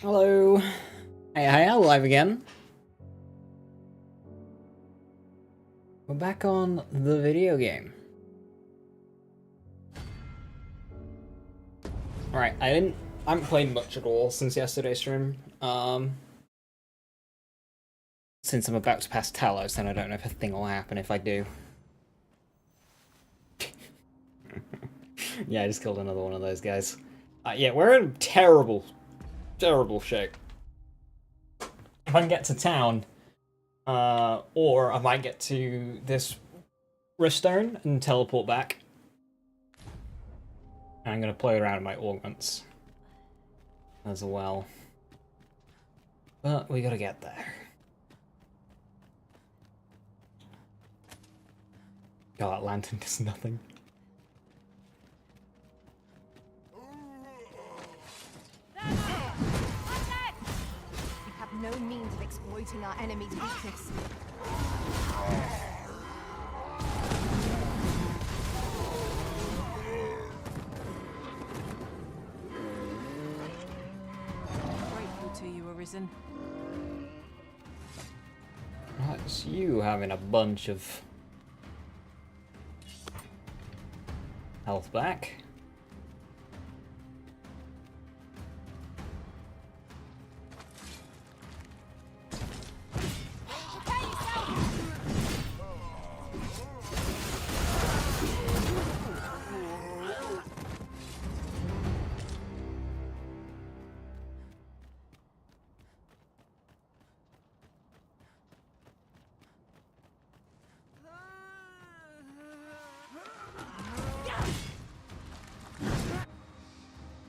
Hello. Hey, live again. We're back on the video game. Alright, I haven't played much at all since yesterday's stream. Since I'm about to pass Talos, and I don't know if a thing will happen if I do. Yeah, I just killed another one of those guys. Yeah, we're in terrible shape. If I can get to town, or I might get to this Riftstone and teleport back. And I'm gonna play around with my augments as well. But we gotta get there. God, that lantern does nothing. We have no means of exploiting our enemy's weakness. Grateful to you, Arisen. That's you having a bunch of health back.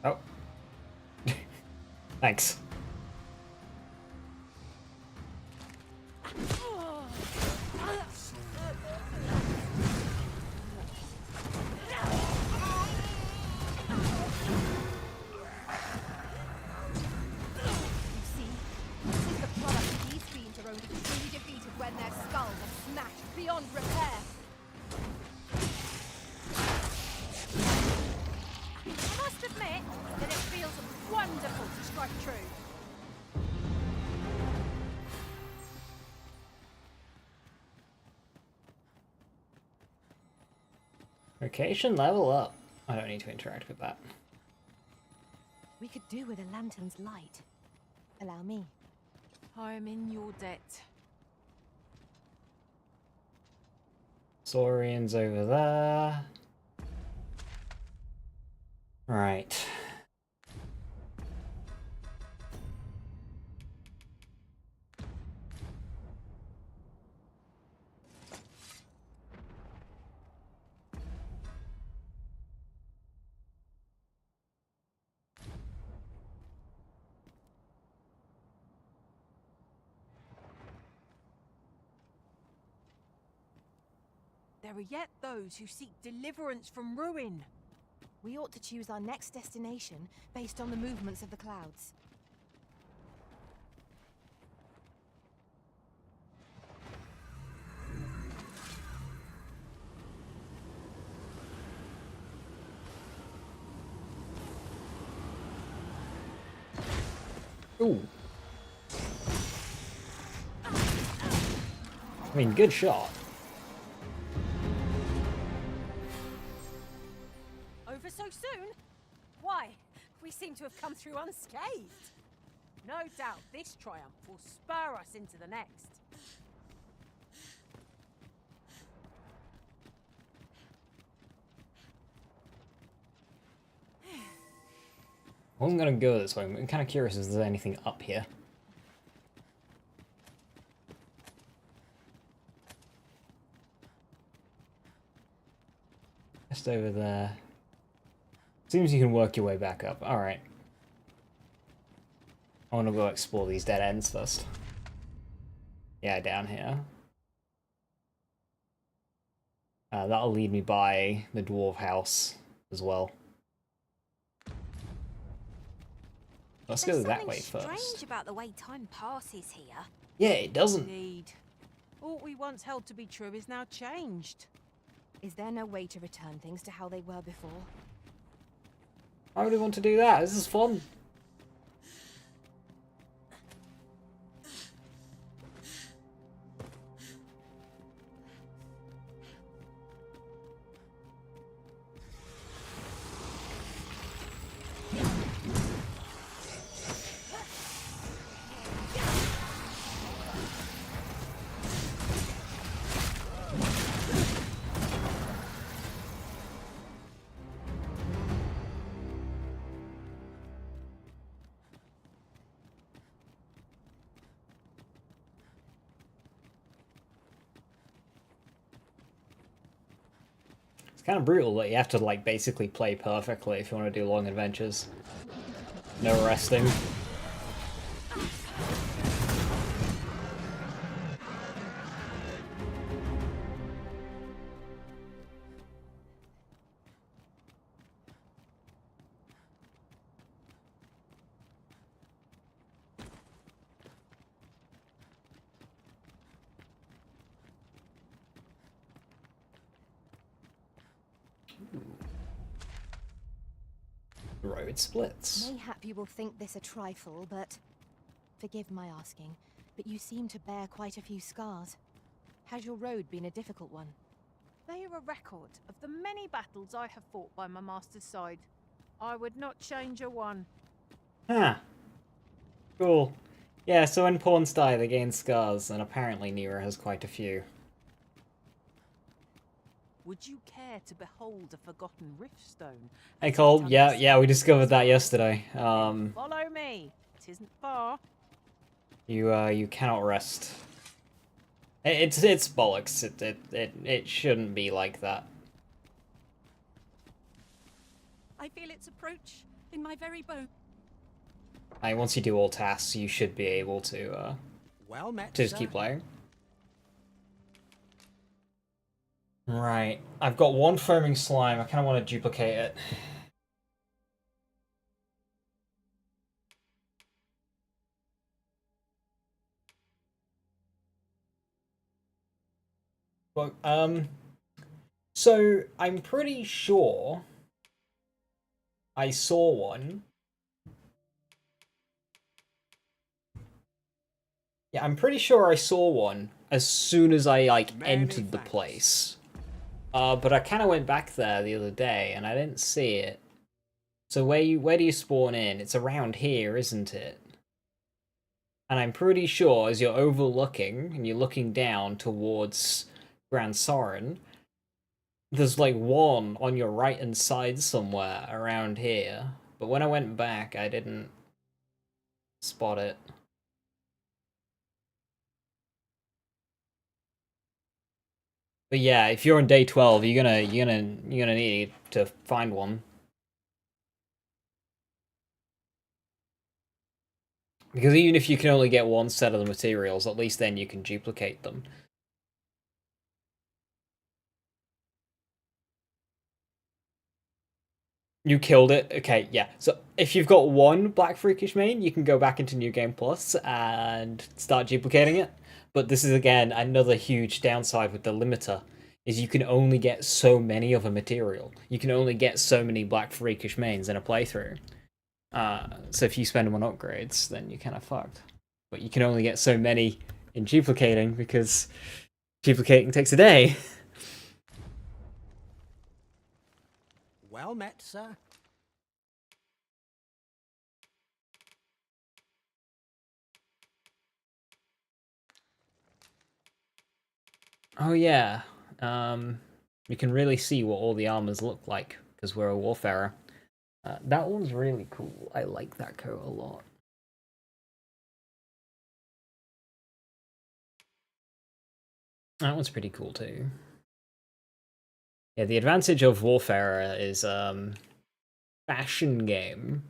Oh. Thanks. When their skulls are smashed beyond repair. I must admit that it feels wonderful to strike true. Location level up. I don't need to interact with that. We could do with a lantern's light. Allow me. I am in your debt. Saurian's over there. Right. There are yet those who seek deliverance from ruin. We ought to choose our next destination based on the movements of the clouds. Ooh. I mean, good shot. Over so soon? Why? We seem to have come through unscathed. No doubt this triumph will spur us into the next. I wasn't gonna go this way. I'm kind of curious if there's anything up here. Just over there. Seems you can work your way back up. Alright. I want to go explore these dead ends first. Yeah, down here. That'll lead me by the dwarf house as well. Let's go that way first. There's something strange about the way time passes here. Yeah, it doesn't. Indeed. All we once held to be true is now changed. Is there no way to return things to how they were before? I really want to do that. This is fun. It's kind of brutal that you have to, like, basically play perfectly if you want to do long adventures. No resting. Road splits. Mayhap you will think this a trifle, but forgive my asking, but you seem to bear quite a few scars. Has your road been a difficult one? They are a record of the many battles I have fought by my master's side. I would not change a one. Huh. Cool. Yeah, so when pawns die, they gain scars, and apparently Nero has quite a few. Would you care to behold a forgotten riftstone? Hey Cole, yeah, we discovered that yesterday. Follow me. It isn't far. You cannot rest. It's bollocks. It shouldn't be like that. I feel its approach in my very bone. Once you do all tasks, you should be able to Well met, just keep playing. Right, I've got one foaming slime. I kind of want to duplicate it. But so I'm pretty sure I saw one. Yeah, I'm pretty sure I saw one as soon as I like entered the place. But I kind of went back there the other day and I didn't see it. So where do you spawn in? It's around here, isn't it? And I'm pretty sure as you're overlooking and you're looking down towards Grand Soren, there's like one on your right hand side somewhere around here. But when I went back, I didn't spot it. But yeah, if you're on day 12, you're gonna need to find one. Because even if you can only get one set of the materials, at least then you can duplicate them. You killed it? Okay, yeah. So if you've got one Black Freakish main, you can go back into New Game Plus and start duplicating it. But this is, again, another huge downside with the limiter, is you can only get so many of a material. You can only get so many Black Freakish mains in a playthrough. So if you spend them on upgrades, then you're kind of fucked. But you can only get so many in duplicating, because duplicating takes a day. Well met, sir. Oh yeah, you can really see what all the armors look like, because we're a warfarer. That one's really cool. I like that coat a lot. That one's pretty cool too. Yeah, the advantage of Warfarer is fashion game.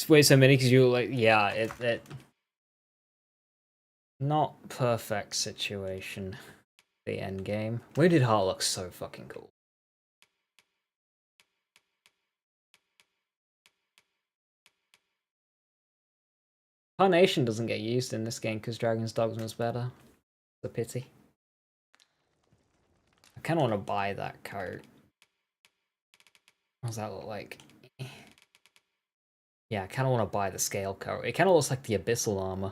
Way so many because you like, yeah, it not perfect situation. The end game. Wounded Heart looks so fucking cool. Carnation doesn't get used in this game because Dragon's Dogma is better. It's a pity. I kind of want to buy that coat. What does that look like? Yeah, I kind of want to buy the scale coat. It kind of looks like the Abyssal armor.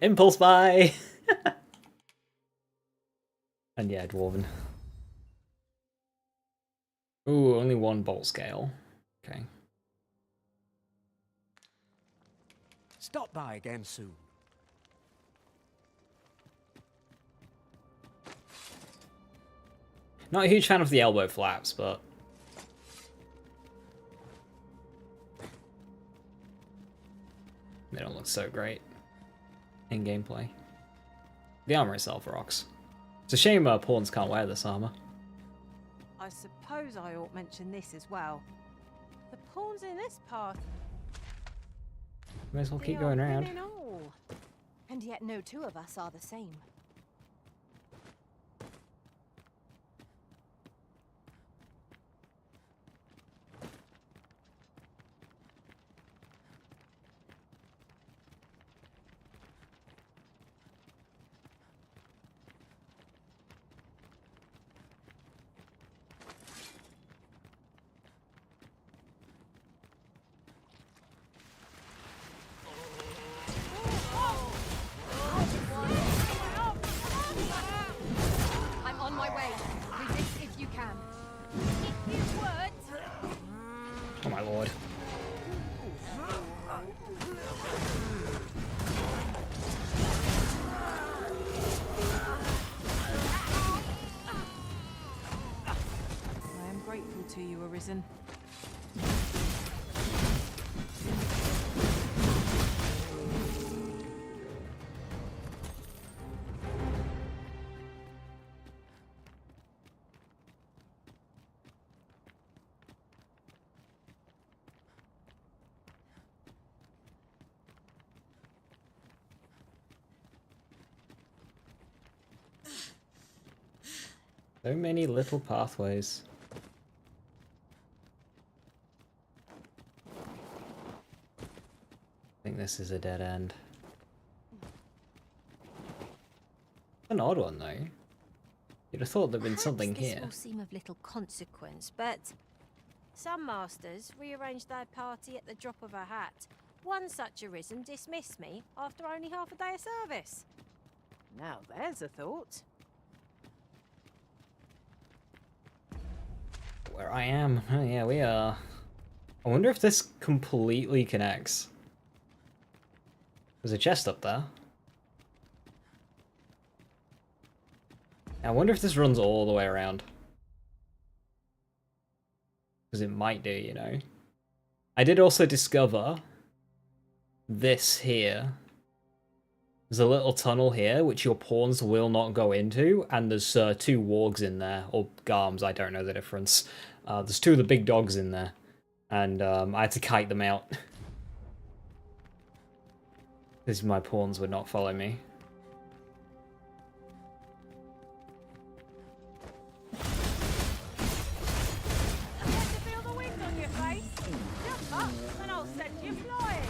Impulse buy! And yeah, Dwarven. Ooh, only one bolt scale. Okay. Stop by again soon. Not a huge fan of the elbow flaps, but... they don't look so great in gameplay. The armor itself rocks. It's a shame pawns can't wear this armor. I suppose I ought mention this as well. The pawns in this path. May as well They keep are going around. winning all. And yet no two of us are the same. I'm on my way. Resist if you can. If you would. Oh my lord. I am grateful to you, Arisen. So many little pathways. I think this is a dead end. An odd one though. You'd have thought there'd been Perhaps something this here. will seem of little consequence, but some masters rearrange their party at the drop of a hat. One such Arisen dismissed me after only half a day of service. Now there's a thought. Where I am. Oh yeah, we are. I wonder if this completely connects. There's a chest up there. I wonder if this runs all the way around. Because it might do, you know. I did also discover this here. There's a little tunnel here, which your pawns will not go into, and there's two wargs in there, or garms, I don't know the difference. There's two of the big dogs in there, and I had to kite them out. Because my pawns would not follow me. Get to feel the wind on your face. Jump up and I'll send you flying.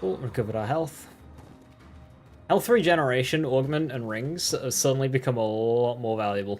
Cool, recovered our health. Health regeneration, augment, and rings have suddenly become a lot more valuable.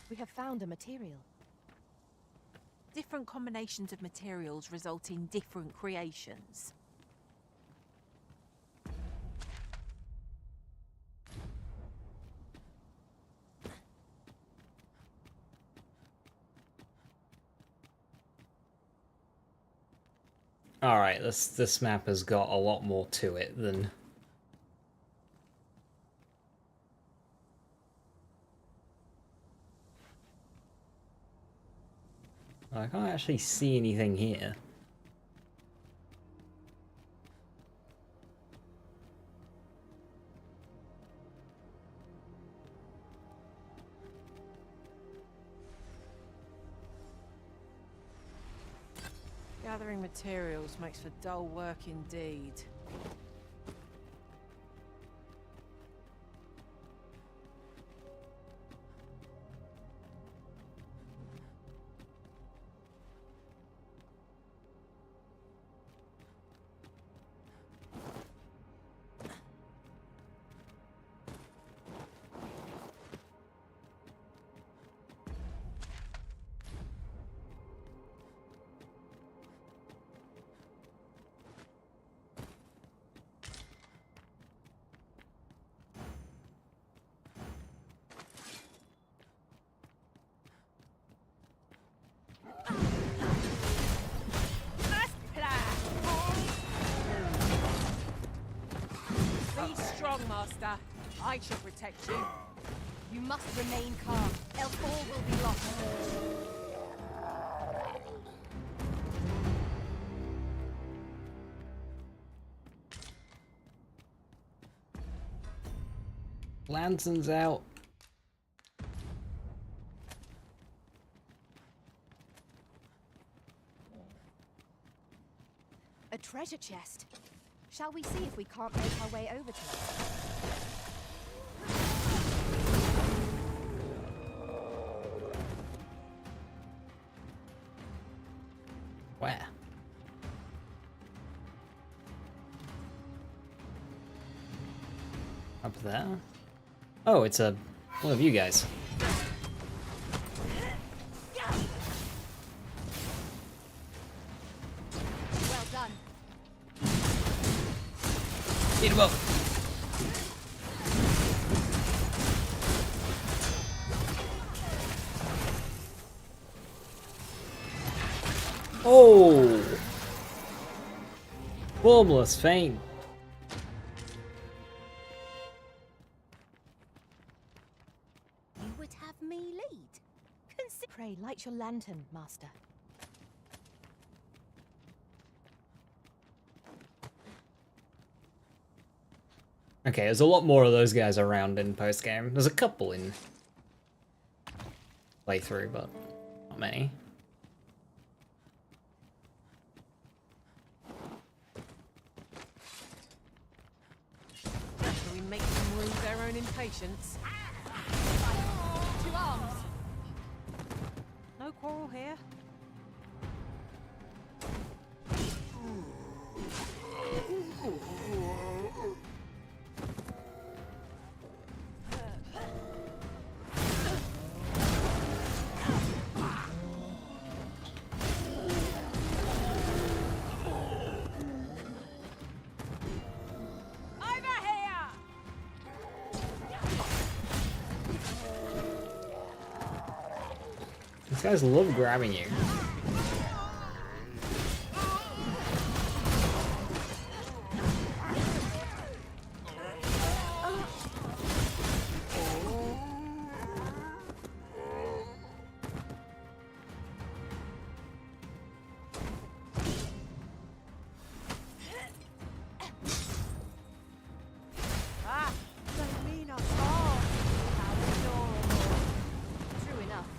We have found a material. Different combinations of materials result in different creations. Alright, this map has got a lot more to it than... I can't actually see anything here. Gathering materials makes for dull work indeed. Be strong, Master. I shall protect you. You must remain calm, else all will be lost. Lanterns out. A treasure chest. Shall we see if we can't make our way over to it? Where? Up there? Oh, it's one of you guys. Well done. Beat him up. Oh! Formless feint. You would have me lead. Pray, light your lantern, Master. Okay, there's a lot more of those guys around in post-game. There's a couple in playthrough, but not many. Shall we make them lose their own impatience? To arms! No quarrel here. Over here! These guys love grabbing you. Ah, they mean us all. How adorable. True enough.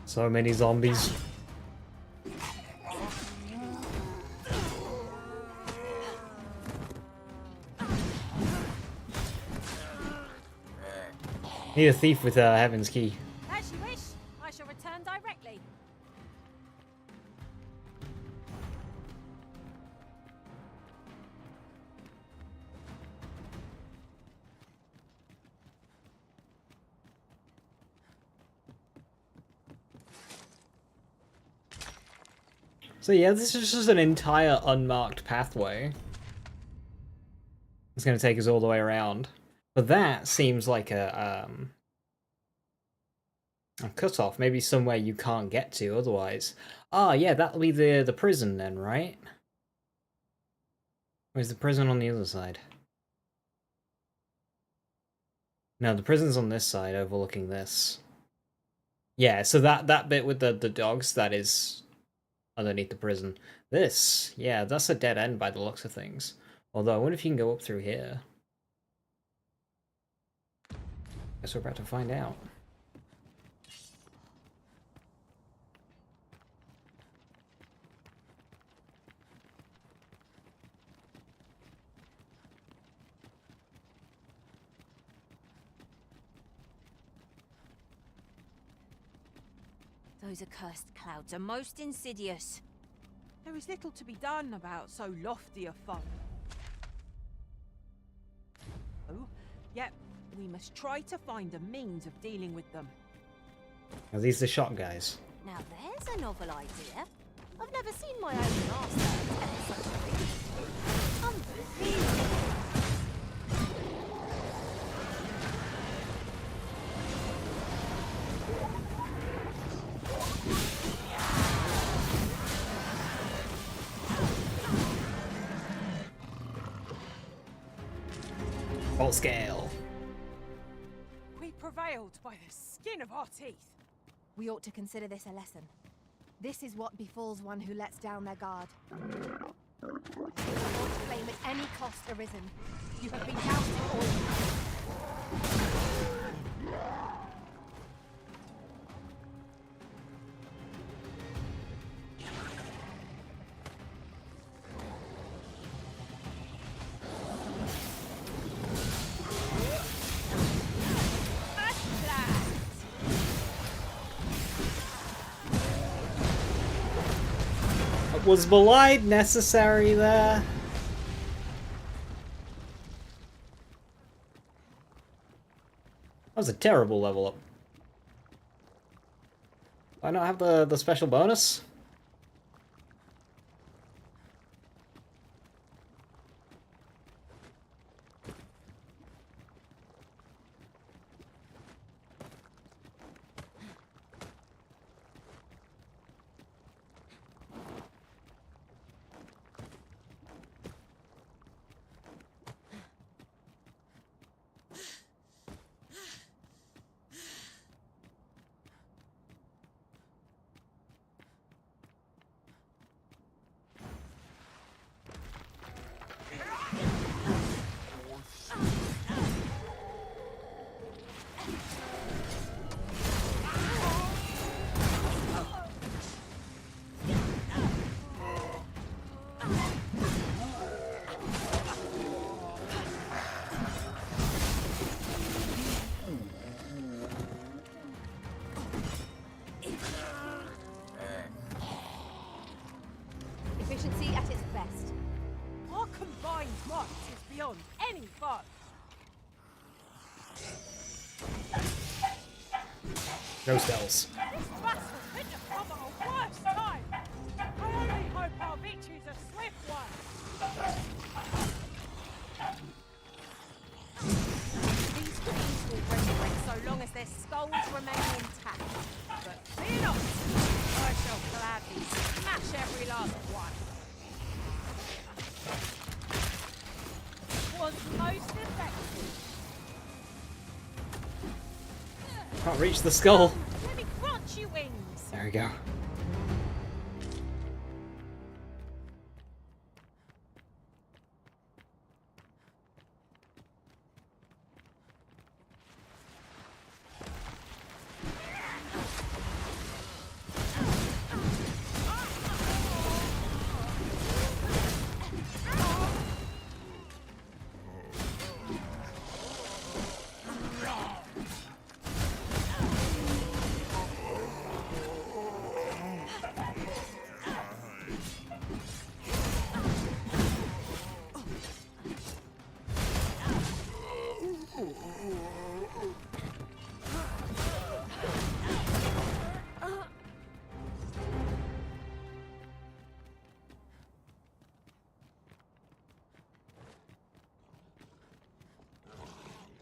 So many zombies. Need a thief with Heaven's Key. As you wish. I shall return directly. So yeah, this is just an entire unmarked pathway. It's going to take us all the way around. But that seems like a cutoff. Maybe somewhere you can't get to otherwise. Ah, yeah, that'll be the prison then, right? Or is the prison on the other side? No, the prison's on this side, overlooking this. Yeah, so that bit with the dogs, that is underneath the prison. This, yeah, that's a dead end by the looks of things. Although, I wonder if you can go up through here. Guess we're about to find out. Those accursed clouds are most insidious. There is little to be done about so lofty a foe. Oh, yet we must try to find a means of dealing with them. Are these the shot guys? Now there's a novel idea. I've never seen my own master attempt such a thing. Unbelievable. Full scale. We prevailed by the skin of our teeth. We ought to consider this a lesson. This is what befalls one who lets down their guard. Your flame at any cost arisen. You have been doused in oil. Was Belied necessary there? That was a terrible level up. Why not have the special bonus? Efficiency at its best. Our combined might is beyond any foe. No spells. This battle couldn't have come at a worse time. I only hope our victory's a swift one. These dreams will resurrect so long as their skulls remain intact. But fear not, I shall gladly smash every last one. Was most effective. Can't reach the skull. Let me grant you wings. There we go.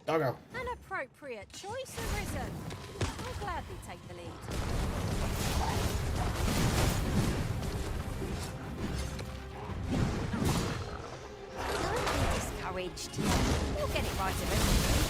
Doggo. An appropriate choice arisen. I'll gladly take the lead. Don't be discouraged. We'll get it right eventually.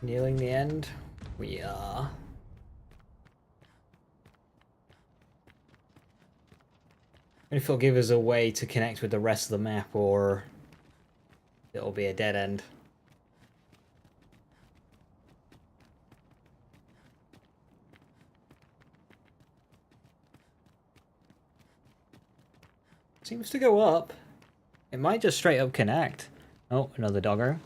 Nearing the end? We are. If it'll give us a way to connect with the rest of the map, or it'll be a dead end. Seems to go up. It might just straight up connect. Oh, another doggo.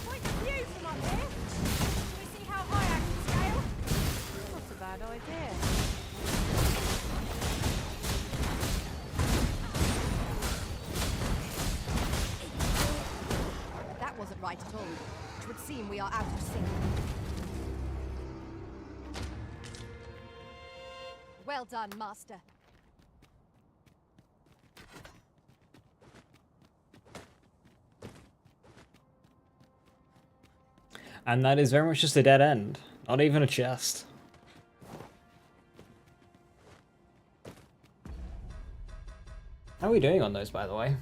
Quite a view from up here. Can we see how high I can scale? Not a bad idea. That wasn't right at all. It would seem we are out of sync. Well done, Master. And that is very much just a dead end. Not even a chest. How are we doing on those, by the way?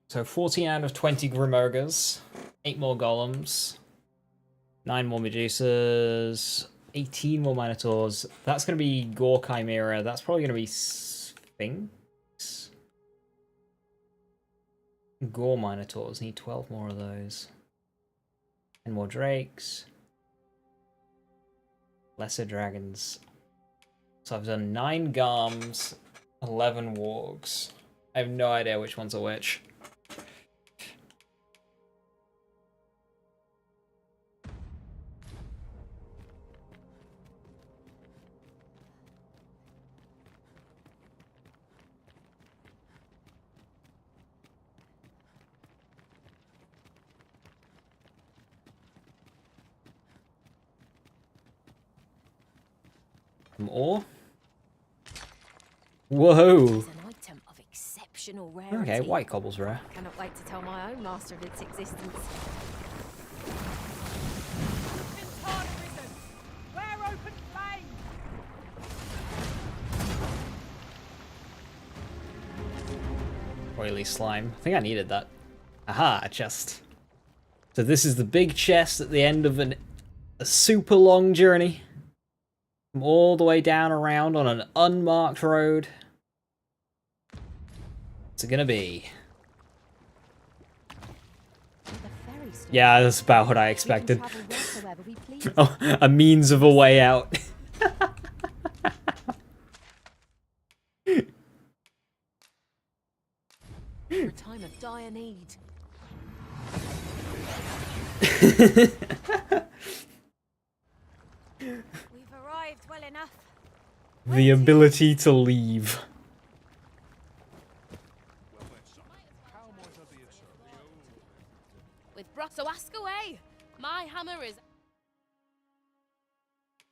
So 14 out of 20 Grimogers, 8 more Golems, 9 more Medusas, 18 more Minotaurs. That's going to be Gore Chimera. That's probably going to be Sphinx. Gore Minotaurs. Need 12 more of those. 10 more Drakes. Lesser Dragons. So I've done 9 Garms, 11 Wargs. I have no idea which ones are which. Some ore. Whoa! It's an item of exceptional rarity. Okay, white cobble's rare. Cannot wait to tell my own master of its existence. Since hard arisen. Where open flame? Oily slime. I think I needed that. Aha, a chest. So this is the big chest at the end of a super long journey. From all the way down around on an unmarked road. What's it gonna be? The ferry stone. Yeah, that's about what I We can expected. travel wheresoever we please. Oh, a means of a way out. For a time of dire need. We've arrived well enough. The ability to leave. With so ask away. My hammer is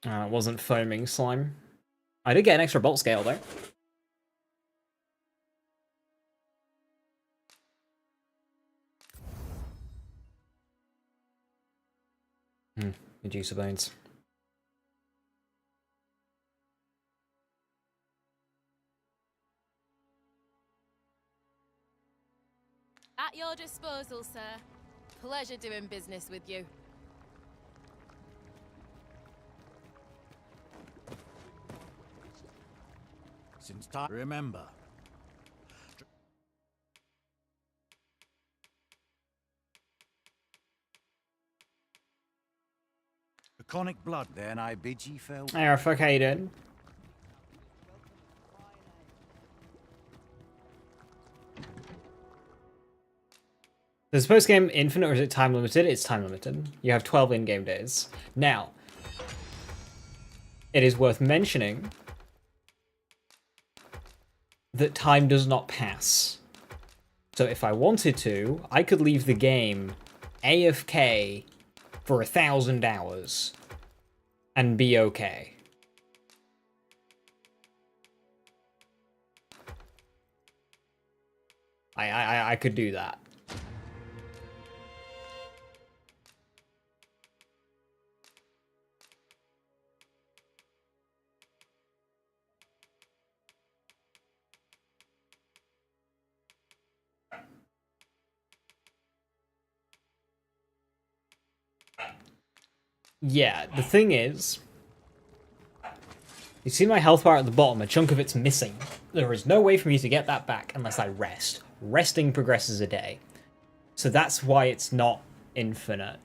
It wasn't foaming slime. I did get an extra bolt scale though. Medusa bones. at your disposal, sir. Pleasure doing business with you. Since time, remember. Draconic blood, then I bid ye farewell. Hey, fuck, how you doing? Is the post-game infinite or is it time limited? It's time limited. You have 12 in-game days. Now, it is worth mentioning that time does not pass. So if I wanted to, I could leave the game AFK for 1,000 hours and be okay. I could do that. Yeah, the thing is, you see my health bar at the bottom, a chunk of it's missing. There is no way for me to get that back unless I rest. Resting progresses a day. So that's why it's not infinite.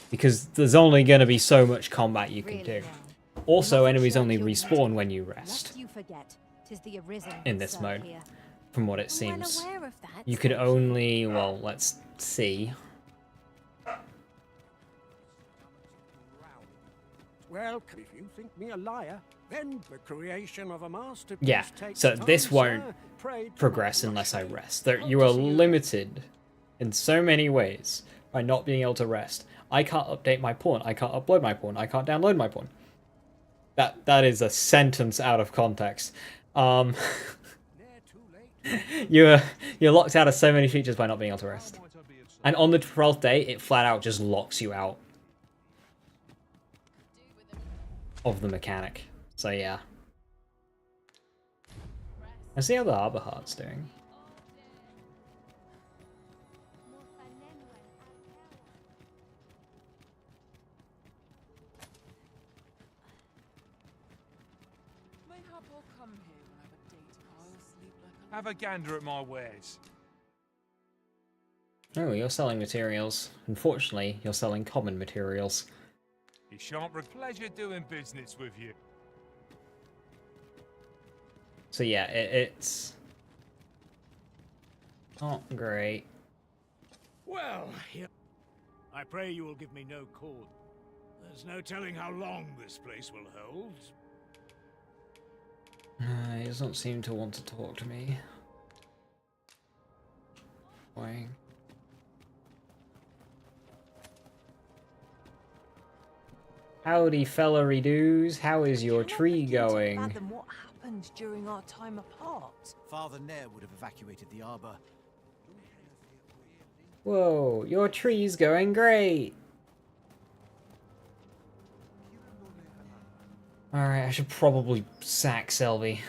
Because there's only going to be so much combat you can Really do. now. Also, You enemies mustn't only shirk your respawn duty, when you rest. lest you forget, 'tis the Arisen In who this serve mode. here. From what it I'm seems. well aware of that. You could thank only... well, let's see. Well, if you think me a liar, then the creation of a masterpiece Yeah, takes so time, this won't sir. Pray do progress not unless I rush me. rest. There, Hope you to are see you- limited in so many ways by not being able to rest. I can't update my pawn. I can't upload my pawn. I can't download my pawn. That is a sentence out of context. Ne'er too late. You're locked out of so many features by not being able to rest. And on the 12th day, it flat out just locks you out of the mechanic. So yeah. Let's see how the Arbor Heart's doing. Have a gander at my wares. Oh, you're selling materials. Unfortunately, you're selling common materials. It shan't be pleasure doing business with you. So yeah, it's not great. Well, here. I pray you will give me no cause. There's no telling how long this place will hold. He doesn't seem to want to talk to me. Boing. Howdy, fellery doos. How is your Cannot tree begin to going? fathom what happened during our time apart. Father Nair would have evacuated the arbor. Whoa, your tree's going great. Alright, I should probably sack Selby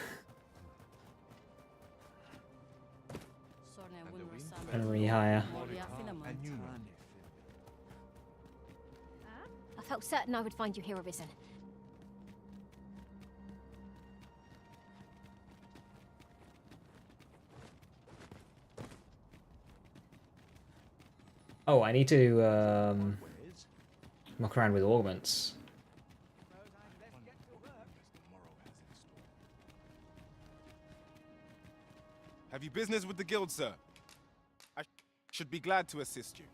and rehire. I felt certain I would find you here, Arisen. Oh, I need to muck around with augments. Have you business with the guild, sir? I should be glad to assist you.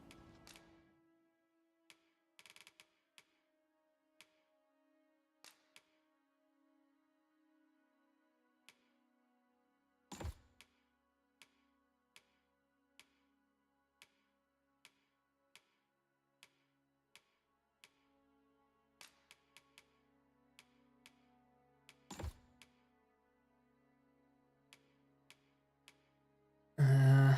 Uh,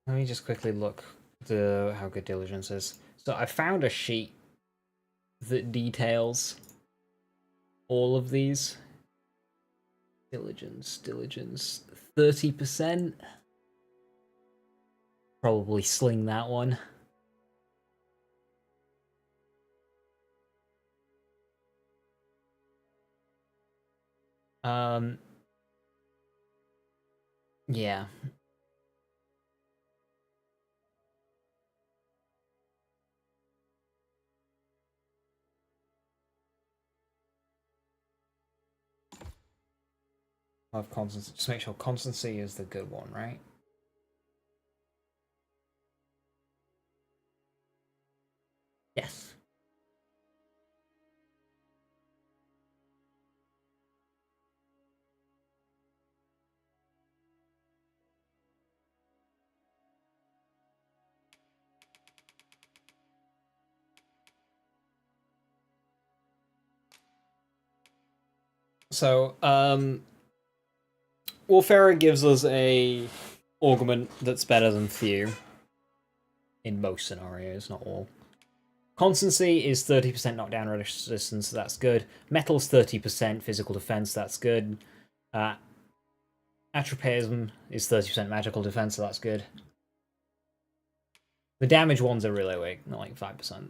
Let me just quickly look how good diligence is. So I found a sheet that details all of these. Diligence, 30%. Probably sling that one. Yeah. Of constancy. Just make sure constancy is the good one, right? Yes. So, Warfare gives us a augment that's better than few. In most scenarios, not all. Constancy is 30% knockdown resistance, so that's good. Metal's 30% physical defense, that's good. Atropism is 30% magical defense, so that's good. The damage ones are really weak, not like 5%.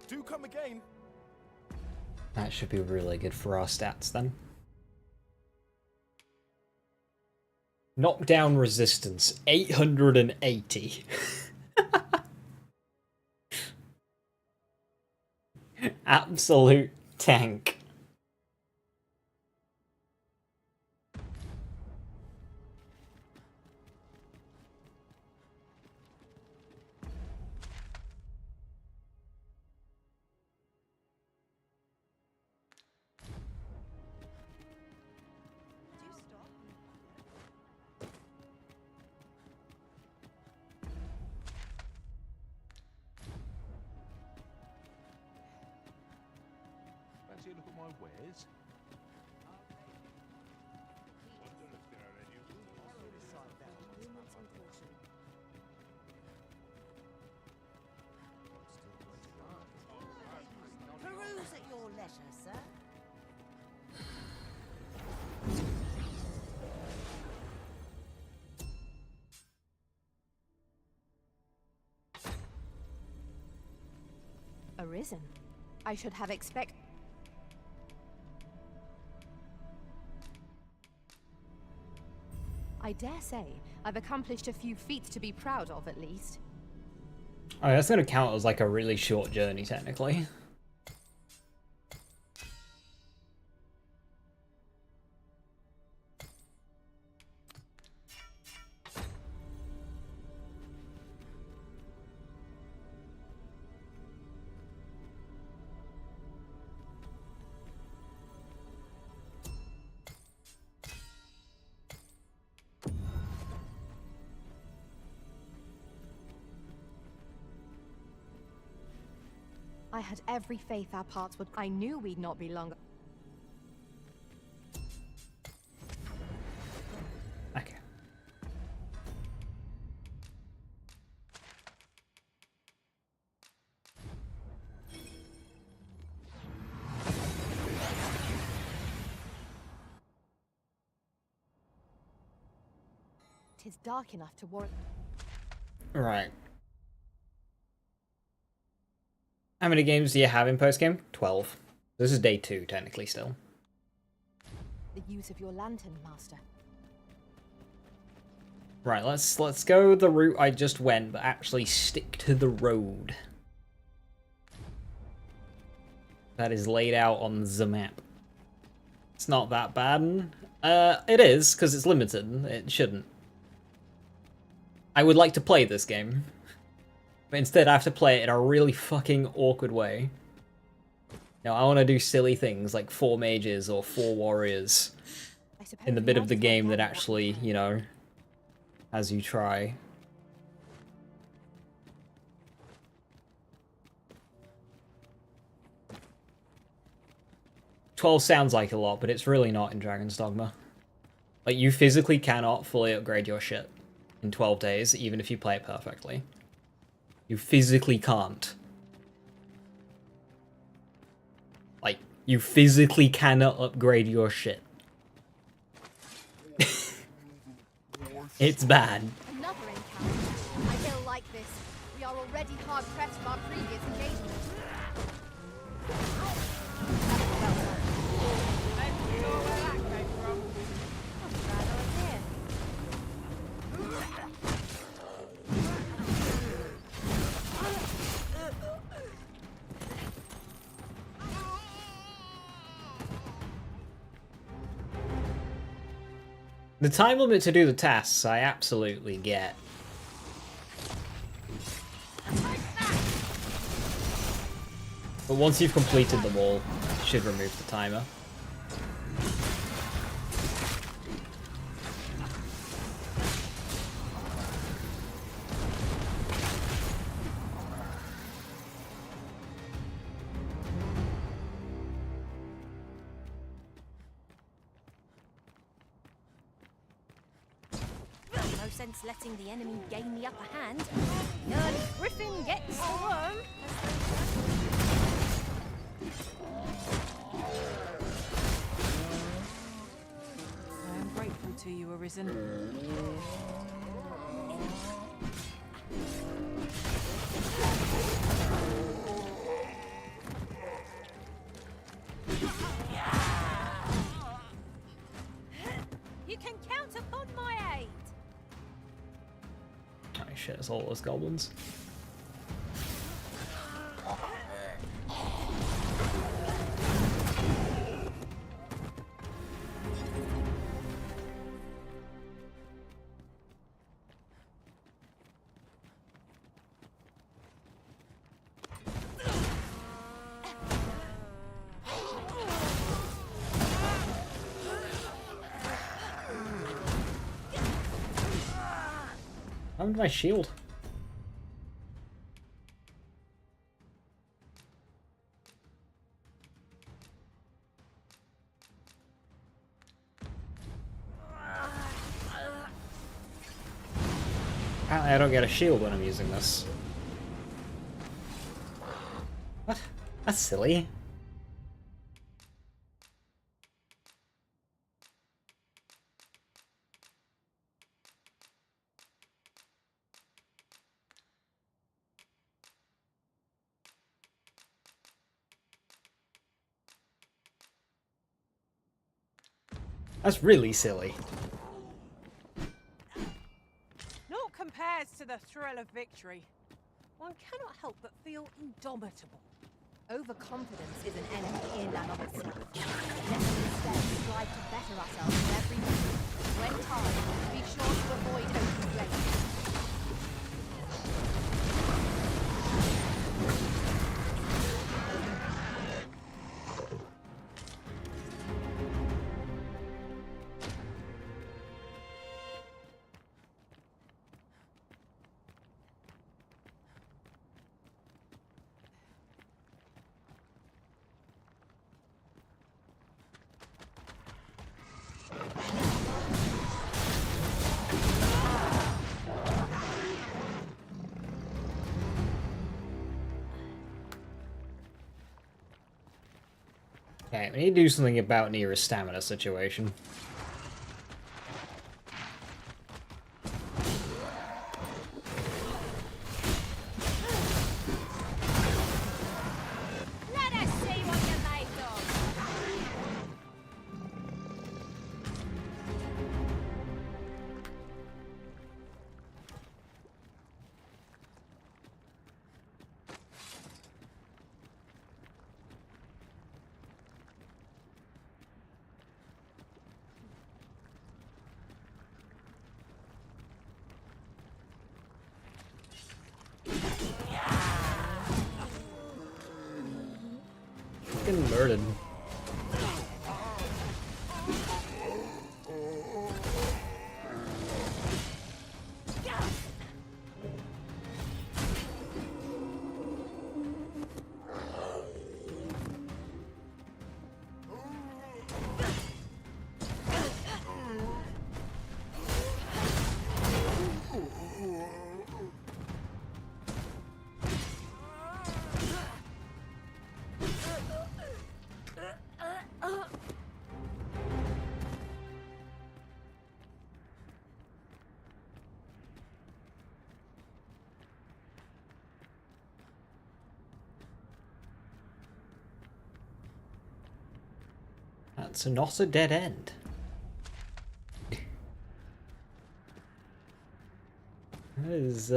Do come again. That should be really good for our stats then. Knockdown resistance, 880. Absolute tank. Fancy a look at my wares? Wonder if there are any Peruse at your leisure, sir. Arisen. I should have expected. I dare say I've accomplished a few feats to be proud of, at least. Oh, that's gonna count as like a really short journey, technically. I had every faith our paths would. I knew we'd not be long. Okay. Tis dark enough to warrant. Right. How many games do you have in post-game? 12. This is day 2, technically, still. The use of your lantern, Master. Right, let's go the route I just went, but actually stick to the road that is laid out on the map. It's not that bad. It is, because it's limited. It shouldn't. I would like to play this game. But instead I have to play it in a really fucking awkward way. Now I want to do silly things like 4 mages or 4 warriors in the bit of the game that actually, you know, has you try. $12 sounds like a lot, but it's really not in Dragon's Dogma. Like, you physically cannot fully upgrade your shit in 12 days, even if you play it perfectly. You physically can't. Like, you physically cannot upgrade your shit. It's bad. Another encounter. I feel like this. We are already hard pressed from our previous engagement. The time limit to do the tasks, I absolutely get. But once you've completed them all, it should remove the timer. No sense letting the enemy gain the upper hand. The early griffin gets the worm. I am grateful to you, Arisen. You can count upon my aid. Oh shit, it's all those goblins. How did my shield? Apparently I don't get a shield when I'm using this. What? That's silly. That's really silly. Naught compares to the thrill of victory. One cannot help but feel indomitable. Overconfidence is an enemy in and of itself. Let us instead strive to better ourselves in every moment. When time, be sure to avoid open flames. Okay, we need to do something about Nira's stamina situation. Let us see what you're made of. Getting murdered. That's not a dead end. That is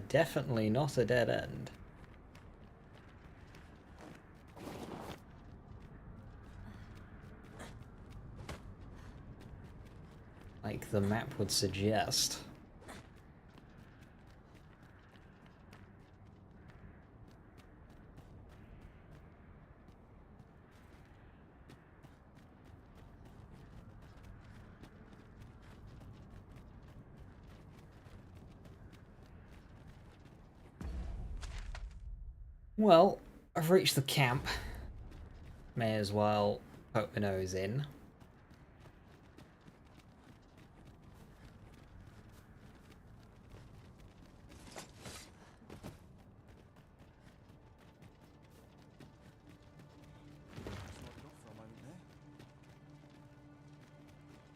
definitely not a dead end. like the map would suggest. Well, I've reached the camp. May as well poke my nose in.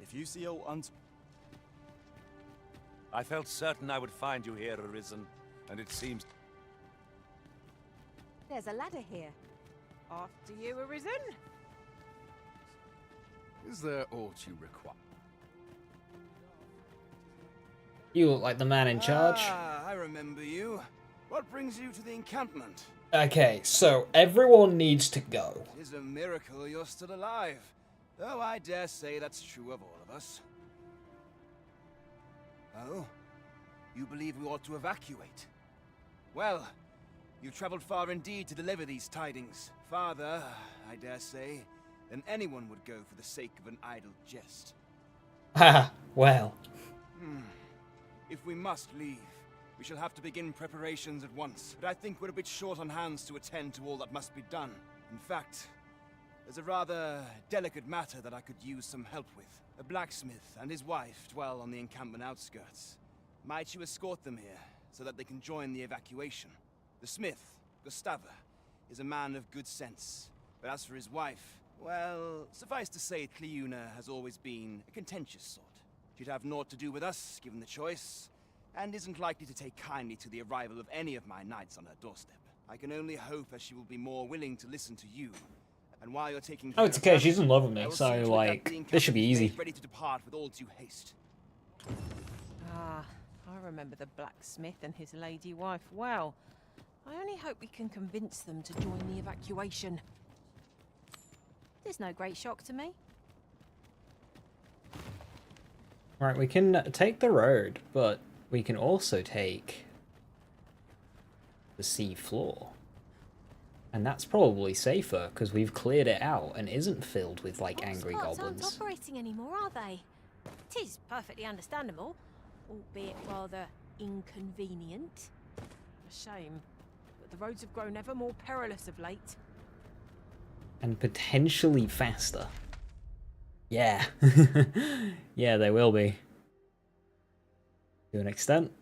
If you see old I felt certain I would find you here, Arisen, and it seems... There's a ladder here. After you, Arisen? Is there aught you require? You look like the man in charge. Ah, I remember you. What brings you to the encampment? Okay, so everyone needs to go. It is a miracle you're still alive. Though I dare say that's true of all of us. Oh? You believe we ought to evacuate? Well, you traveled far indeed to deliver these tidings. Farther, I dare say, than anyone would go for the sake of an idle jest. Haha, well. If we must leave, we shall have to begin preparations at once. But I think we're a bit short on hands to attend to all that must be done. In fact, there's a rather delicate matter that I could use some help with. A blacksmith and his wife dwell on the encampment outskirts. Might you escort them here, so that they can join the evacuation? The smith, Gustava, is a man of good sense. But as for his wife, well, suffice to say, Cleuna has always been a contentious sort. She'd have naught to do with us, given the choice, and isn't likely to take kindly to the arrival of any of my knights on her doorstep. I can only hope that she will be more willing to listen to you. And while you're taking Oh, it's okay, she's in love with me, so, like, this should be easy. Ready to depart with all due haste. Ah, I remember the blacksmith and his lady wife well. I only hope we can convince them to join the evacuation. There's no great shock to me. Right, we can take the road, but we can also take the sea floor. And that's probably safer, because we've cleared it out and isn't filled with, like, angry Hotspots goblins. aren't operating anymore, are they? It is perfectly understandable, albeit rather inconvenient. A shame, but the roads have grown ever more perilous of late. And potentially faster. Yeah. Yeah, they will be. To an extent.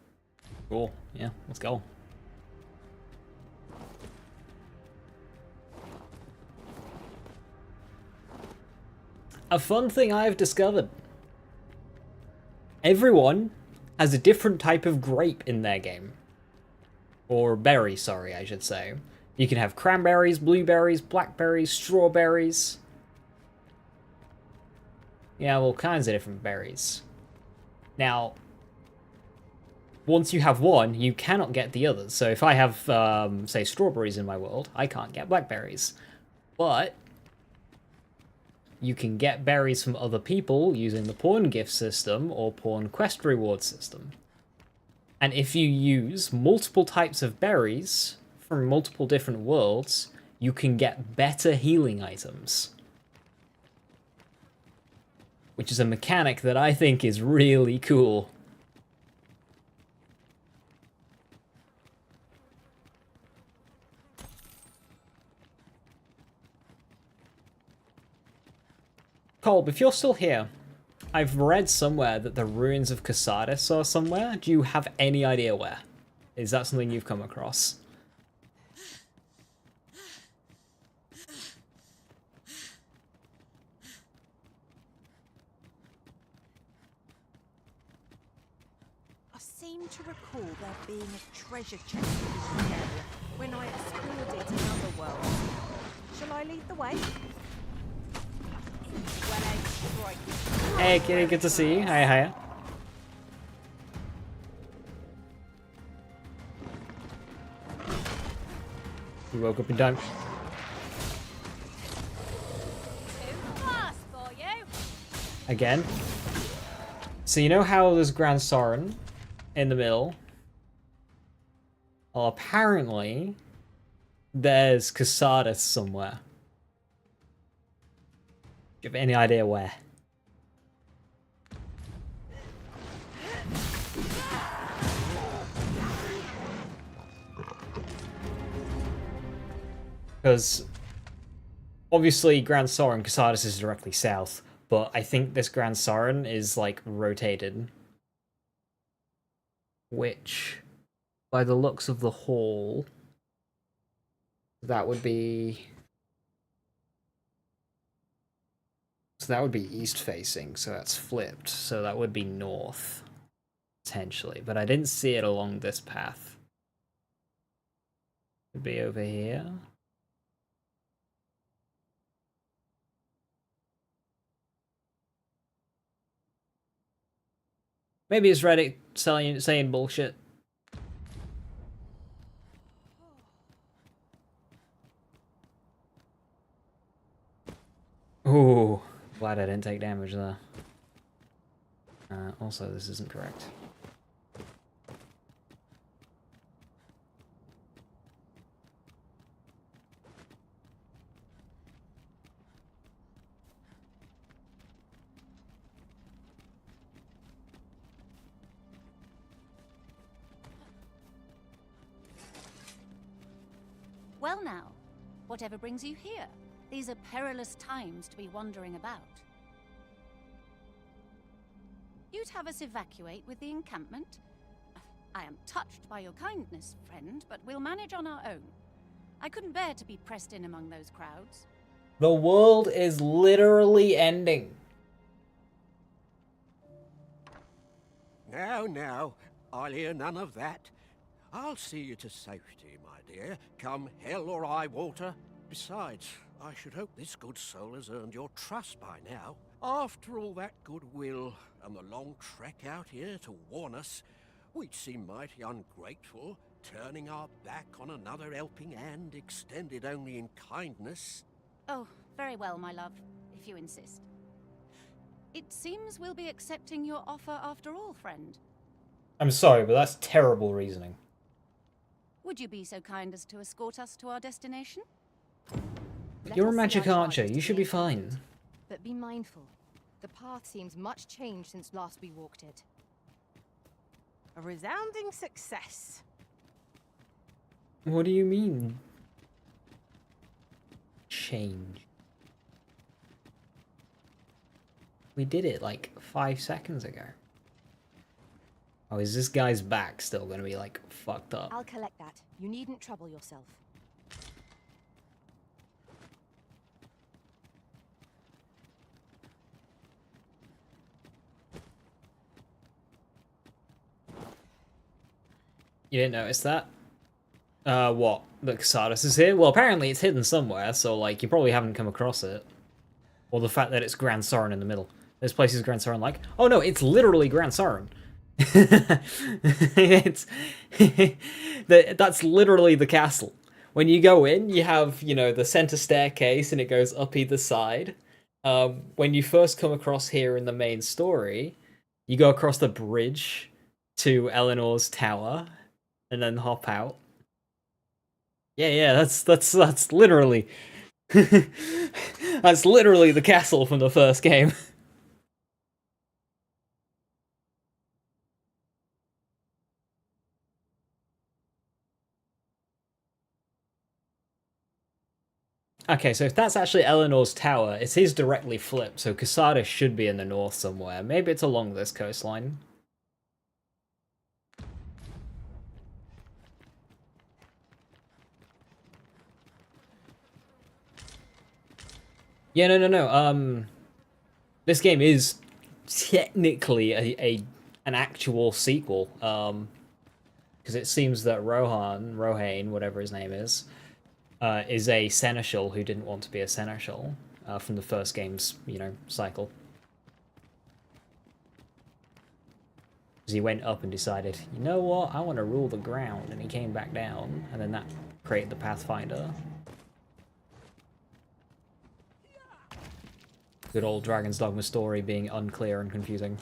Cool. Yeah, let's go. A fun thing I've discovered. Everyone has a different type of grape in their game. Or berry, sorry, I should say. You can have cranberries, blueberries, blackberries, strawberries. You have all kinds of different berries. Now, once you have one, you cannot get the others. So if I have, say, strawberries in my world, I can't get blackberries. But you can get berries from other people using the pawn gift system or pawn quest reward system. And if you use multiple types of berries from multiple different worlds, you can get better healing items. Which is a mechanic that I think is really cool. Kolb, if you're still here, I've read somewhere that the ruins of Casadus are somewhere. Do you have any idea where? Is that something you've come across? I seem to recall there being a treasure chest in this area when I explored it in other worlds. Shall I lead the way? Hey kitty, good to see you. Hiya, hiya. You woke up in time. Too fast for you. Again. So you know how there's Grand Soren in the middle? Well, apparently there's Casadus somewhere. Do you have any idea where? Because obviously Grand Soren, Casadus is directly south, but I think this Grand Soren is like rotated. Which, by the looks of the hall, that would be... So that would be east facing, so that's flipped. So that would be north, potentially. But I didn't see it along this path. Could be over here. Maybe it's Reddit saying bullshit. Ooh, glad I didn't take damage there. Also, this isn't correct. Well now, whatever brings you here? These are perilous times to be wandering about. You'd have us evacuate with the encampment? I am touched by your kindness, friend, but we'll manage on our own. I couldn't bear to be pressed in among those crowds. The world is literally ending. Now, I'll hear none of that. I'll see you to safety, my dear, come hell or high water. Besides, I should hope this good soul has earned your trust by now. After all that goodwill and the long trek out here to warn us, we'd seem mighty ungrateful, turning our back on another helping hand extended only in kindness. Oh, very well, my love, if you insist. It seems we'll be accepting your offer after all, friend. I'm sorry, but that's terrible reasoning. Would you be so kind as to escort us to our destination? You're a magic archer, you should be fine. But be mindful. The path seems much changed since last we walked it. A resounding success. What do you mean? Change. We did it like 5 seconds ago. Oh, is this guy's back still gonna be like fucked up? I'll collect that. You needn't trouble yourself. You didn't notice that? What? That Casadus is here? Well, apparently it's hidden somewhere, so, like, you probably haven't come across it. Or the fact that it's Grand Soren in the middle. This place is Grand Soren, like, oh no, it's literally Grand Soren. It's... That's literally the castle. When you go in, you have, you know, the center staircase, and it goes up either side. When you first come across here in the main story, you go across the bridge to Eleanor's tower, and then hop out. Yeah, that's literally that's literally the castle from the first game. Okay, so if that's actually Eleanor's tower, it is directly flipped, so Casadus should be in the north somewhere. Maybe it's along this coastline. Yeah, no. This game is technically an actual sequel. Because it seems that Rohain, whatever his name is a seneschal who didn't want to be a seneschal from the first game's, you know, cycle. Because he went up and decided, you know what, I want to rule the ground, and he came back down, and then that created the Pathfinder. Good old Dragon's Dogma story being unclear and confusing.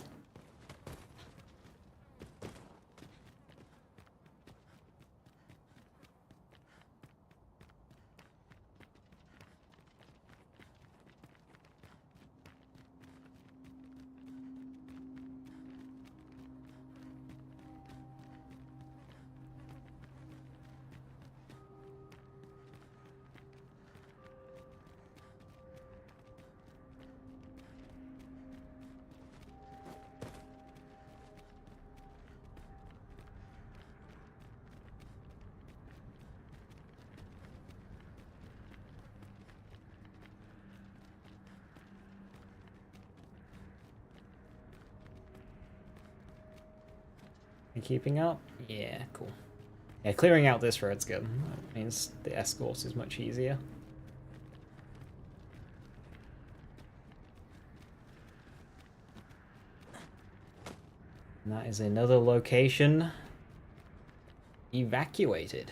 You keeping up? Yeah, cool. Yeah, clearing out this road's good. That means the escort is much easier. And that is another location evacuated.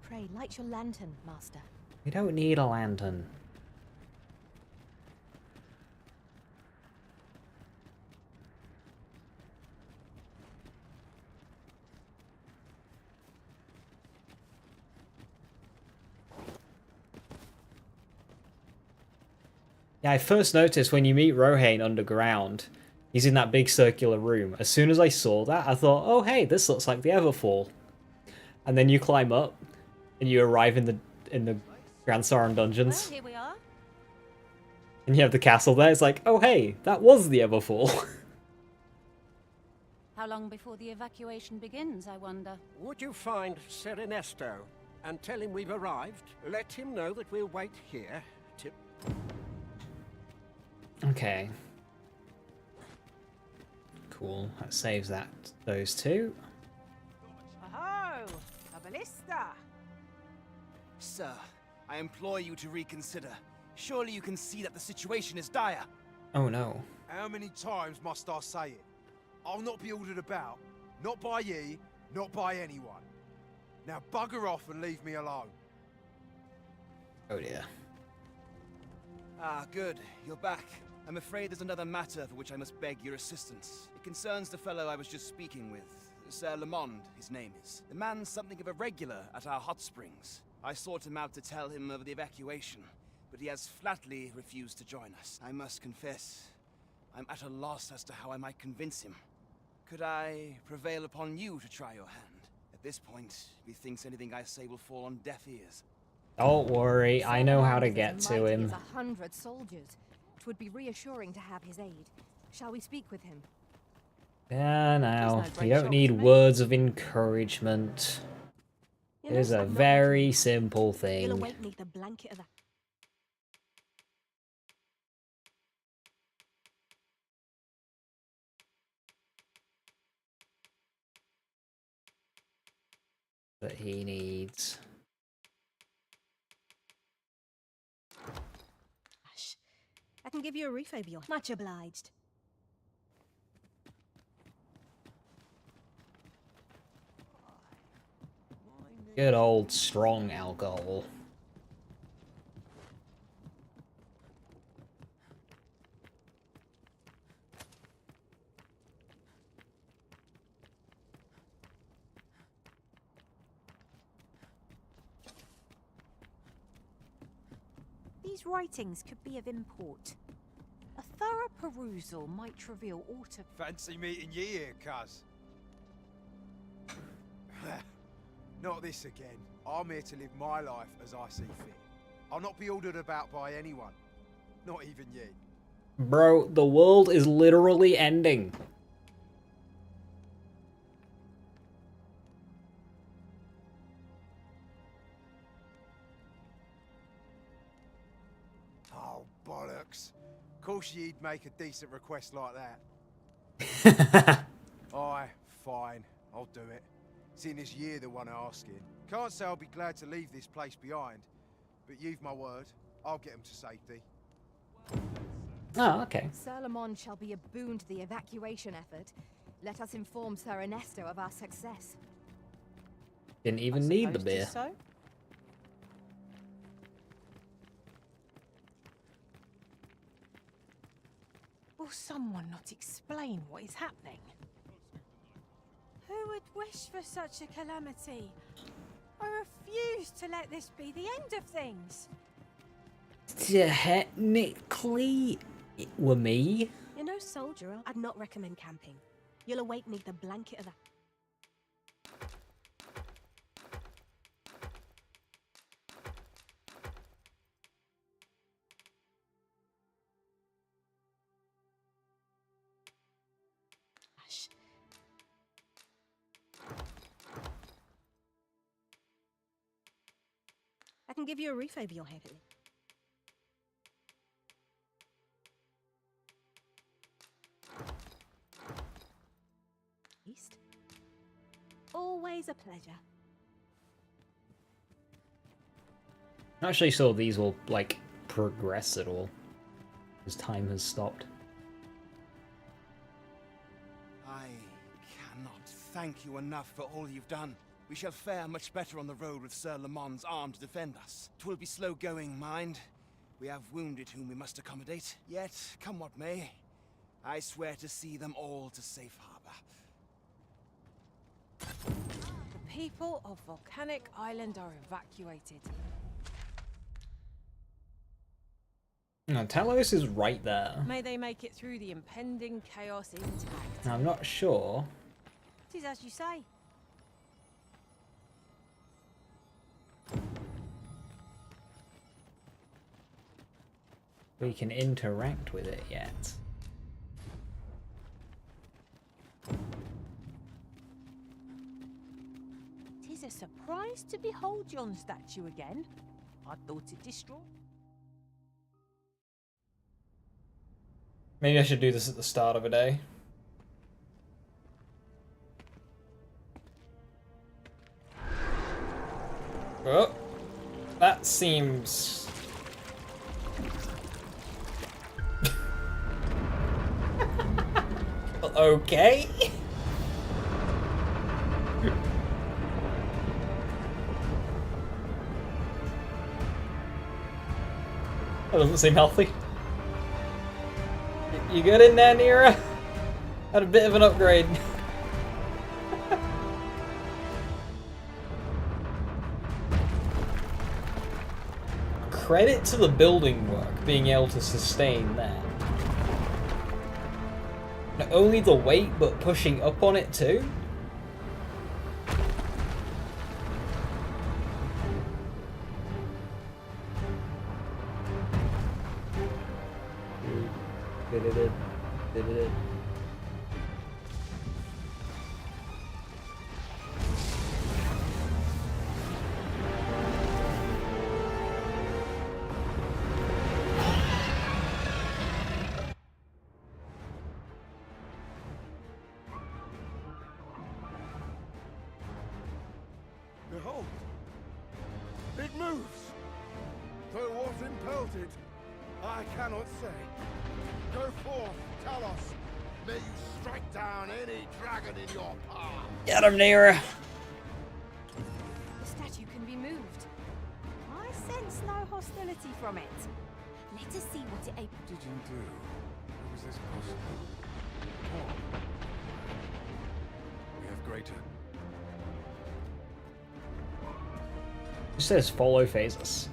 Pray, light your lantern, Master. We don't need a lantern. Yeah, I first noticed when you meet Rohain underground, he's in that big circular room. As soon as I saw that, I thought, oh hey, this looks like the Everfall. And then you climb up, and you arrive in the Grand Saron dungeons. Well, here we are. And you have the castle there. It's like, oh hey, that was the Everfall. How long before the evacuation begins, I wonder? Would you find Ser Ernesto and tell him we've arrived? Let him know that we'll wait here till... Okay. Cool. That saves those two. Oh, a ballista. Sir, I implore you to reconsider. Surely you can see that the situation is dire. Oh no. How many times must I say it? I'll not be ordered about. Not by ye, not by anyone. Now bugger off and leave me alone. Oh dear. Ah, good. You're back. I'm afraid there's another matter for which I must beg your assistance. It concerns the fellow I was just speaking with. Sir Lamond, his name is. The man's something of a regular at our hot springs. I sought him out to tell him of the evacuation, but he has flatly refused to join us. I must confess, I'm at a loss as to how I might convince him. Could I prevail upon you to try your hand? At this point, methinks anything I say will fall on deaf ears. Don't worry, I know how to get to him. 100 soldiers. It would be reassuring to have his aid. Shall we speak with him? Yeah, now, you don't need words of encouragement. It is a very simple You'll thing. await me the blanket of the... That he needs. Hush. I can give you a refill, Bjorn. Much obliged. Good old strong alcohol. These writings could be of import. A thorough perusal might reveal autumn. Fancy meeting ye here, cuz. Not this again. I'm here to live my life as I see fit. I'll not be ordered about by anyone. Not even ye. Bro, the world is literally ending. Oh, bollocks. Of course ye'd make a decent request like that. Aye, fine. I'll do it. Seeing as ye're the one asking. Can't say I'll be glad to leave this place behind, but you've my word. I'll get him to safety. Oh, okay. Sir Lamond shall be a boon to the evacuation effort. Let us inform Sir Ernesto of our success. Didn't even need the Suppose beer. 'tis so. Will someone not explain what is happening? Who would wish for such a calamity? I refuse to let this be the end of things. Technically, it were me. You're no soldier. I'd not recommend camping. You'll await me the blanket of the... Hush. I can give you a refill of your head. Always a pleasure. Not actually sure these will, like, progress at all. As time has stopped. I cannot thank you enough for all you've done. We shall fare much better on the road with Sir Lamont's arm to defend us. 'Twill be slow going, mind. We have wounded whom we must accommodate. Yet, come what may, I swear to see them all to safe harbor. The people of Volcanic Island are evacuated. No, Talos is right there. May they make it through the impending chaos intact. Now, I'm not sure. It is as you say. We can interact with it yet. Tis a surprise to behold yon statue again. I thought it destroyed. Maybe I should do this at the start of a day. Oh, that seems... okay. That doesn't seem healthy. You good in there, Nira? Had a bit of an upgrade. Credit to the building work being able to sustain that. Not only the weight, but pushing up on it too. Did it. Behold! It moves! Though what impelled it, I cannot say. Go forth, Talos. May you strike down any dragon in your path. Get him, Nira. The statue can be moved. I sense no hostility from it. Let us see what it able. Did you do? How was this possible? Oh. We have greater. It says follow phases.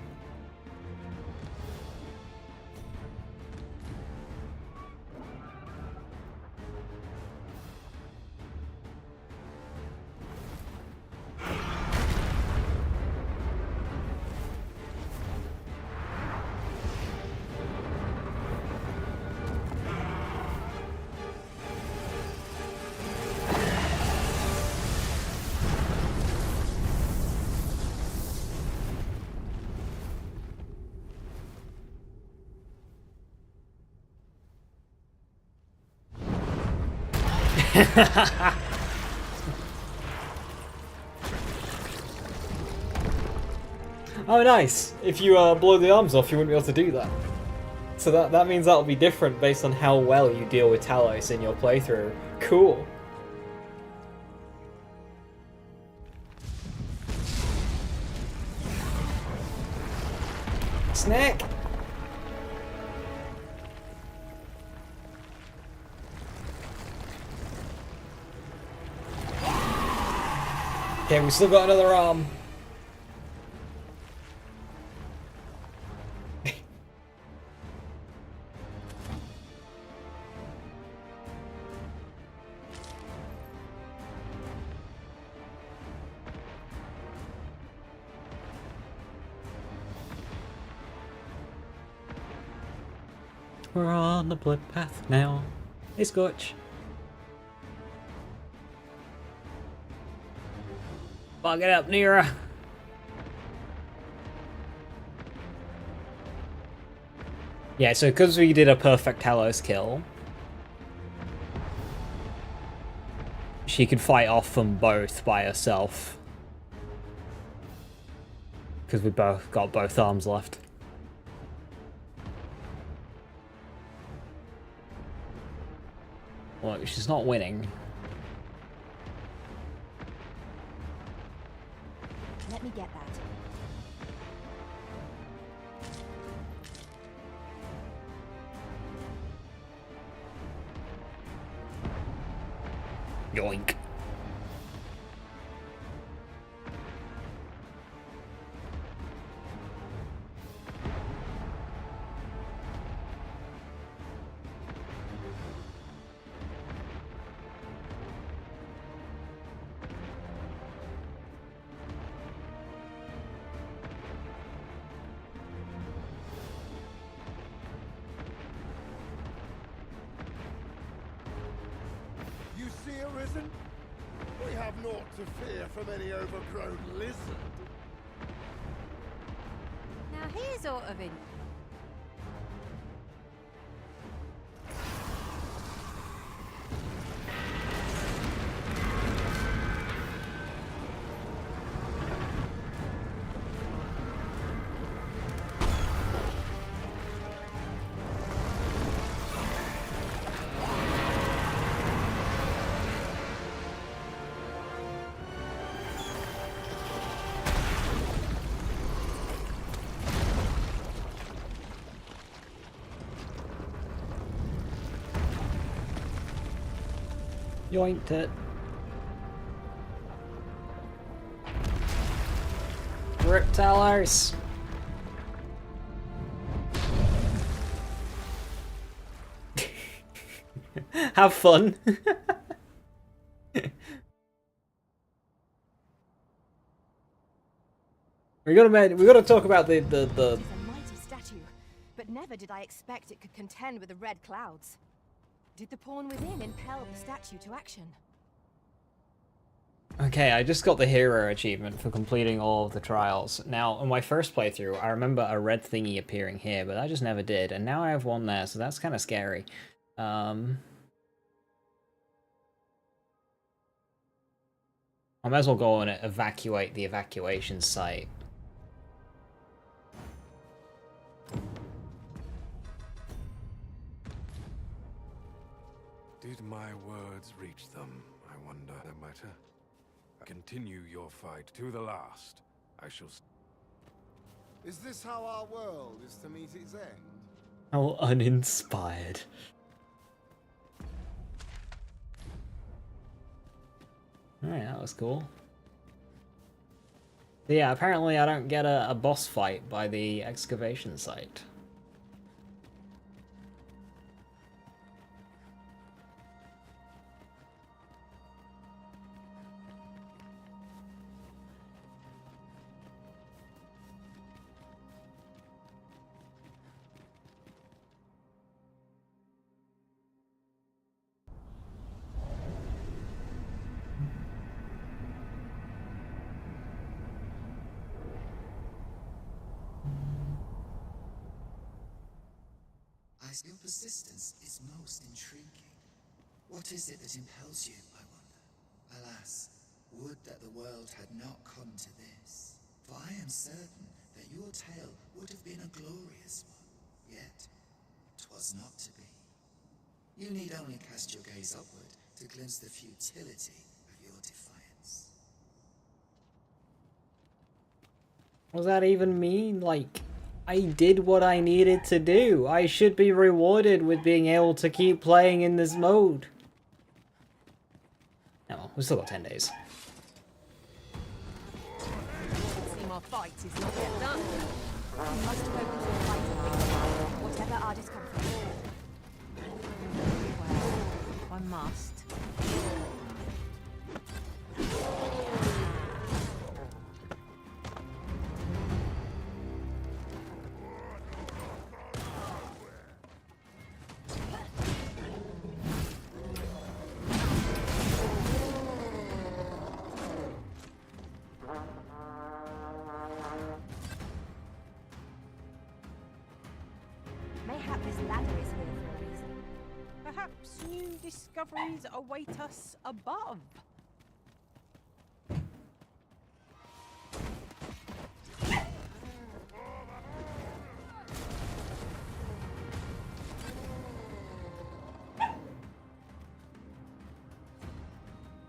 Oh, nice! If you blow the arms off, you wouldn't be able to do that. So that means that'll be different based on how well you deal with Talos in your playthrough. Cool. Snack! Okay, we still got another arm. We're on the blood path now. Hey, Scorch. Bug it up, Nira. Yeah, so because we did a perfect Talos kill, she could fight off them both by herself. Because we both got both arms left. Well, she's not winning. Let me get that. Yoink. You see, Arisen? We have naught to fear from any overgrown lizard. Now here's sort of in. Yoinked it. Reptiles. Have fun. we gotta talk about the. It is a mighty statue, but never did I expect it could contend with the red clouds. Did the pawn within impel the statue to action? Okay, I just got the hero achievement for completing all of the trials. Now, on my first playthrough, I remember a red thingy appearing here, but I just never did, and now I have one there, so that's kind of scary. I might as well go and evacuate the evacuation site. Did my words reach them, I wonder? No matter. Continue your fight to the last. I shall... Is this how our world is to meet its end? How uninspired. Alright, that was cool. So yeah, apparently I don't get a boss fight by the excavation site. Your persistence is most intriguing. What is it that impels you, I wonder? Alas, would that the world had not come to this. For I am certain that your tale would have been a glorious one. Yet, 'twas not to be. You need only cast your gaze upward to glimpse the futility of your defiance. What does that even mean? Like, I did what I needed to do. I should be rewarded with being able to keep playing in this mode. No, we've still got 10 days. See, my fight is not yet done. We must focus on fighting, whatever our discomfort. Well, I must. Mayhap this ladder is here for a reason. Perhaps new discoveries await us above?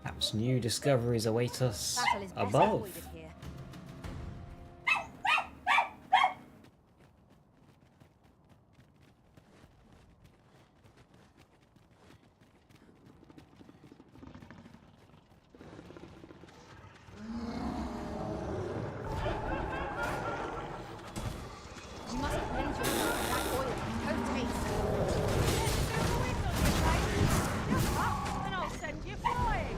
Perhaps new discoveries await us Battle is best above. avoided here. You must cleanse your blood of that oil post haste. Just up and I'll send you flying.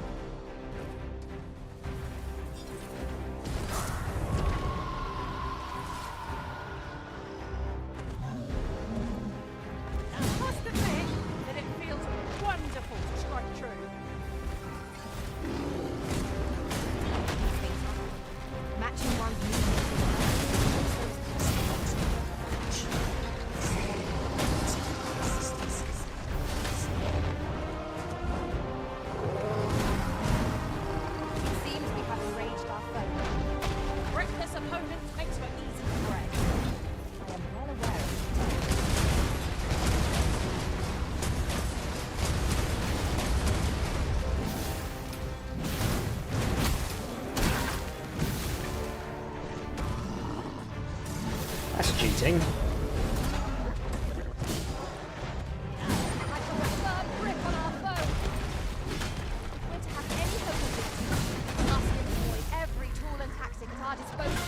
I must admit that it feels wonderful to strike true. Matching one's movements. It seems we have enraged our foe. Reckless opponent makes for easy prey. I am well aware of it. That's cheating. Like a firm grip on our foe. We're to have any hope of victory. We must employ every tool and tactic at our disposal.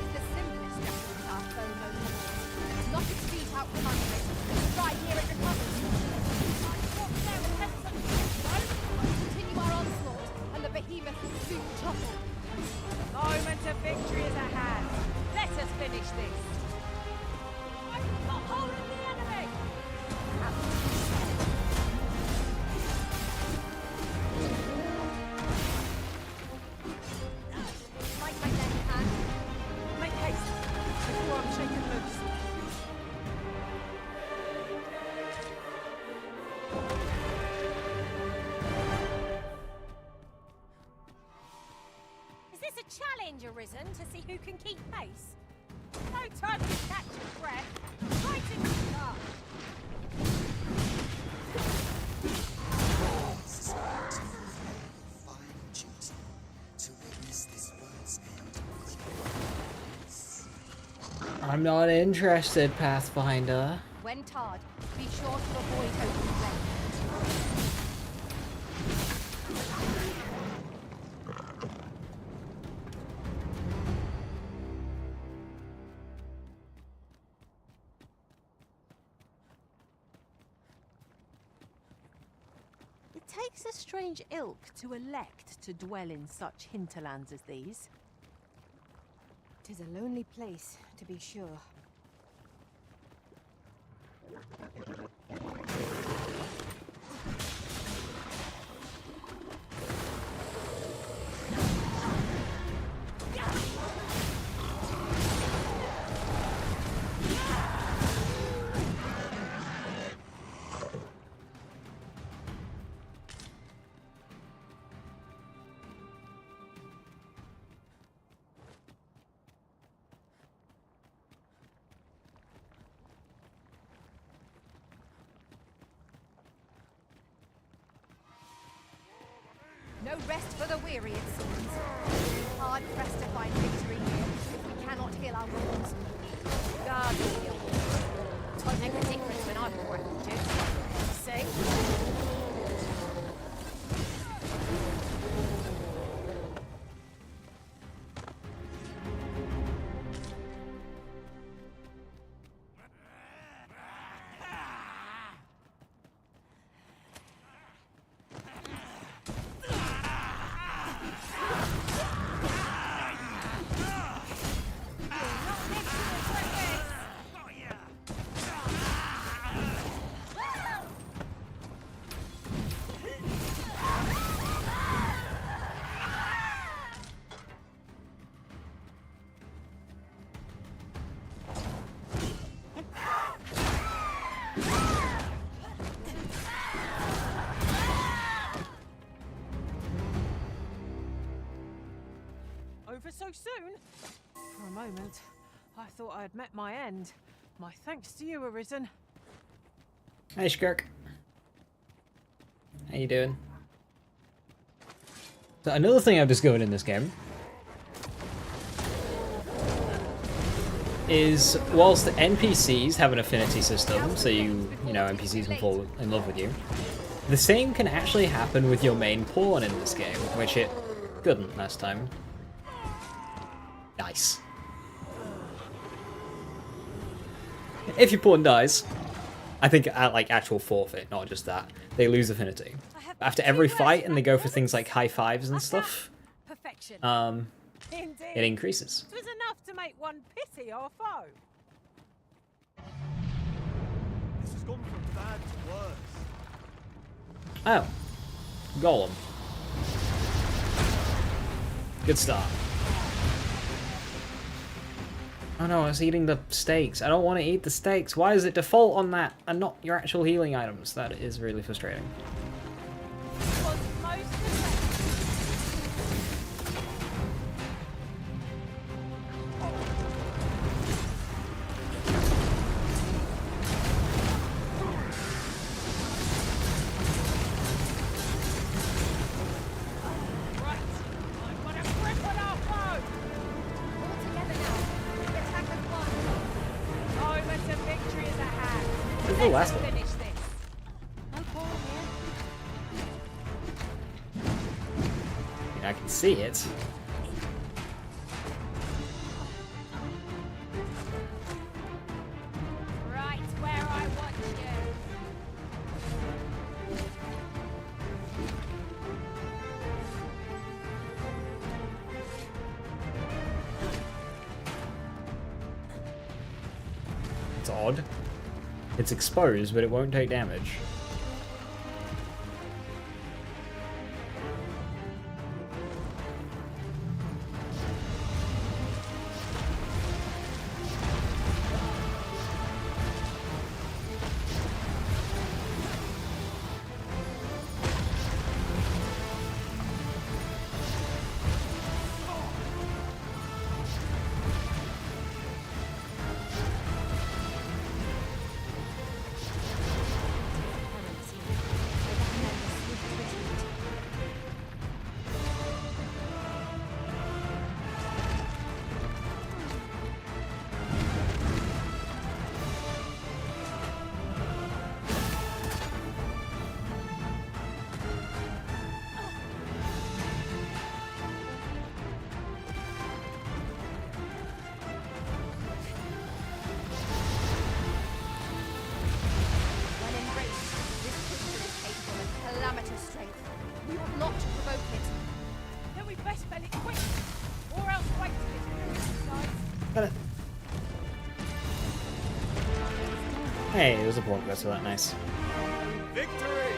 The simplest strategy our foe knows of. Knock its feet out from under it. Strike here it recovers. Continue our onslaught, and the behemoth will soon topple. Moment of victory is at hand. Let us finish this. I'm not holding the enemy. Like my left hand. Make haste before I'm shaken loose. Is this a challenge arisen to see who can keep pace? No time to catch your breath. Right in the start. Final duty to witness this world's end. I'm not interested, Pathfinder. When tarred, be sure to avoid open flame. It takes a strange ilk to elect to dwell in such hinterlands as these. 'Tis a lonely place, to be sure. No rest for the weary, it seems. Hard pressed to find victory here if we cannot heal our wounds. God, heal. Won't make a difference when I'm corrected. See? over so soon. For a moment, I thought I had met my end. My thanks to you, Arisen. Hey, Shkirk. How you doing? So another thing I've discovered in this game is whilst the NPCs have an affinity system, so you know, NPCs can fall in love with you, the same can actually happen with your main pawn in this game, which it couldn't last time. Nice. If your pawn dies, I think at like actual forfeit, not just that, they lose affinity. After every fight and they go for things like high fives and stuff, it increases. It was enough to make one pity our foe. This has gone from bad to worse. Oh. Golem. Good start. Oh no, I was eating the steaks. I don't want to eat the steaks. Why does it default on that and not your actual healing items? That is really frustrating. The last one. I can see it. Right where I want you. It's odd. It's exposed, but it won't take damage. Hey, it was a progress, so that nice. Victory!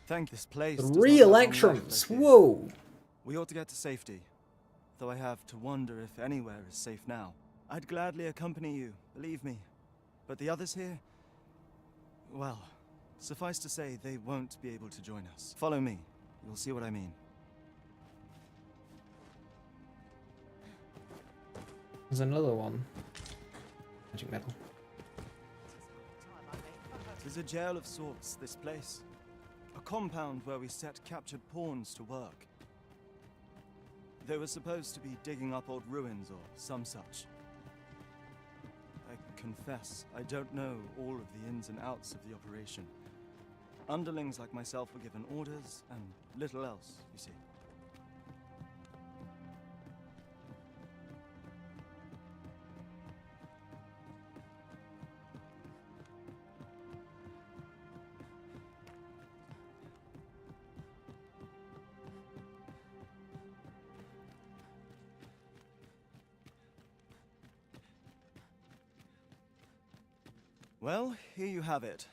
Thank this place. 3 electrons! Whoa! We ought to get to safety, though I have to wonder if anywhere is safe now. I'd gladly accompany you, believe me. But the others here, well, suffice to say, they won't be able to join us. Follow me. You'll see what I mean. There's another one. Magic metal. Tis a jail of sorts, this place. A compound where we set captured pawns to work. They were supposed to be digging up old ruins or some such. I confess, I don't know all of the ins and outs of the operation. Underlings like myself were given orders, and little else, you see. Well, here you have it.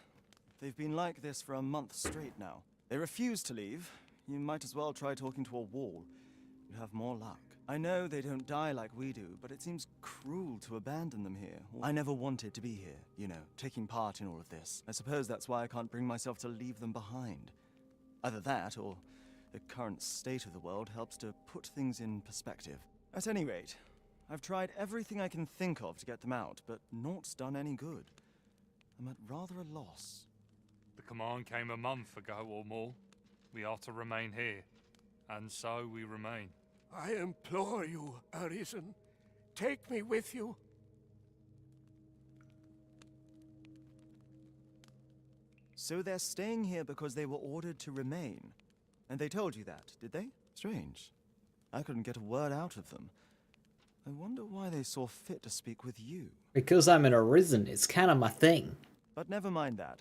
They've been like this for a month straight now. They refuse to leave. You might as well try talking to a wall. You have more luck. I know they don't die like we do, but it seems cruel to abandon them here. I never wanted to be here, you know, taking part in all of this. I suppose that's why I can't bring myself to leave them behind. Either that, or the current state of the world helps to put things in perspective. At any rate, I've tried everything I can think of to get them out, but naught's done any good. I'm at rather a loss. The command came a month ago or more. We are to remain here, and so we remain. I implore you, Arisen. Take me with you. So they're staying here because they were ordered to remain. And they told you that, did they? Strange. I couldn't get a word out of them. I wonder why they saw fit to speak with you. Because I'm an Arisen, it's kind of my thing. But never mind that.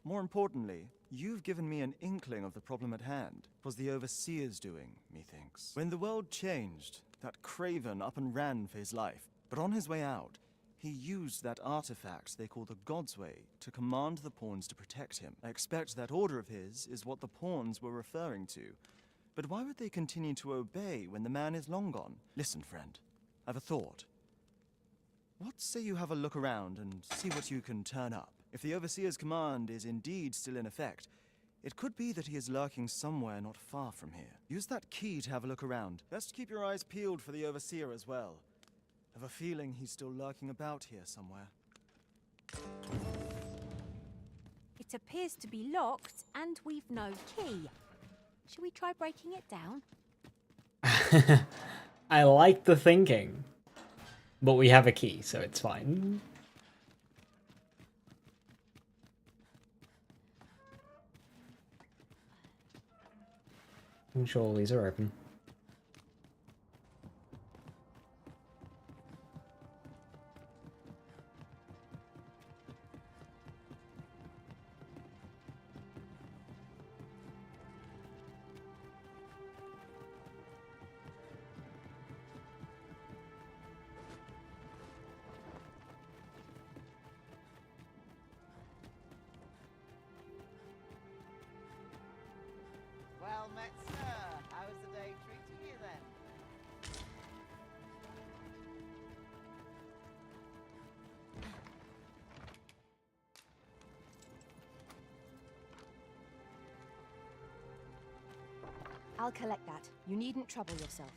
More importantly, you've given me an inkling of the problem at hand. 'Twas the Overseer's doing, methinks. When the world changed, that craven up and ran for his life. But on his way out, he used that artifact they call the God's Way to command the pawns to protect him. I expect that order of his is what the pawns were referring to. But why would they continue to obey when the man is long gone? Listen, friend, I've a thought. What say you have a look around and see what you can turn up? If the Overseer's command is indeed still in effect, it could be that he is lurking somewhere not far from here. Use that key to have a look around. Best keep your eyes peeled for the Overseer as well. I have a feeling he's still lurking about here somewhere. It appears to be locked, and we've no key. Shall we try breaking it down? I like the thinking. But we have a key, so it's fine. I'm sure all these are open. Well met, sir. How's the day treating you then? I'll collect that. You needn't trouble yourself.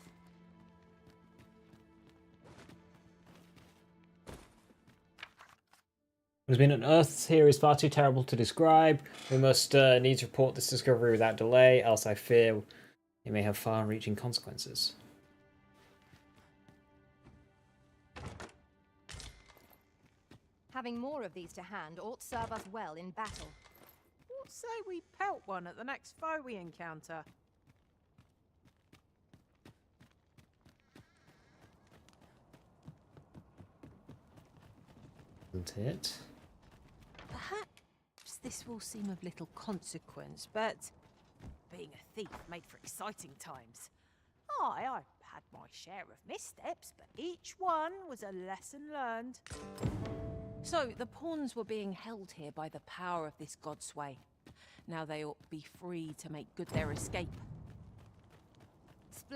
What has been unearthed here is far too terrible to describe. We must need to report this discovery without delay, else I fear it may have far-reaching consequences. Having more of these to hand ought serve us well in battle. What say we pelt one at the next foe we encounter? Isn't it? Perhaps this will seem of little consequence, but being a thief made for exciting times. I've had my share of missteps, but each one was a lesson learned. So, the pawns were being held here by the power of this God's Way. Now they ought to be free to make good their escape.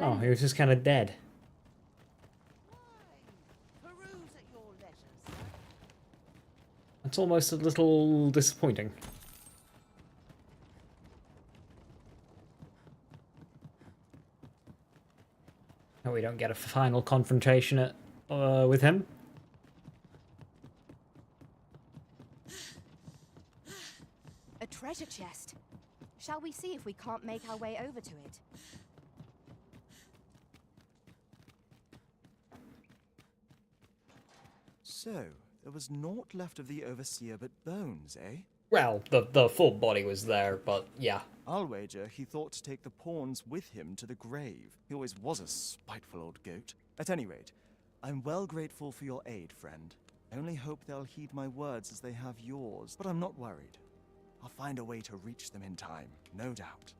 Oh, he was just kind of dead. Peruse at your leisure, sir. That's almost a little disappointing. Oh, we don't get a final confrontation with him. A treasure chest. Shall we see if we can't make our way over to it? So, there was naught left of the Overseer but bones, eh? Well, the full body was there, but yeah. I'll wager he thought to take the pawns with him to the grave. He always was a spiteful old goat. At any rate, I'm well grateful for your aid, friend. I only hope they'll heed my words as they have yours, but I'm not worried. I'll find a way to reach them in time, no doubt.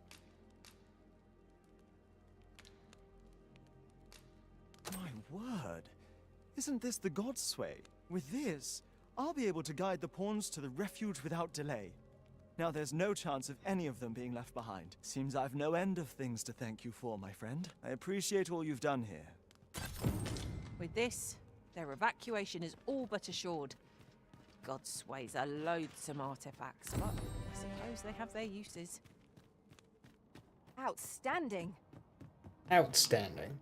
My word! Isn't this the God's Way? With this, I'll be able to guide the pawns to the refuge without delay. Now there's no chance of any of them being left behind. Seems I've no end of things to thank you for, my friend. I appreciate all you've done here. With this, their evacuation is all but assured. God's ways are loathsome artifacts, but I suppose they have their uses. Outstanding. Outstanding.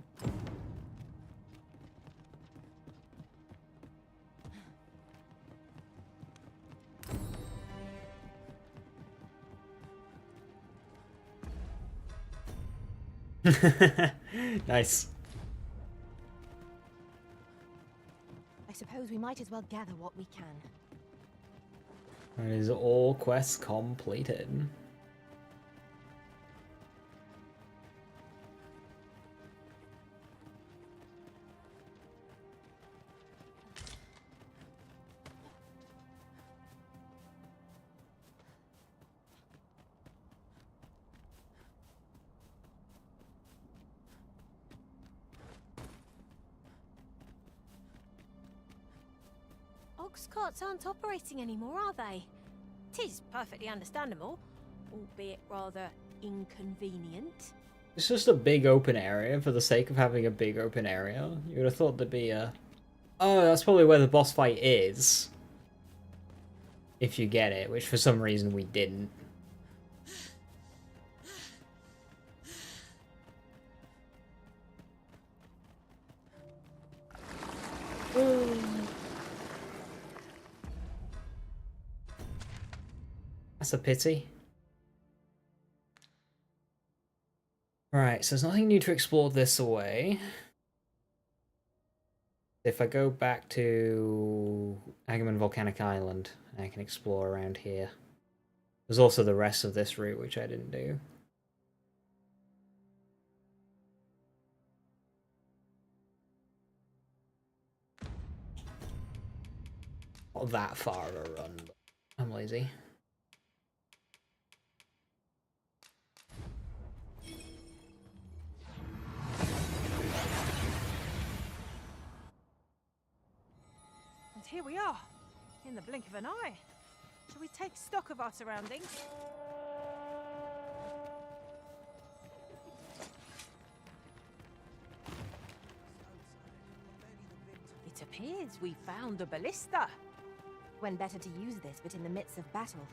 Nice. I suppose we might as well gather what we can. That is all quests completed. Ox carts aren't operating anymore, are they? 'Tis perfectly understandable, albeit rather inconvenient. It's just a big open area for the sake of having a big open area. You would have thought there'd be a... Oh, that's probably where the boss fight is. If you get it, which for some reason we didn't. That's a pity. Right, so there's nothing new to explore this way. If I go back to Agamemnon Volcanic Island, I can explore around here. There's also the rest of this route, which I didn't do. Not that far of a run, but I'm lazy. And here we are, in the blink of an eye. Shall we take stock of our surroundings? It appears we found a ballista. When better to use this but in the midst of battle?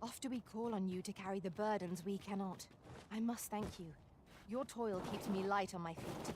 Oft do we call on you to carry the burdens we cannot. I must thank you. Your toil keeps me light on my feet.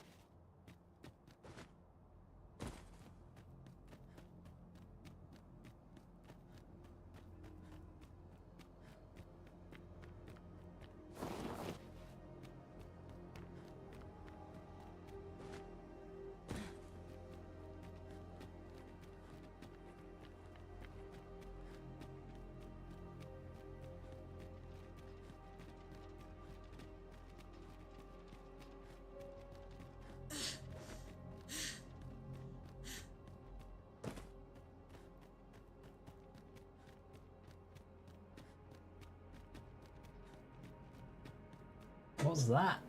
What's that?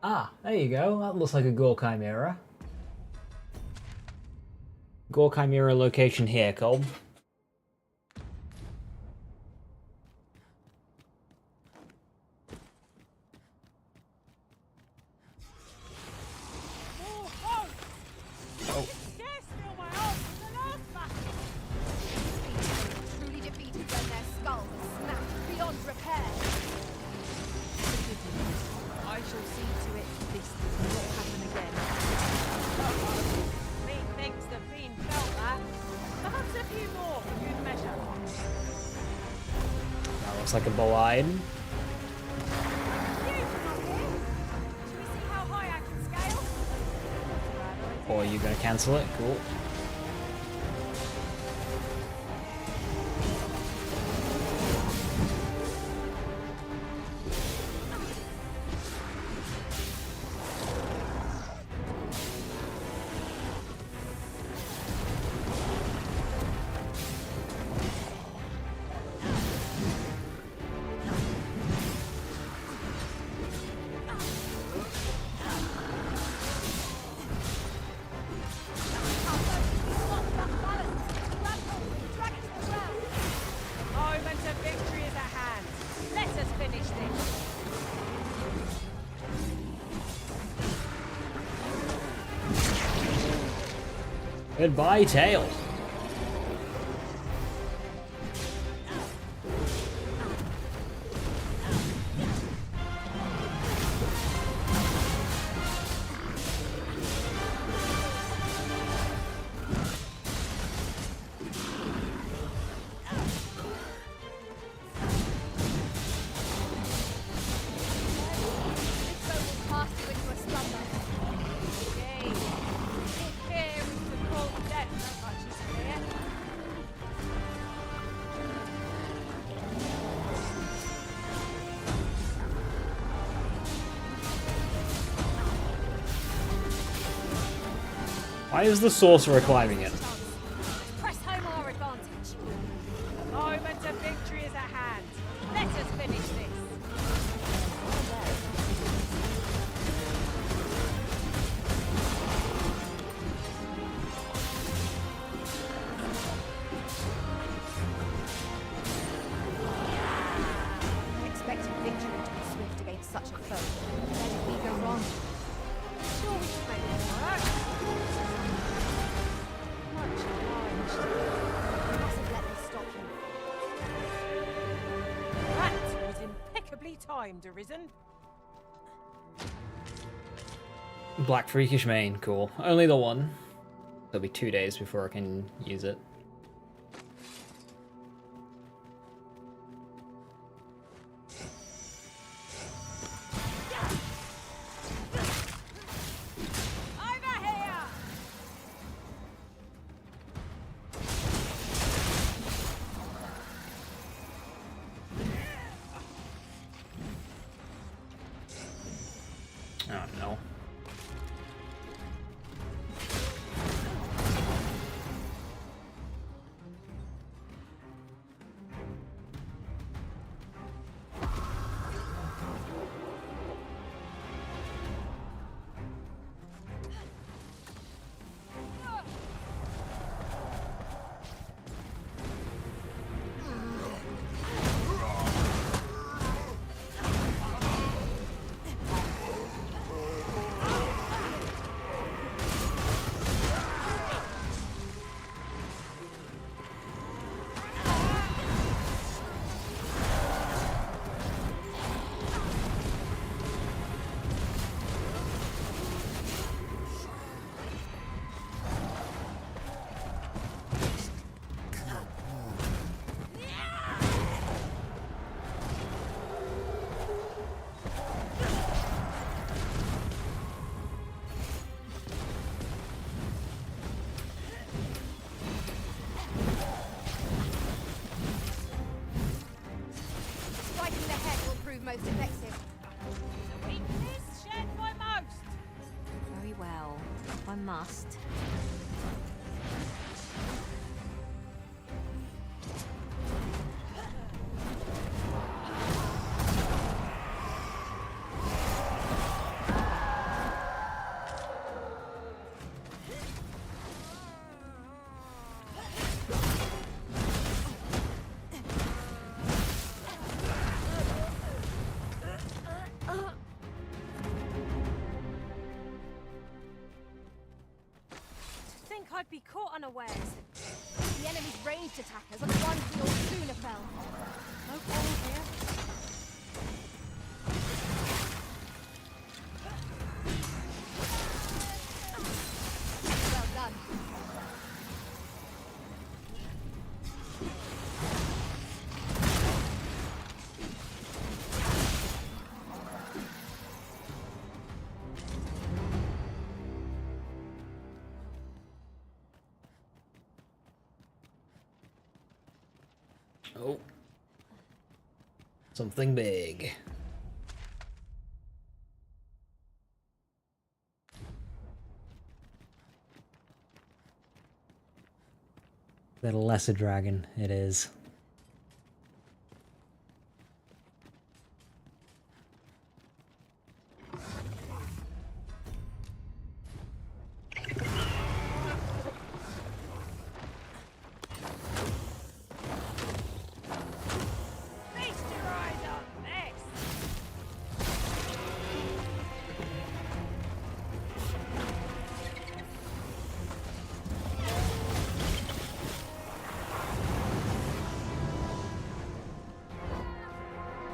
Ah, there you go. That looks like a Gore Chimera. Gore Chimera location here, Colm. Truly defeated when their skulls are snapped beyond repair. I shall see to it this does not happen again. Methinks the fiend felt that. Perhaps a few more for good measure. That looks like a Bolian. How high I can scale? Or are you going to cancel it? Cool. Goodbye, tail. Why is the sorcerer climbing it? Press home our advantage. The moment of victory is at hand. Let us finish this. Expecting victory to be swift against such a foe. Where did we go wrong? Sure, we can make it work. Much obliged. You mustn't let this stop you. That was impeccably timed, Arisen. Black Freakish Mane, cool. Only the one. It'll be 2 days before I can use it. Over here! Oh no. Striking the head will prove most effective. Weakness shared by most. Very well. I must. Think I'd be caught unawares. The enemy's ranged attackers are the ones we all sooner fell. No problem here. Well done. Oh. Something big. The lesser dragon it is. Feast your eyes on this.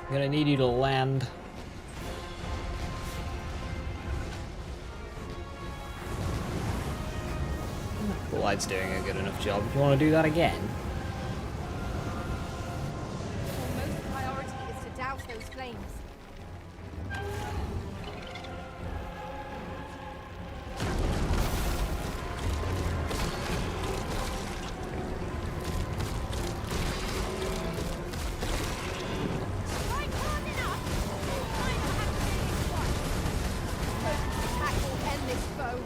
I'm gonna need you to land. The light's doing a good enough job. Do you want to do that again? Your most priority is to douse those flames. Attack will end this foe.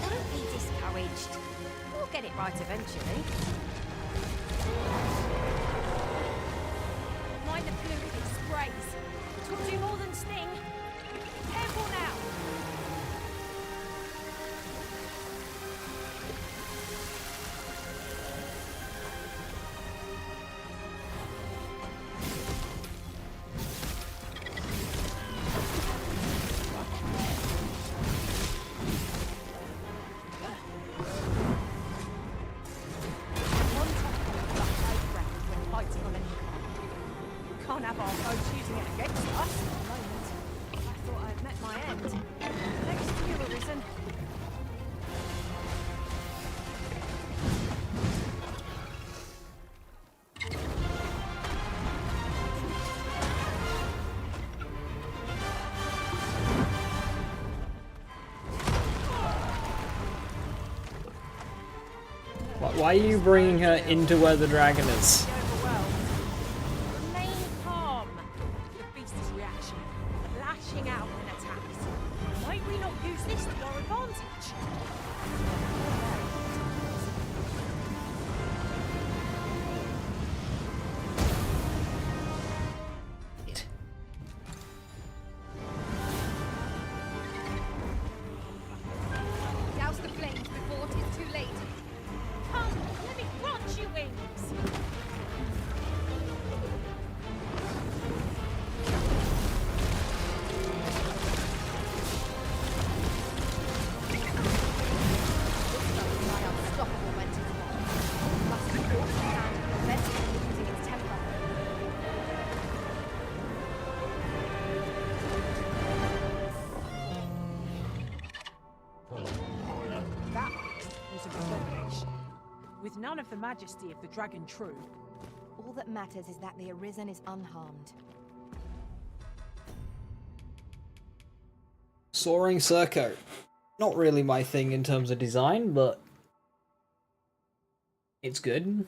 Don't be discouraged. We'll get it right eventually. Mind the fluid it sprays. It will do more than sting. Careful now. One time, the high ground when fighting on any kind. Can't have our foes using it against us at the moment. I thought I had met my end. Next to you, Arisen. Why are you bringing her into where the dragon is? Remain calm. The beast's reaction, lashing out in attacks. Might we not use this to our advantage? Douse the flames before it is too late. Come, let me grant you wings. My unstoppable when it is won. Must be forced to hand and prevent it from losing its temper. That was an abomination. With none of the majesty of the dragon true. All that matters is that the Arisen is unharmed. Soaring Circo. Not really my thing in terms of design, but it's good.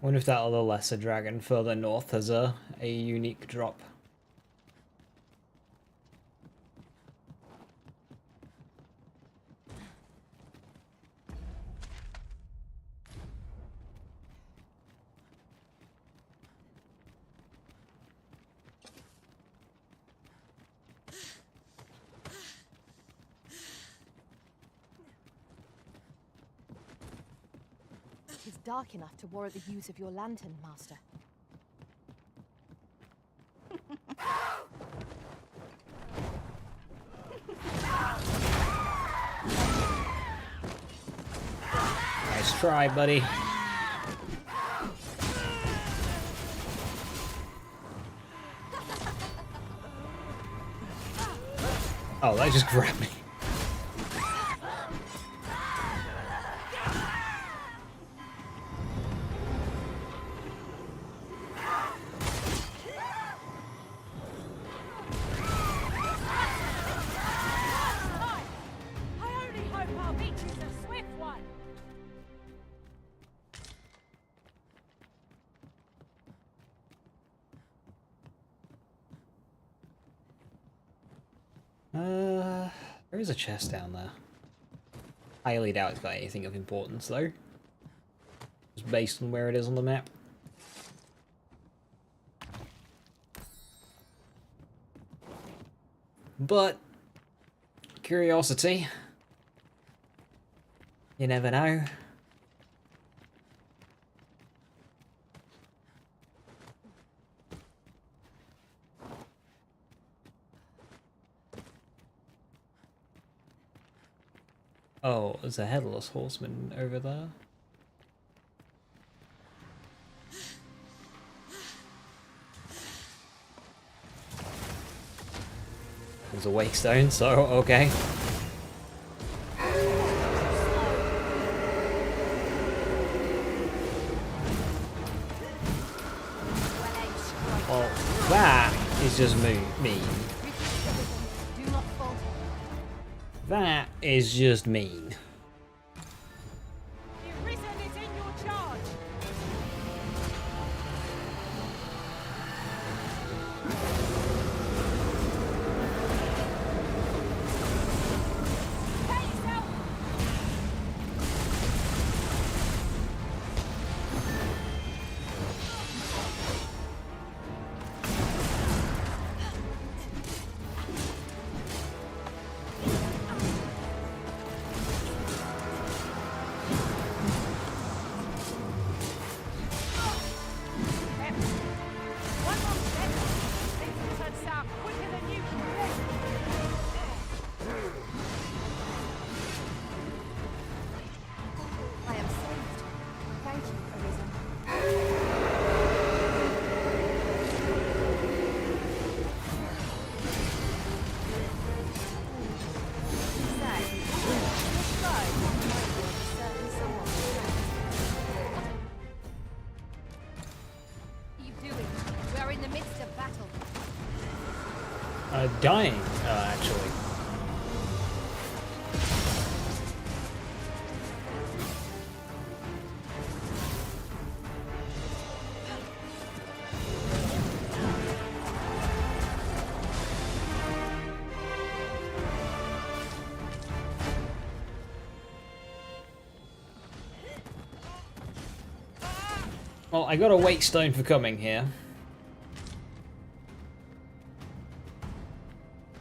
Wonder if that other lesser dragon further north has a unique drop. It is dark enough to warrant the use of your lantern, Master. Nice try, buddy. Oh, that just grabbed me. There is a chest down there. Highly doubt it's got anything of importance though. Just based on where it is on the map. But curiosity. You never know. Oh, there's a headless horseman over there. There's a wakestone, so okay. Well, that is just mean. Do not falter. That is just mean. The Arisen is in your charge. Prepare yourself. One more step. Things will turn sour quicker than you can I am saved. Thank you, Arisen. What are you doing? We are in the midst of battle. Dying, actually. Well, I got a wakestone for coming here.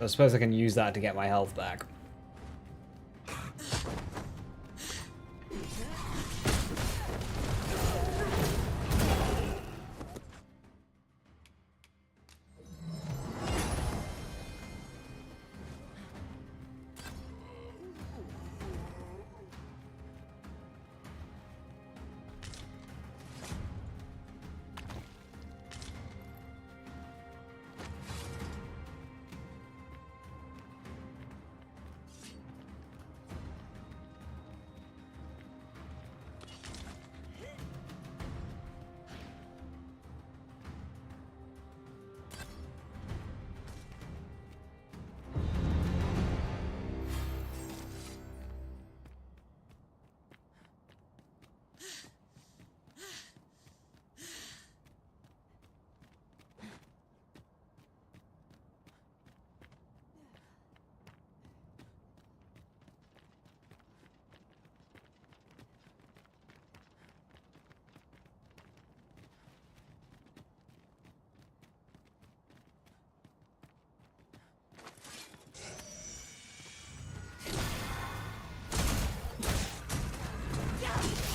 I suppose I can use that to get my health back.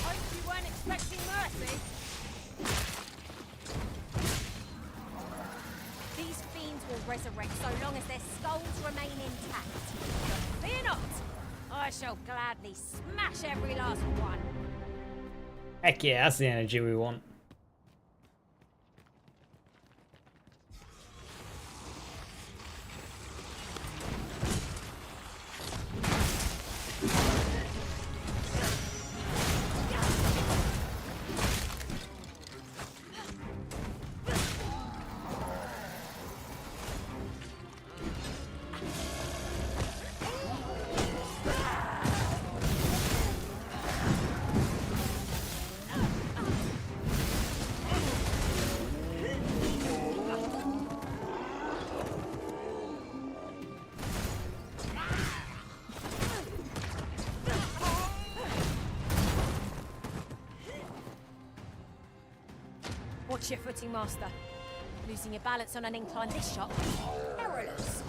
Hope you weren't expecting mercy. These fiends will resurrect so long as their skulls remain intact. Fear not. I shall gladly smash every last one. Heck yeah, that's the energy we want. Watch your footing, Master. Losing your balance on an incline this shot would be perilous.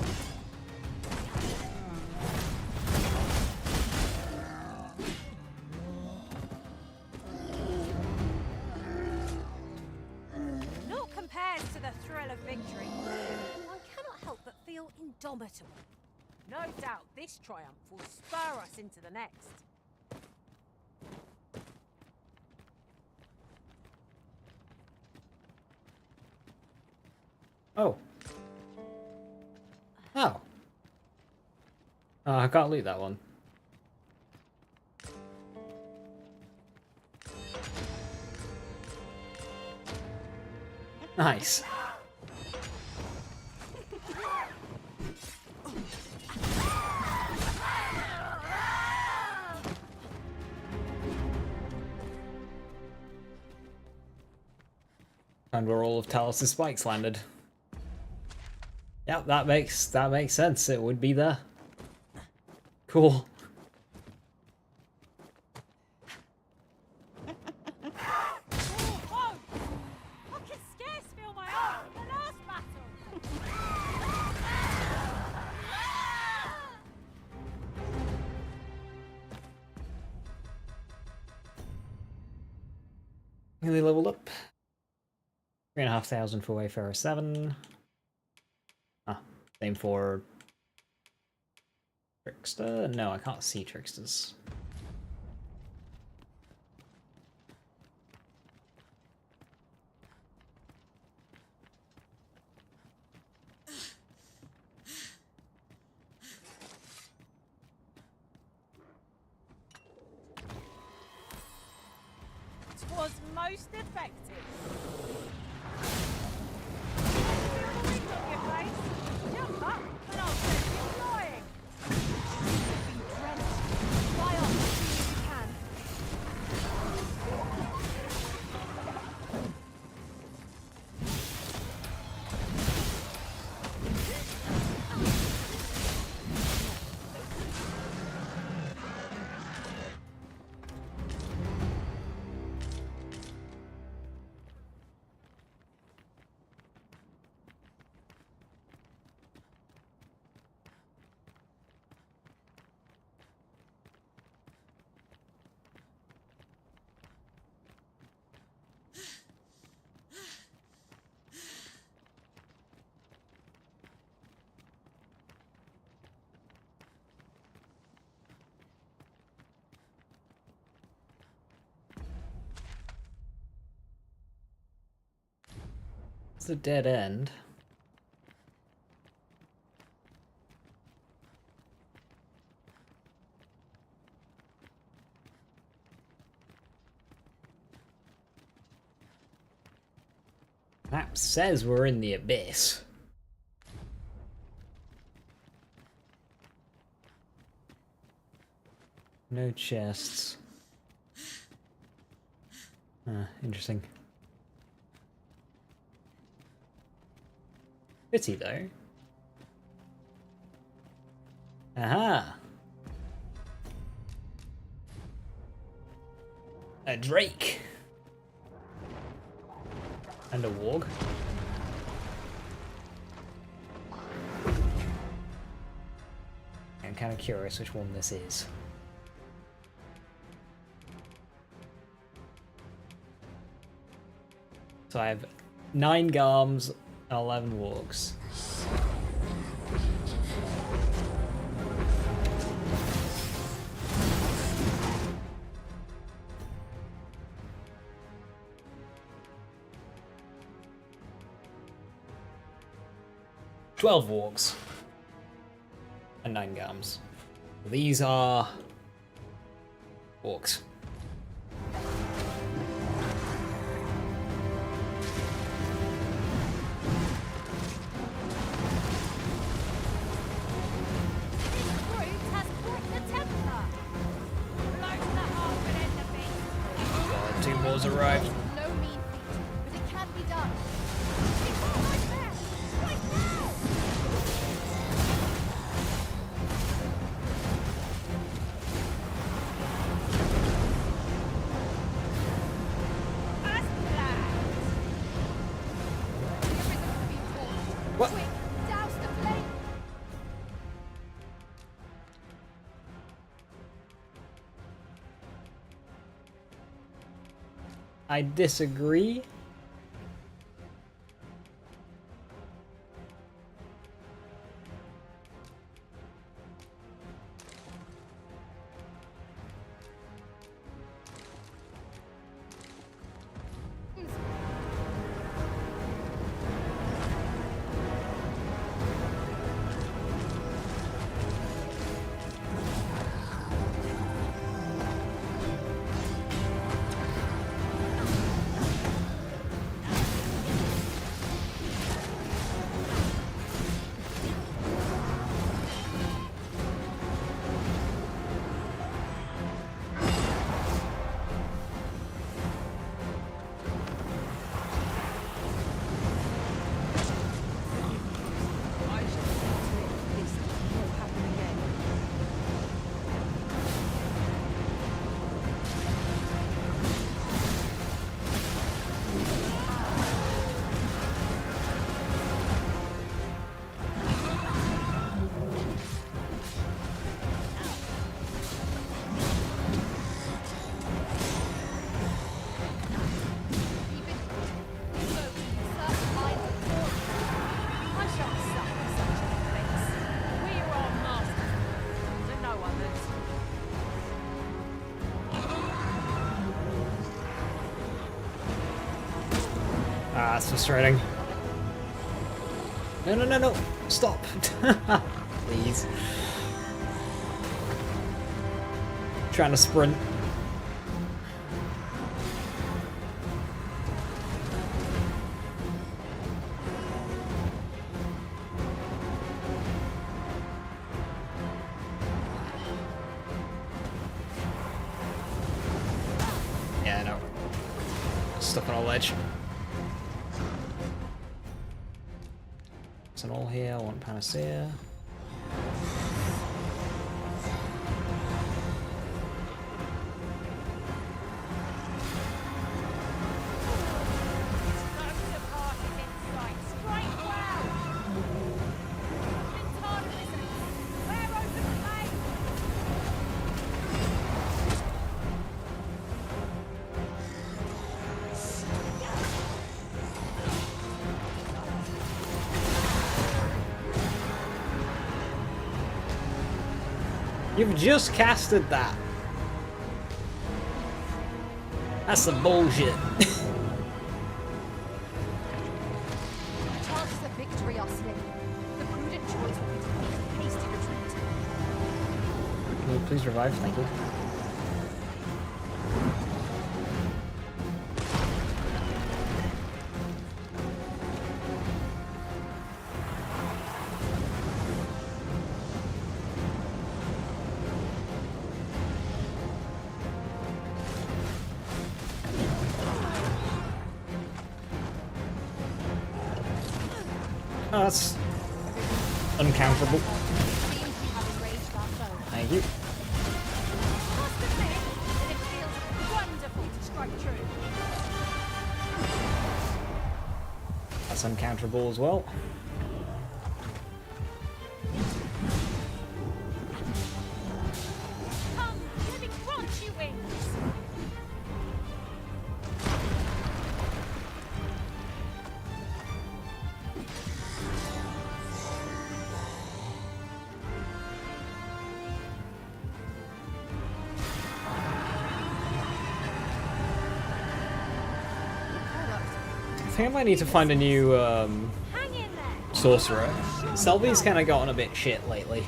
Naught compares to the thrill of victory. One cannot help but feel indomitable. No doubt this triumph will spur us into the next. Oh. Oh. I can't loot that one. Nice. And where all of Talos' spikes landed. Yep, that makes sense. It would be there. Cool. Whoa! I can scarce feel my arm from the last battle. Nearly leveled up. 3,500 for Wayfarer 7. Same for Trickster? No, I can't see Tricksters. Was most effective. Feel the wind on your face. Jump up and I'll send you flying. Be drenched. Fly off as soon as you can. It's a dead end. Map says we're in the abyss. No chests. Interesting. Pity though. Aha! A drake! And a warg. I'm kind of curious which one this is. So I have 9 garms and 11 wargs. "12 wargs and 9 garms. These are orcs. Two more arrived. No mean feat, but it can be done. I disagree. Ah, that's frustrating. No, no, no, no! Stop! Please. Trying to sprint. Yeah, I know. Stuck on a ledge. It's an all here, one panacea. You've just casted that. That's some bullshit. Chances of victory are slim. The prudent choice would be to make a hasty retreat. Can you please revive? Thank you. Oh, that's uncounterable. Thank you. That's uncounterable as well. I think I might need to find a new sorcerer. Selby's kind of gotten a bit shit lately.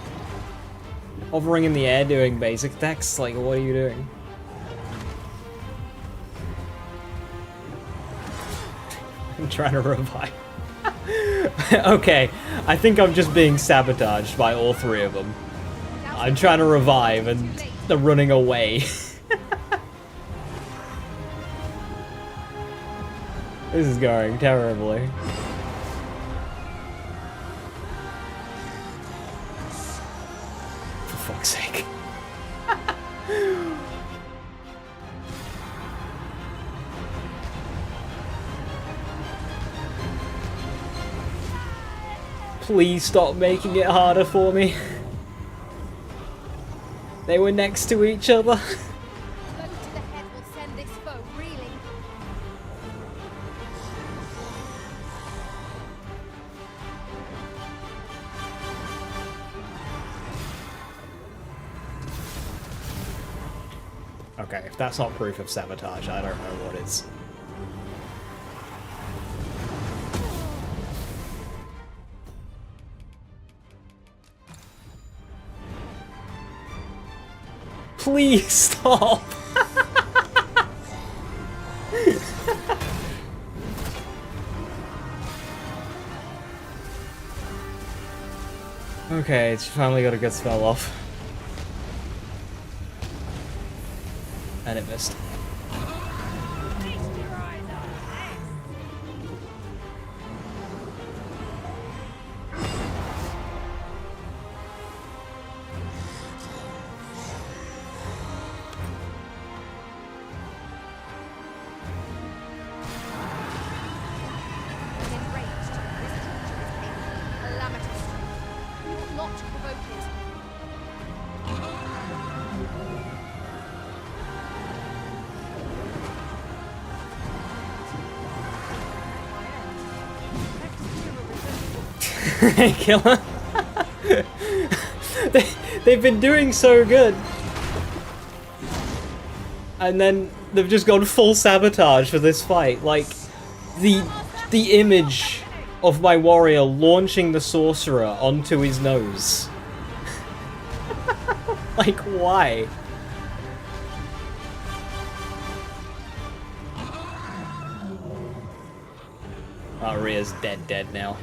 Hovering in the air doing basic attacks, like what are you doing? I'm trying to revive. Okay, I think I'm just being sabotaged by all three of them. I'm trying to revive and they're running away. This is going terribly. For fuck's sake. Please stop making it harder for me. They were next to each other. Blow to the head will send this foe reeling. Okay, if that's not proof of sabotage, I don't know what is. Please stop! Okay, it's finally got a good spell off. And it missed. Kill him. They've been doing so good. And then they've just gone full sabotage for this fight. Like, the image of my warrior launching the sorcerer onto his nose. Like, why? Oh, Rhea's dead now.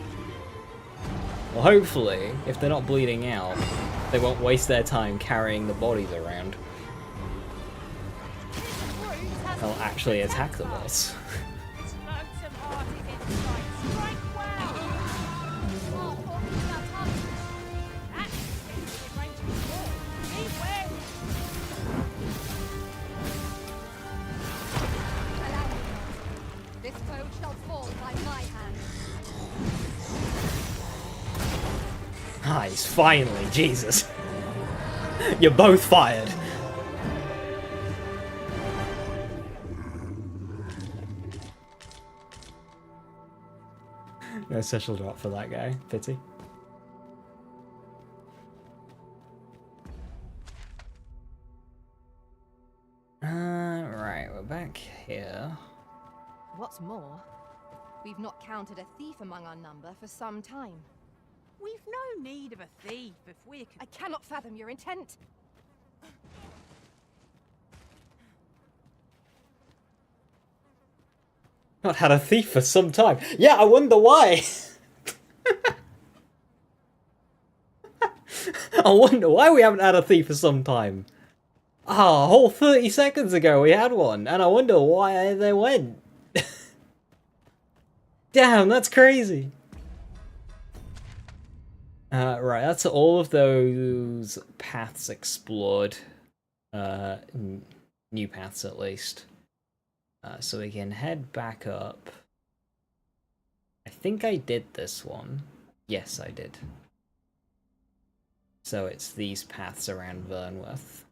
Well, hopefully, if they're not bleeding out, they won't waste their time carrying the bodies around. They'll actually attack the boss. This foe shall fall by my hand. Nice, finally, Jesus. You're both fired. No special drop for that guy. Pity. Right, we're back here. What's more, we've not counted a thief among our number for some time. We've no need of a thief if we're... I cannot fathom your intent. Not had a thief for some time. Yeah, I wonder why. I wonder why we haven't had a thief for some time. Ah, a whole 30 seconds ago we had one, and I wonder why they went. Damn, that's crazy. Right, that's all of those paths explored. New paths at least. So we can head back up. I think I did this one. Yes, I did. So it's these paths around Vernworth.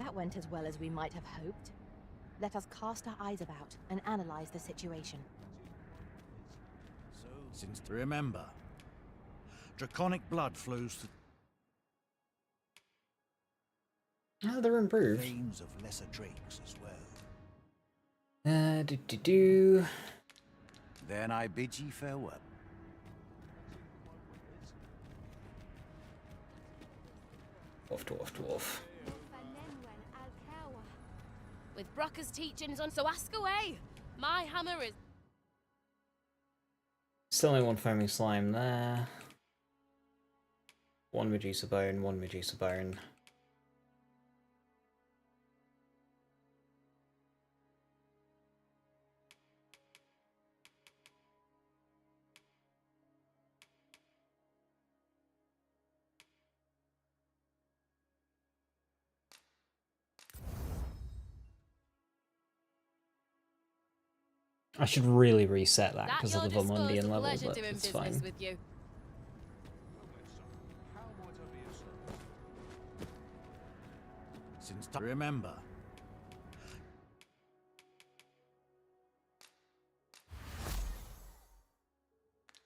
That went as well as we might have hoped. Let us cast our eyes about and analyze the situation. Since remember, draconic blood flows through they're improved. veins of lesser drakes as well. Then I bid ye farewell. Dwarf. With Brocker's teachings on, so ask away. My hammer is... Still only one foaming slime there. One Medusa bone, one Medusa bone. I should really reset that because of the Vermundian level, but it's fine. With you. Since remember.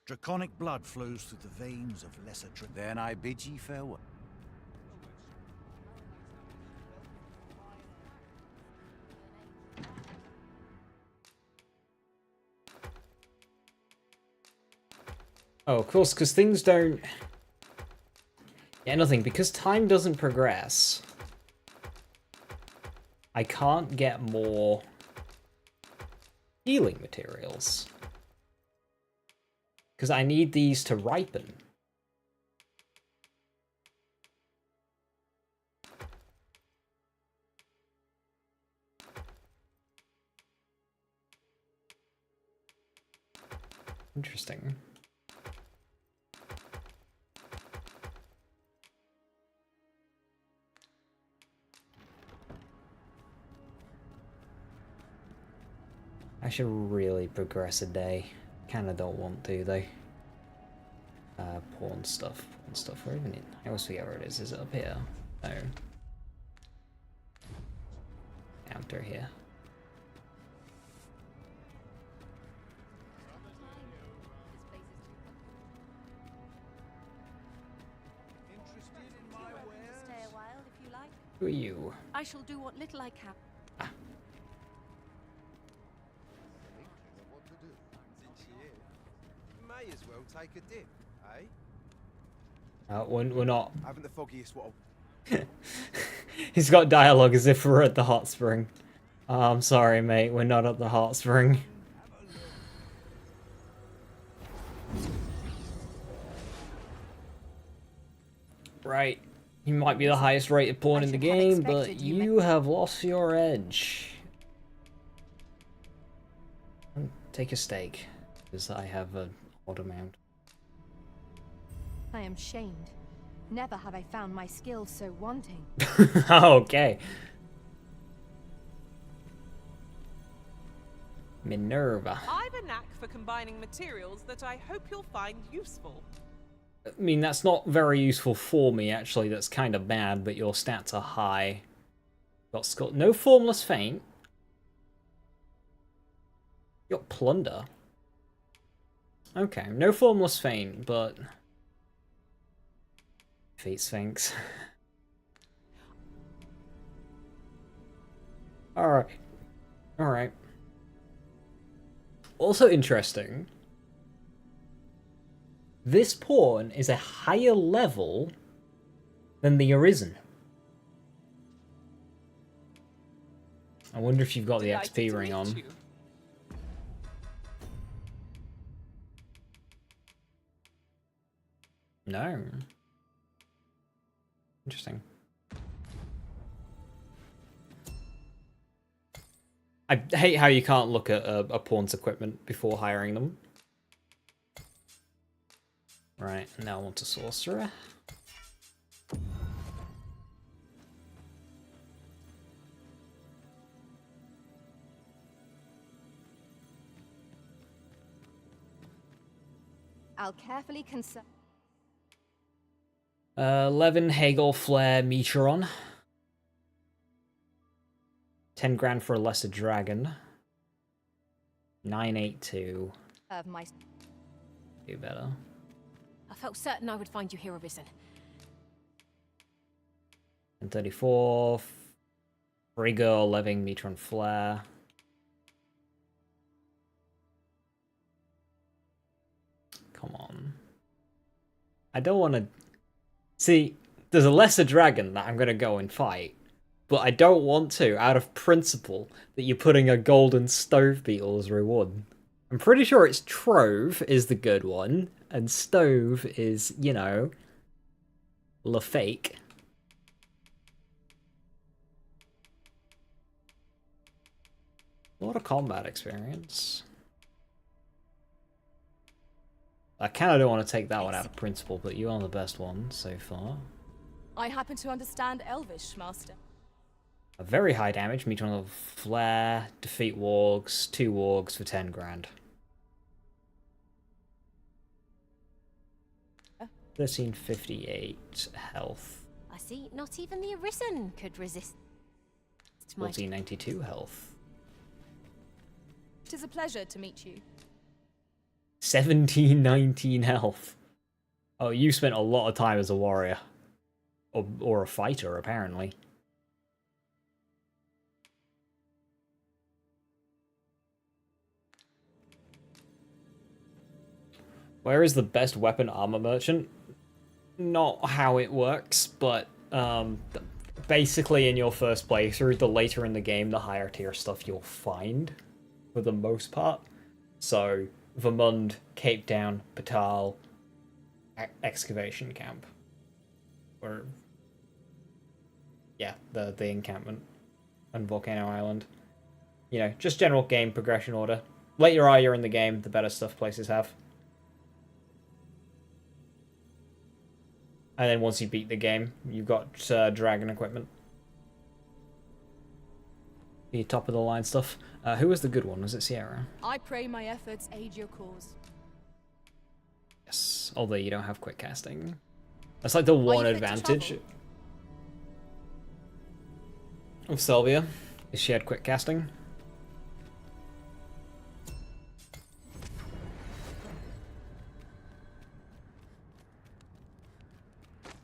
Draconic blood flows through the veins of lesser Then I bid ye farewell. Oh, of course, because things don't... Yeah, nothing. Because time doesn't progress, I can't get more healing materials. Because I need these to ripen. Interesting. I should really progress a day. Kinda don't want to, though. Pawn stuff. Pawn stuff. Where even? I always forget where it is. Is it up here? No. After here. Stay a while if you like. Who are you? I shall do what little I can. May as well take a dip, eh? We're not. Haven't the foggiest what. He's got dialogue as if we're at the hot spring. Oh, I'm sorry, mate. We're not at the hot spring. Right. You might be the highest rated pawn in the game, but you have lost your edge. Take a stake, because I have an odd amount. I am shamed. Never have I found my skills so wanting. Okay. Minerva. I've a knack for combining materials that I hope you'll find useful. I mean, that's not very useful for me, actually. That's kind of bad, but your stats are high. Got skull. No formless feint. You got plunder. Okay, no formless feint, but Fate Sphinx. Alright. Alright. Also interesting, this pawn is a higher level than the Arisen. I wonder if you've got the XP ring on. No. Interesting. I hate how you can't look at a pawn's equipment before hiring them. Right, now I want a sorcerer. I'll carefully consider. 11 Hegel Flare Meteoron. 10 grand for a lesser dragon. 982. Of my. Do better. I felt certain I would find you here, Arisen. And 34. Free girl, Leving Meteoron Flare. Come on. I don't want to. See, there's a lesser dragon that I'm going to go and fight. But I don't want to, out of principle, that you're putting a golden stove beetle as reward. I'm pretty sure it's Trove is the good one, and Stove is, you know, la fake. A lot of combat experience. I kind of don't want to take that one out of principle, but you are the best one so far. I happen to understand Elvish, Master. A very high damage, Meteoron Flare, defeat wargs, 2 wargs for 10 grand. 1358 health. I see not even the Arisen could resist. my... 1492 health. It is a pleasure to meet you. 1719 health. Oh, you spent a lot of time as a warrior. Or a fighter, apparently. Where is the best weapon armor merchant? Not how it works, but basically in your first playthrough, the later in the game, the higher tier stuff you'll find, for the most part. So, Vermund, Cape Town, Batal, Excavation Camp. Or, yeah, the encampment on Volcano Island. You know, just general game progression order. Later on you're in the game, the better stuff places have. And then once you beat the game, you've got dragon equipment. The top of the line stuff. Who was the good one? Was it Sierra? I pray my efforts aid your cause. Yes, although you don't have quick casting. That's like the one advantage of Sylvia, is she had quick casting.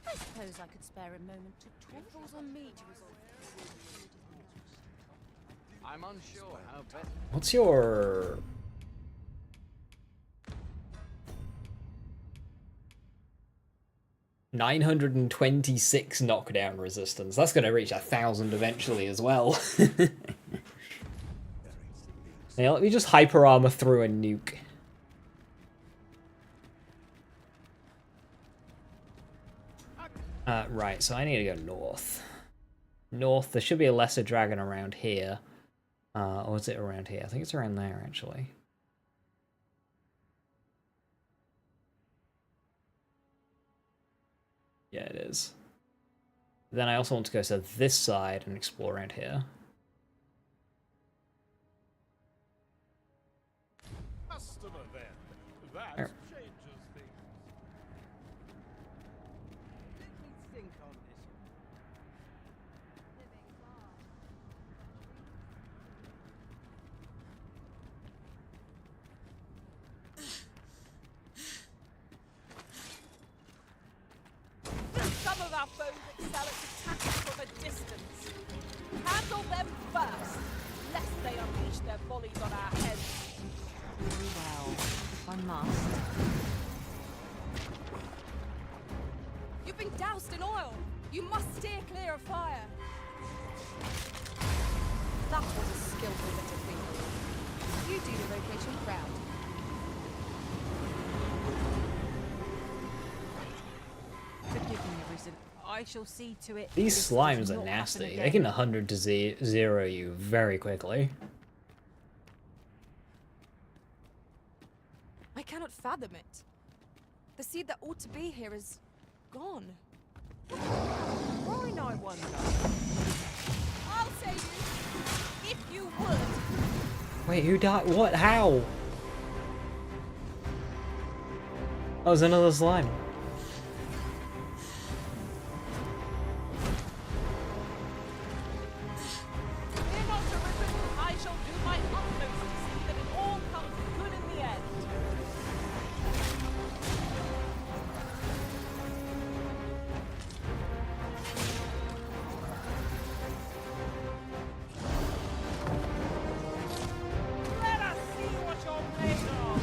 I suppose I could spare a moment to talk. It falls on me to resolve. I'm unsure how best. What's your... ...926 knockdown resistance. That's going to reach 1,000 eventually as well. Yeah, let me just hyper armor through a nuke. Right, so I need to go north. North, there should be a lesser dragon around here. Or is it around here? I think it's around there, actually. Yeah, it is. Then I also want to go to this side and explore around here. Customer then. That There. changes things. Let me think on this. Some of our foes excel at attacking from a distance. Handle them first, lest they unleash their volleys on our heads. Very well, if I must. You've been doused in oil. You must steer clear of fire. That was a skillful bit of thing. You do the vocation proud. Forgive me, Arisen. I shall see to it. These this slimes does are not happen nasty. They again. can 100 to 0 you very quickly. I cannot fathom it. The seed that ought to be here is gone. Mine, I wonder. I'll save you, if you would. Wait, who died? What? How? Oh, there's another slime. Fear not, Arisen. I shall do my utmost to see that it all comes good in the end. Let us see what you're made of.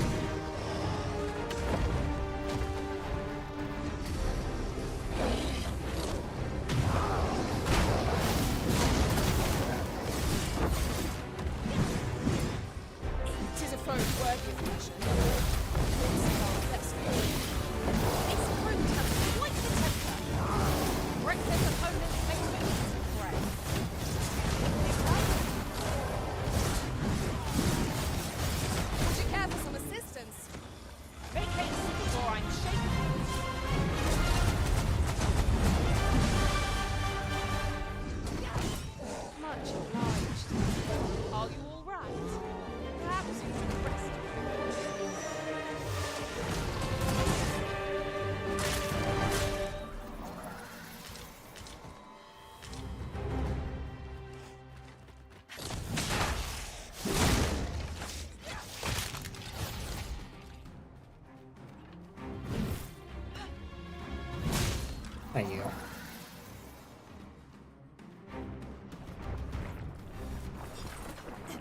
There you go.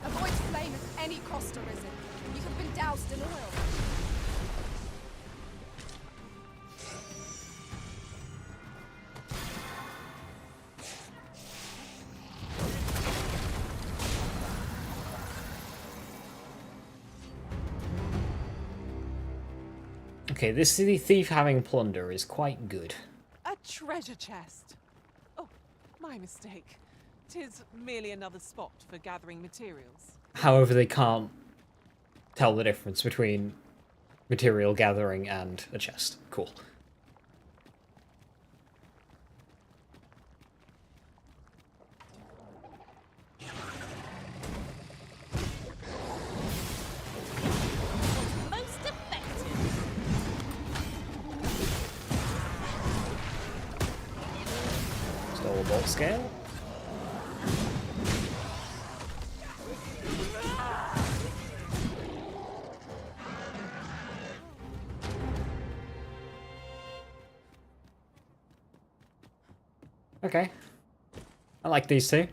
Avoid flame at any cost, Arisen. You have been doused in oil. Okay, this city thief having plunder is quite good. A treasure chest. Oh, my mistake. 'Tis merely another spot for gathering materials. However, they can't tell the difference between material gathering and a chest. Cool. Most effective. Stole a bolt scale. Okay. I like these two.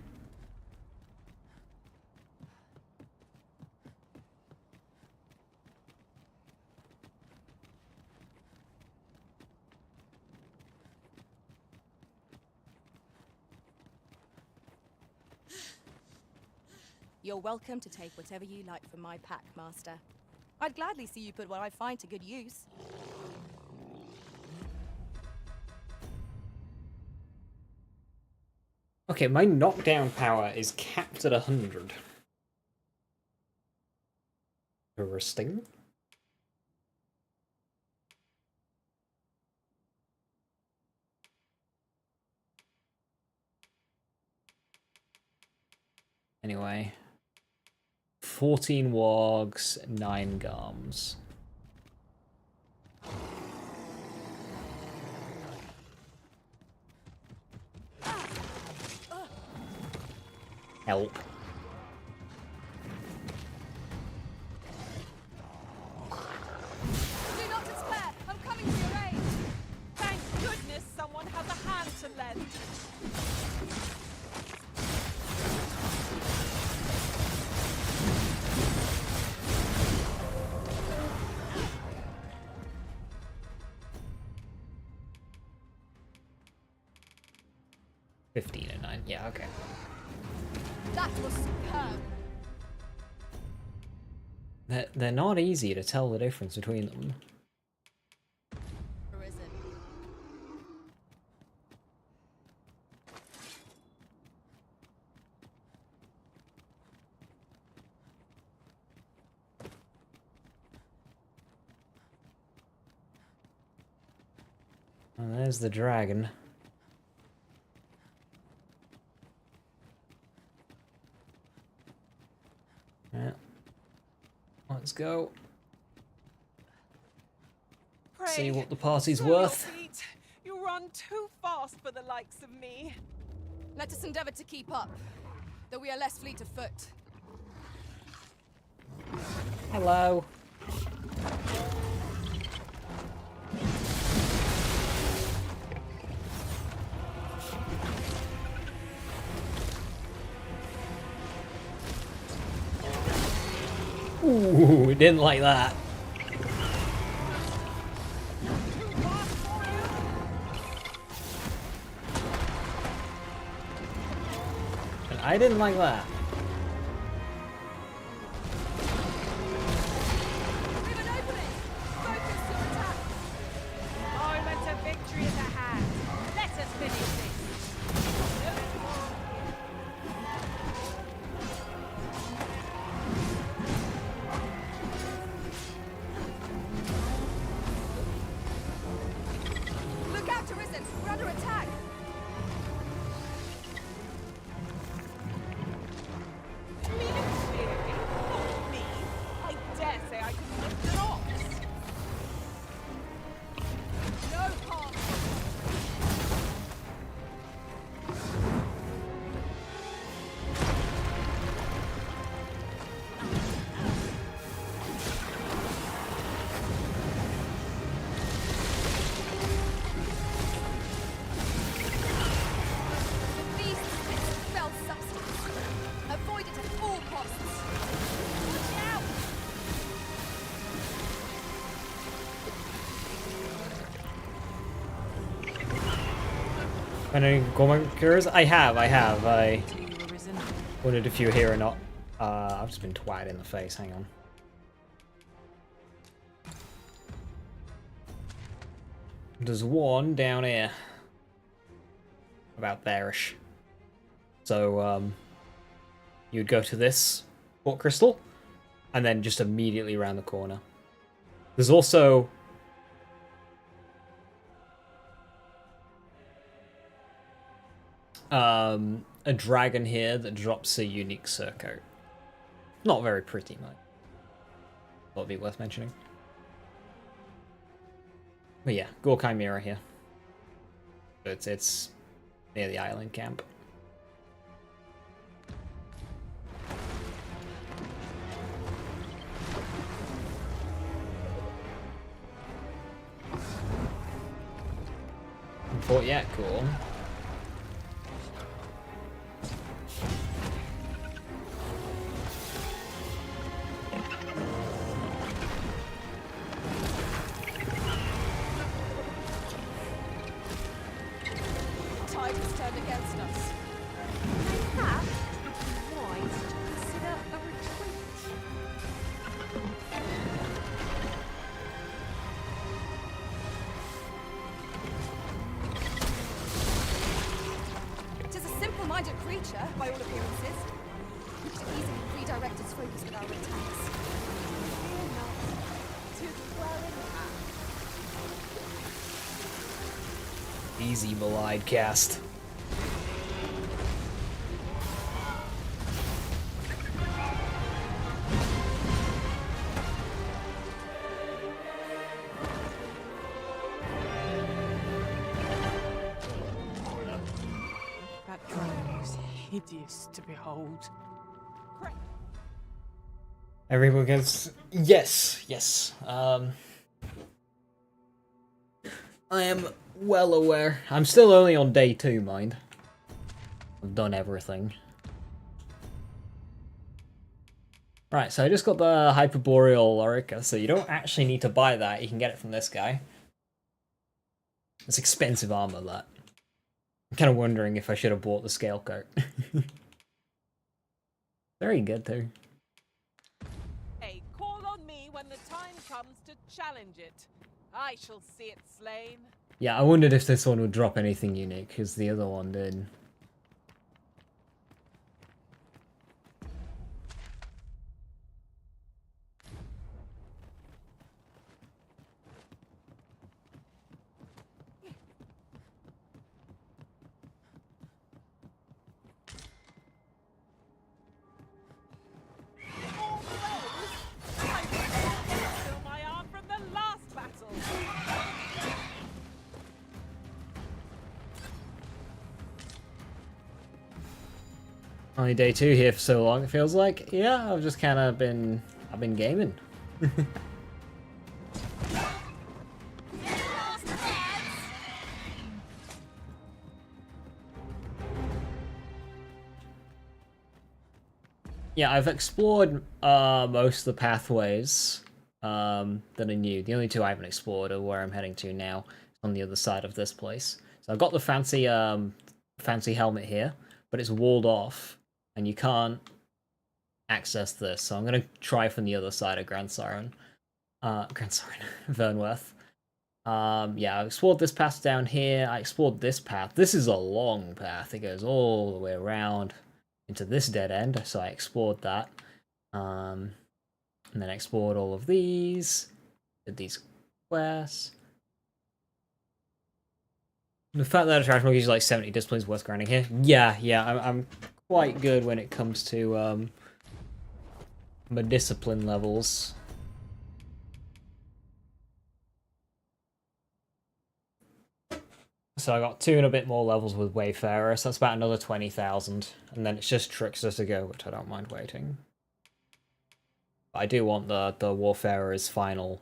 You're welcome to take whatever you like from my pack, Master. I'd gladly see you put what I find to good use. Okay, my knockdown power is capped at 100. Interesting. Anyway. 14 wargs, 9 garms. Help. Do not despair! I'm coming to your aid! Thank goodness someone has a hand to lend! $15 and 9. Yeah, okay. That was superb. They're not easy to tell the difference between them. Arisen. And there's the dragon. Yeah. Let's go. Pray, See what the party's slow your worth. feet. You run too fast for the likes of me. Let us endeavor to keep up, though we are less fleet of foot. Hello. Ooh, didn't like that. And I didn't like that. Moment of victory is at hand. Let us finish this. Look out, Arisen! We're under attack! Not me. I dare say I could lift an ox. No harm! Any Gorman cures? I have. I wondered if you were here or not. I've just been twatted in the face. Hang on. There's one down here. About there-ish. So, you'd go to this port crystal, and then just immediately around the corner. There's also a dragon here that drops a unique surcoat. Not very pretty, mate. Thought it'd be worth mentioning. But yeah, Gore Chimera here. It's near the island camp. Thought, yeah, cool. Tide has turned against us. Perhaps it would be wise to consider a retreat. It is a simple-minded creature, by all appearances. We could easily redirect its focus with our attacks. To clarify. Easy Malide cast. That dragon is hideous to behold. Everyone gets yes. I am well aware. I'm still only on day 2, mind. I've done everything. Right, so I just got the Hyperboreal Lorica, so you don't actually need to buy that. You can get it from this guy. It's expensive armor, that. I'm kind of wondering if I should have bought the scale coat. Very good, too. Hey, call on me when the time comes to challenge it. I shall see it slain. Yeah, I wondered if this one would drop anything unique, because the other one did. Still my arm from the last battle. Only day 2 here for so long, it feels like. Yeah, I've just kind of been... I've been gaming. Yeah, I've explored most of the pathways that I knew. The only 2 I haven't explored are where I'm heading to now, on the other side of this place. So I've got the fancy helmet here, but it's walled off, and you can't access this. So I'm gonna try from the other side of Vernworth. Yeah, I explored this path down here. I explored this path. This is a long path. It goes all the way around into this dead end, so I explored that. And then I explored all of these. Did these quests. The fact that attraction gives you like 70 disciplines worth grinding here. Yeah, I'm quite good when it comes to my discipline levels. So I got 2 and a bit more levels with Wayfarer, so that's about another 20,000. And then it's just Trickster to go, which I don't mind waiting. But I do want the Warfarer's final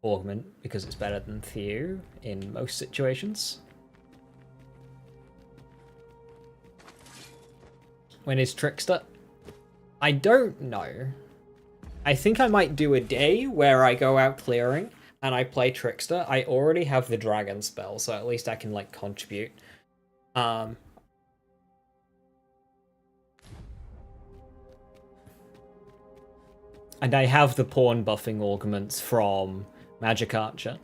augment, because it's better than Thew in most situations. When is Trickster? I don't know. I think I might do a day where I go out clearing and I play Trickster. I already have the dragon spell, so at least I can like contribute. And I have the pawn buffing augments from Magic Archer.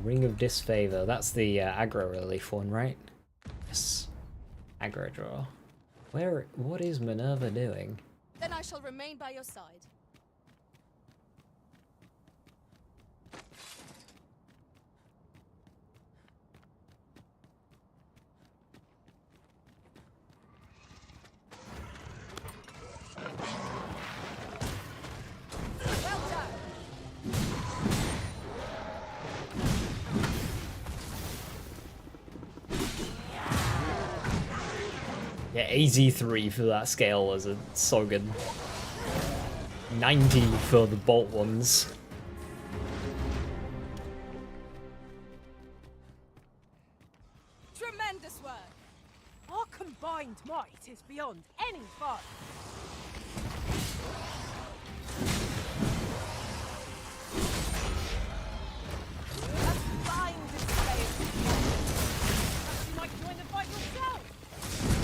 Ring of Disfavor. That's the aggro relief one, right? Yes. Aggro draw. What is Minerva doing? Then I shall remain by your side. Well done. Yeah, AZ3 for that scale is so good. 90 for the bolt ones. Tremendous work! Our combined might is beyond any fun. A fine display of skill. Perhaps you might join the fight yourself.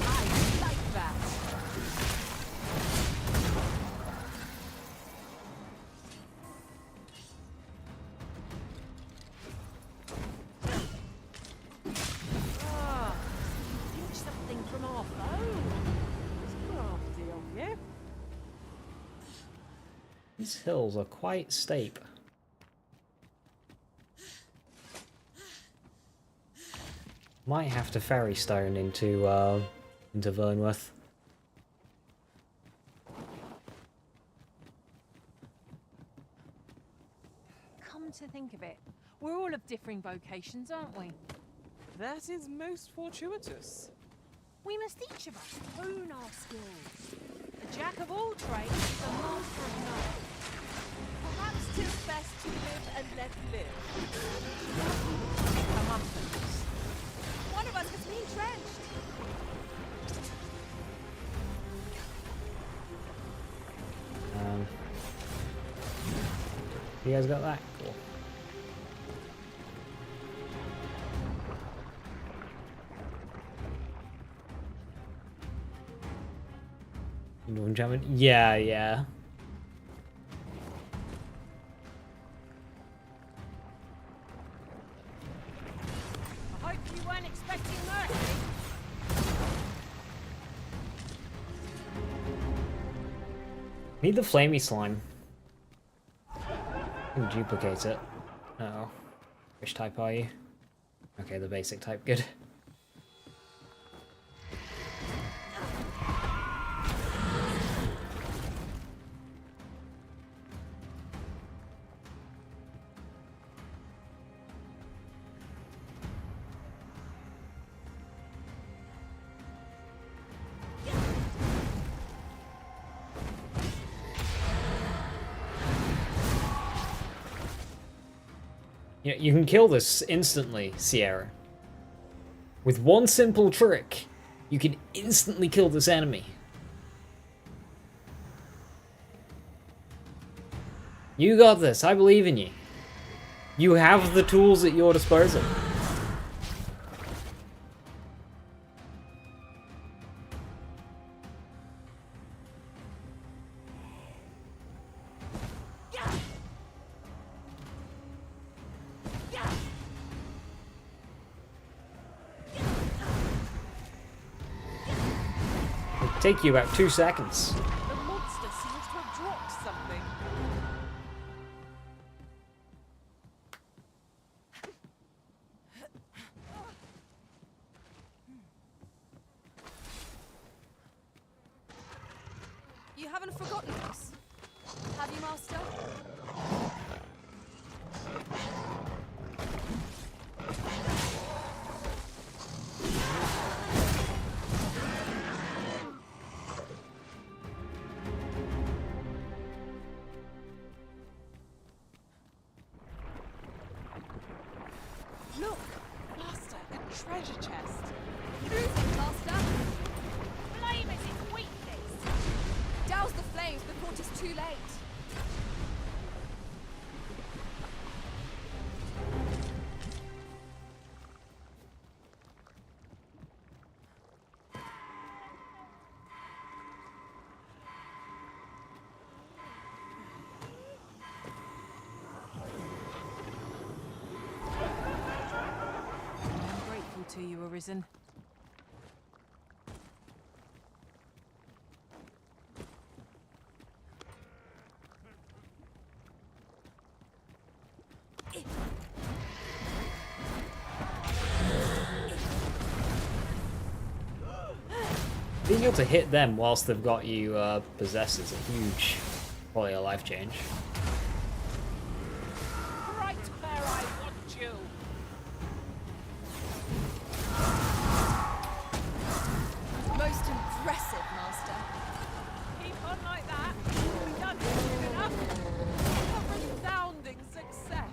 I like that. Ah, pinch something from our foe. It's crafty of you. These hills are quite steep. Might have to ferry stone into Vernworth. Come to think of it, we're all of differing vocations, aren't we? That is most fortuitous. We must each of us hone our skills. A jack of all trades is a master of none. Perhaps 'tis best to live and let live. Comeuppance. One of us has been trenched. You guys got that? Cool. Yeah, yeah. I hope you weren't expecting mercy. Need the flamey slime. Can duplicate it. Uh oh. Which type are you? Okay, the basic type, good. You can kill this instantly, Sierra. With one simple trick, you can instantly kill this enemy. You got this, I believe in you. You have the tools at your disposal. Take you about 2 seconds. The monster seems to have dropped something. You haven't forgotten us, have you, Master? treasure chest. Move it, Master! Flame is its weakness. Douse the flames before it is too late. I'm grateful to you, Arisen. Being able to hit them whilst they've got you possessed is a huge quality of life change. Right where I want you. Most impressive, Master. Keep on like that. We've done it soon enough. A resounding success.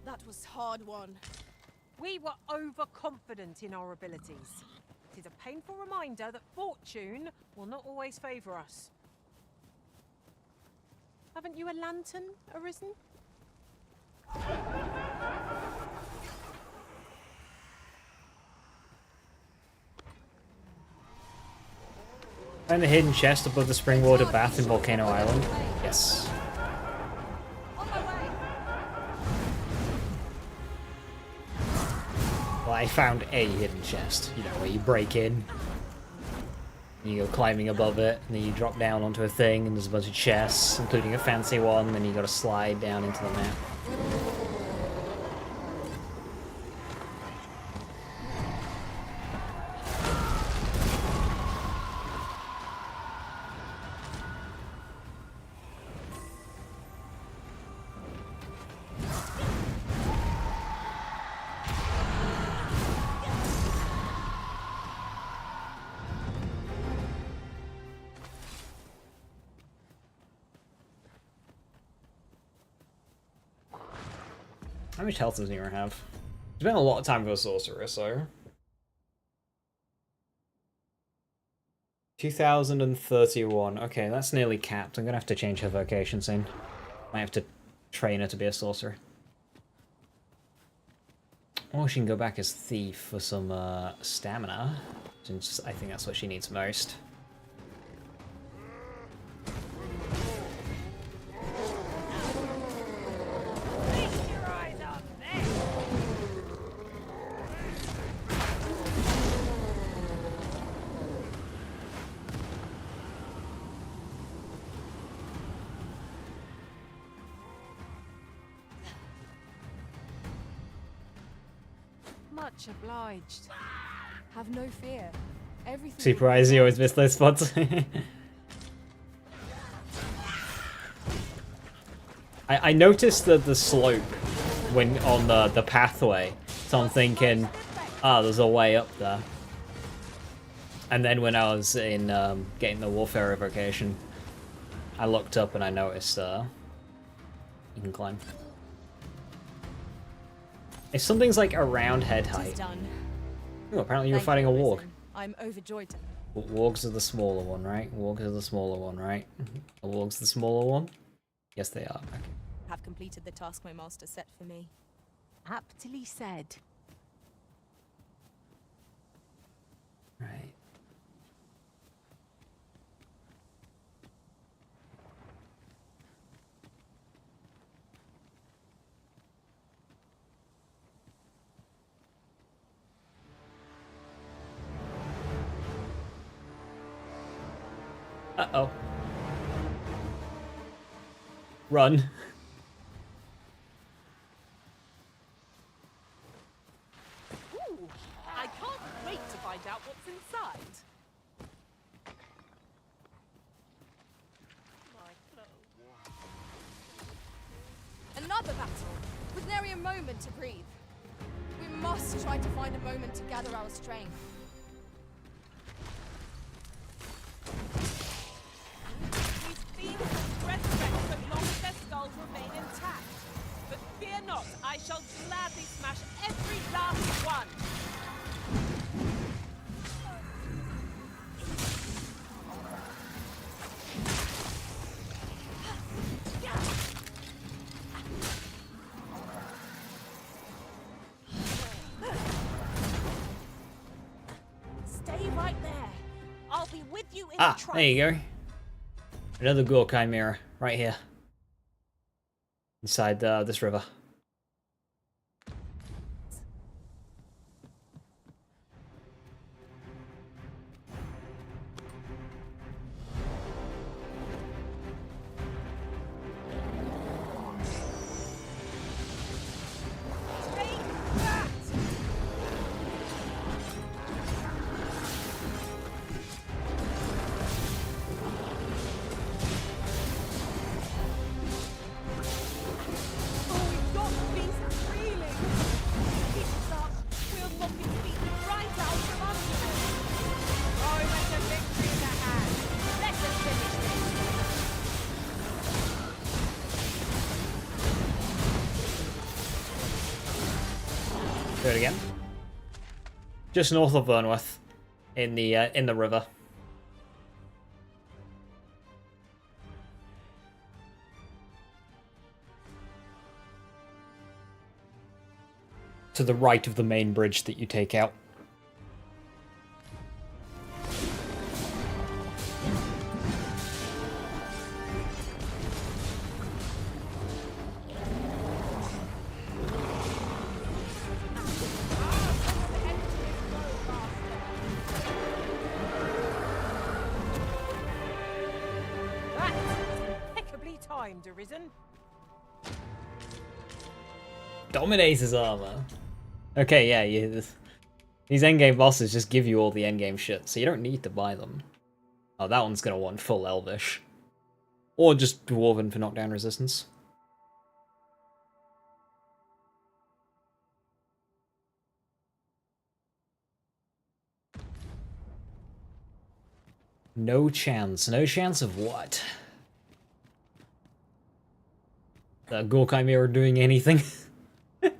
That was hard won. We were overconfident in our abilities. It is a painful reminder that fortune will not always favour us. Haven't you a lantern, Arisen? Find the hidden chest above the spring water bath in Volcano Island. Yes. Well, I found a hidden chest, you know, where you break in, and you go climbing above it, and then you drop down onto a thing, and there's a bunch of chests, including a fancy one, and you gotta slide down into the map. How much health does Nero have? It's been a lot of time for a sorcerer, so... 2031. Okay, that's nearly capped. I'm gonna have to change her vocation soon. Might have to train her to be a sorcerer. Or she can go back as thief for some stamina, since I think that's what she needs most. Much obliged. Have no fear. Everything. Surprised you always miss those spots. I noticed that the slope when on the pathway, so I'm thinking, ah, there's a way up there. And then when I was in getting the warfare evocation, I looked up and I noticed you can climb. If something's like around head height. Oh, apparently you were fighting a warg. I'm overjoyed. Wargs are the smaller one, right? Wargs are the smaller one, right? The wargs the smaller one? Yes, they are. Okay. Have completed the task my master set for me. Aptly said. Right. Uh-oh. Run. Ooh, I can't wait to find out what's inside. My clothes. Another battle, with nary a moment to breathe. We must try to find a moment to gather our strength. These fiends will resurrect so long as their skulls remain intact. But fear not, I shall gladly smash every last one. Stay right there. I'll be with you in the trial. There you go. Another Ghoul Chimera right here. Inside this river. Do it again. Just north of Vernworth, in the river. To the right of the main bridge that you take out. Arisen. Dominates his armor. Okay, yeah, these endgame bosses just give you all the endgame shit, so you don't need to buy them. Oh, that one's gonna want full Elvish. Or just Dwarven for knockdown resistance. No chance. No chance of what? The Ghoul Chimera doing anything? Don't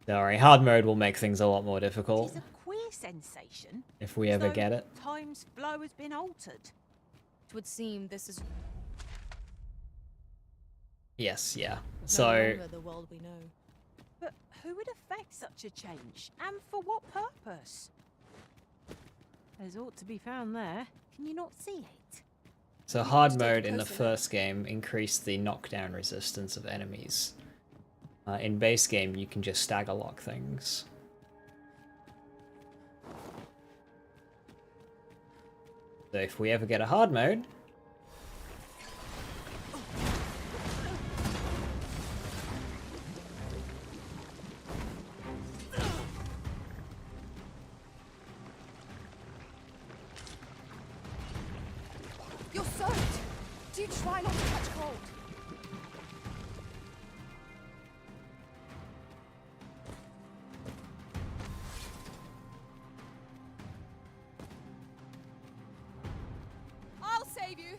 worry, hard mode will make things a lot more difficult. It's a queer sensation. If we ever get it. Time's flow has been altered. It would seem this is Yes, yeah. no So longer the world we know. But who would affect such a change? And for what purpose? There's ought to be found there. Can you not see it? So hard mode in the first game increased the knockdown resistance of enemies. In base game, you can just stagger lock things. So if we ever get a hard mode, You're soaked! Do try not to catch cold. I'll save you.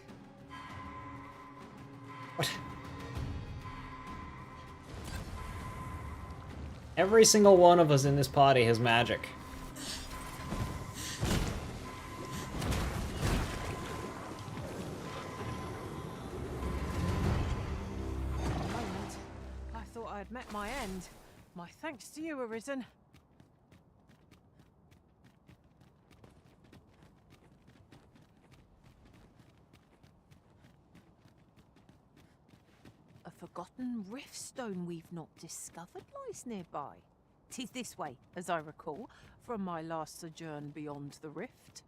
every single one of us in this party has magic. I thought I'd met my end. My thanks to you, Arisen. A forgotten rift stone we've not discovered lies nearby. 'Tis this way, as I recall, from my last sojourn beyond the rift.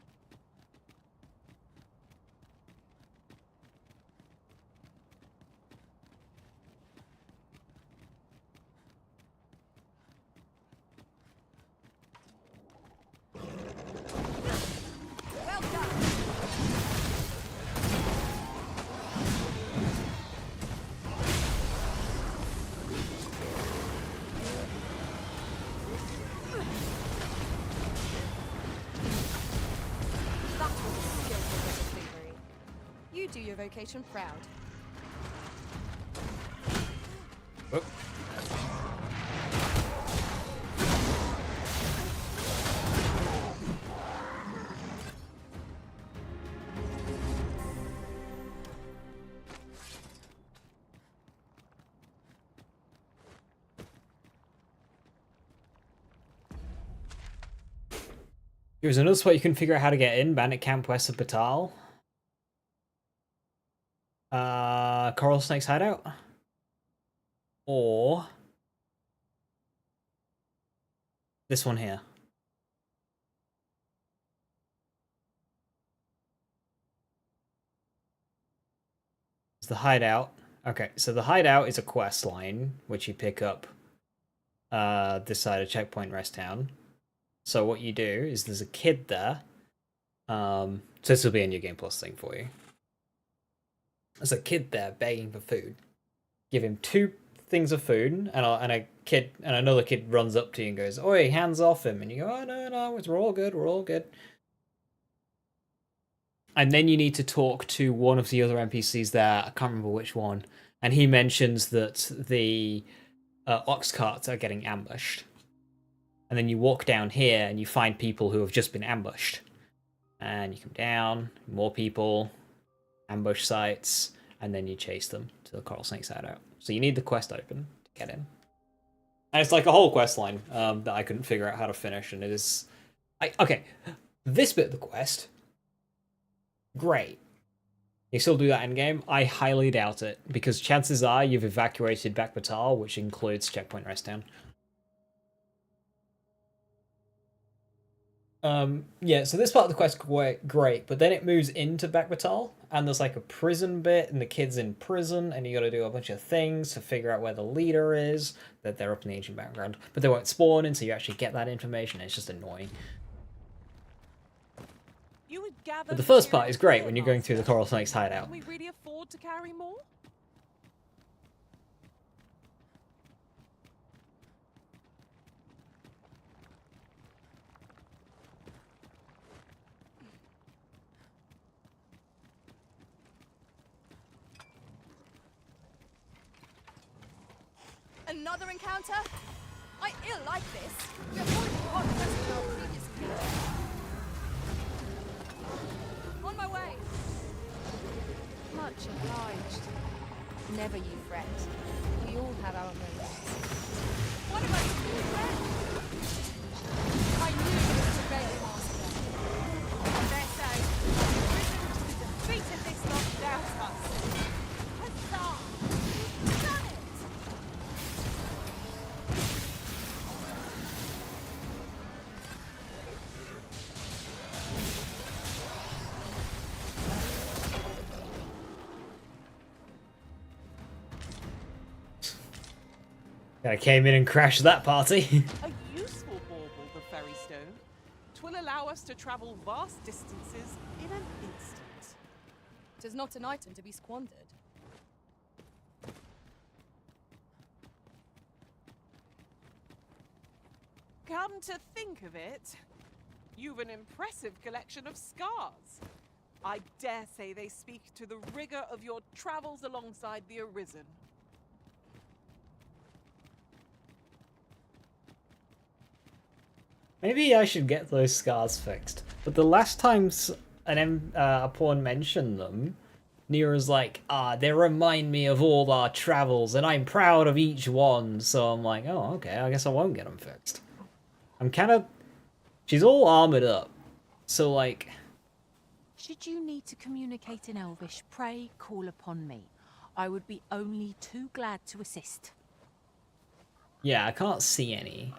your vocation proud. Whoop. Here's another spot you can figure out how to get in. Bandit Camp west of Batal. Coral Snake's Hideout. Or this one here. It's the hideout. Okay, so the hideout is a quest line, which you pick up this side of Checkpoint Rest Town. So what you do is there's a kid there. So this will be a New Game Plus thing for you. There's a kid there begging for food. Give him 2 things of food, and a kid and another kid runs up to you and goes, "Oi, hands off him!" And you go, "Oh no, we're all good, we're all good." And then you need to talk to one of the other NPCs there. I can't remember which one, and he mentions that the ox carts are getting ambushed. And then you walk down here and you find people who have just been ambushed. And you come down, more people, ambush sites, and then you chase them to the Coral Snake's Hideout. So you need the quest open to get in. And it's like a whole quest line that I couldn't figure out how to finish, and it is... Okay, this bit of the quest, great. You still do that in game? I highly doubt it, because chances are you've evacuated back Batal, which includes Checkpoint Rest Town. Yeah, so this part of the quest great, but then it moves into Backbatal, and there's like a prison bit, and the kid's in prison, and you gotta do a bunch of things to figure out where the leader is, that they're up in the ancient background, but they won't spawn until you actually get that information. It's just annoying. But the first part is great when you're going through the Coral Snake's hideout. Can we really afford to carry more? Another encounter? I ill like this. You're avoiding hot pressing our previous encounter. On my way. Much obliged. Never you fret. We all have our moments. What about you, friend? I knew it was a great master. I dare say, risen to the defeat of this lot doubts us. Huzzah! You've done it! I came in and crashed that party. A useful bauble, the fairy stone. 'Twill allow us to travel vast distances in an instant. 'Tis not an item to be squandered. Come to think of it, you've an impressive collection of scars. I dare say they speak to the rigor of your travels alongside the Arisen. Maybe I should get those scars fixed. But the last time a pawn mentioned them, Nira's like, they remind me of all our travels, and I'm proud of each one. So I'm like, oh, okay, I guess I won't get them fixed. I'm kind of... She's all armored up. So, like... Should you need to communicate in Elvish, pray call upon me. I would be only too glad to assist. Yeah, I can't see any.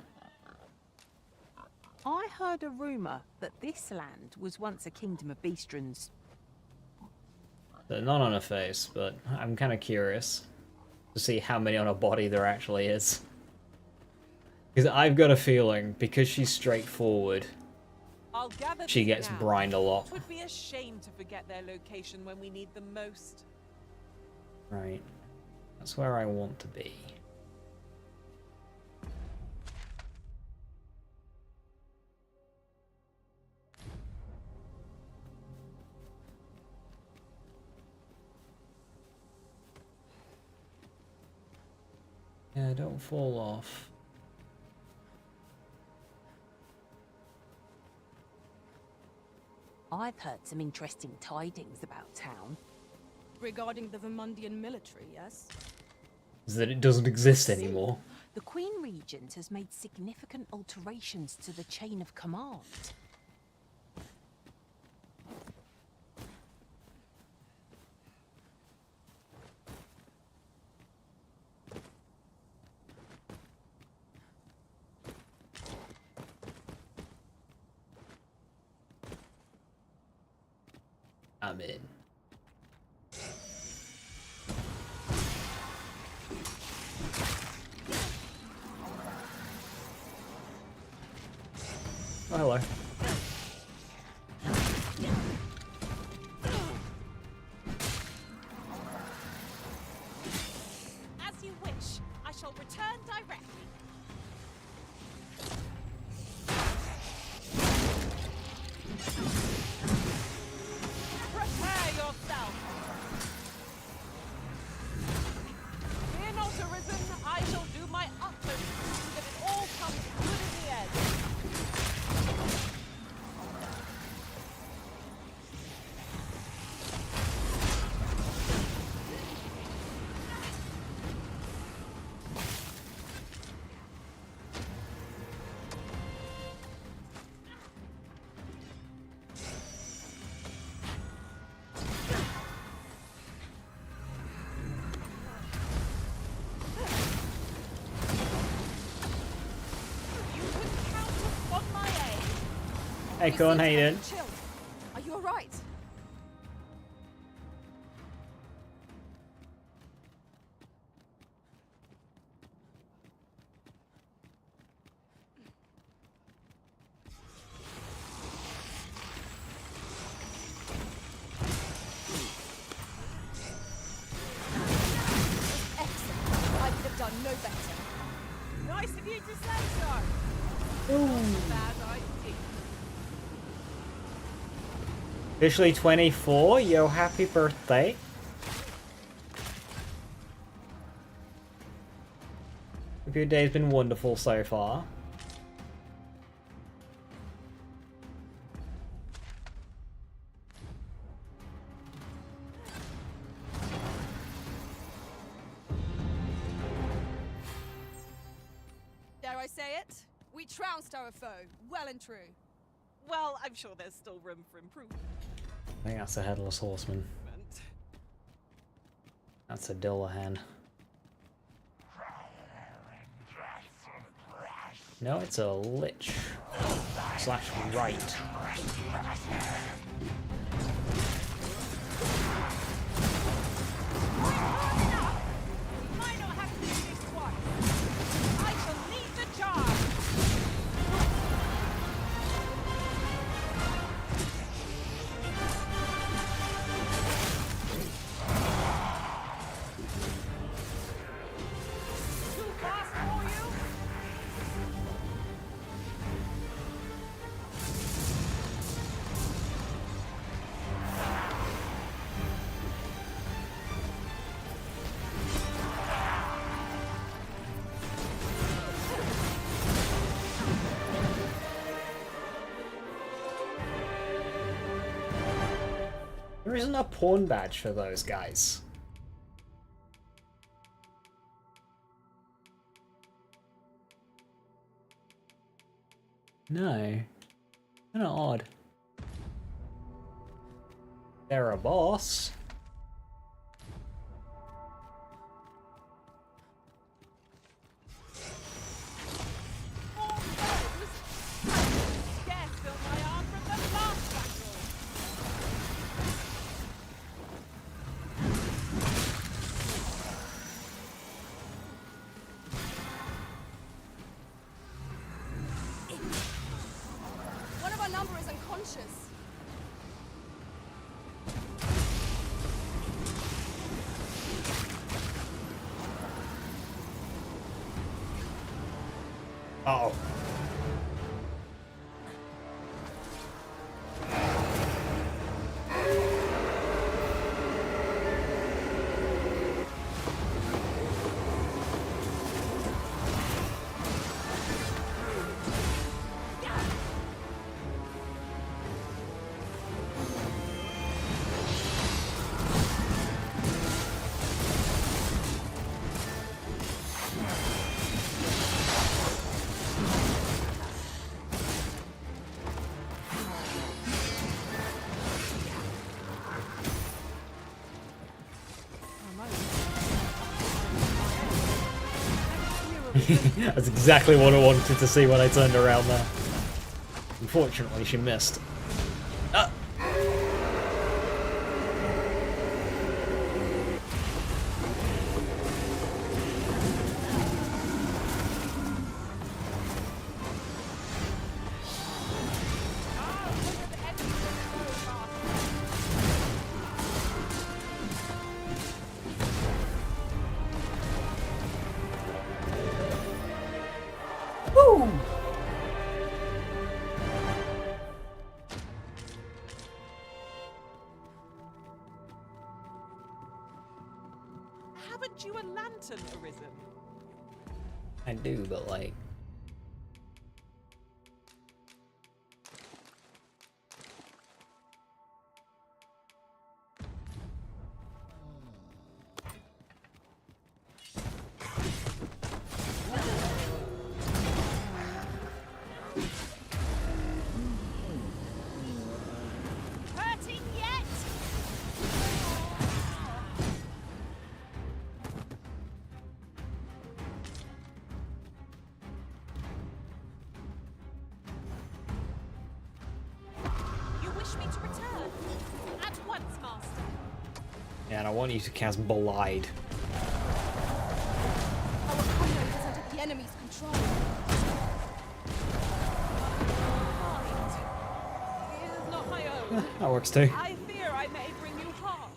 I heard a rumour that this land was once a kingdom of Beastrons. They're not on her face, but I'm kind of curious to see how many on her body there actually is. Because I've got a feeling, because she's straightforward, she gets brined a lot. It would be a shame to forget their location when we need them most. Right. That's where I want to be. Yeah, don't fall off. I've heard some interesting tidings about town. Regarding the Vermundian military, yes? Is that it doesn't exist anymore. The Queen Regent has made significant alterations to the chain of command. I'm in. Oh, hello. As you wish, I shall return directly. Prepare yourself! Fear not, Arisen. I shall do my utmost to see that it all comes good in the end. Hey, Corn, how you doing? Chill. Are you alright? Excellent. I could have done no better. Nice of you to say so. Ooh. Not a bad idea. Officially 24, yo, happy birthday. Hope your day's been wonderful so far. Dare I say it? We trounced our foe, well and true. Well, I'm sure there's still room for improvement. I think that's a headless horseman. That's a Dillahan. No, it's a lich. Slash right. We might not have to do this twice. I shall lead the charge. Too fast for you? There isn't a pawn badge for those guys. No. Kinda odd. They're a boss. Scarce filled my arm from the last battle. One of our number is unconscious. Uh-oh. That's exactly what I wanted to see when I turned around there. Unfortunately, she missed. Ah. Woo! Haven't you a lantern arisen? I do, but like... Hurting yet? You wish me to return? At once, Master. Yeah, and I want you to cast Belied. Our comrade is under the enemy's control. It is not my own. That works too. I fear I may bring you harm.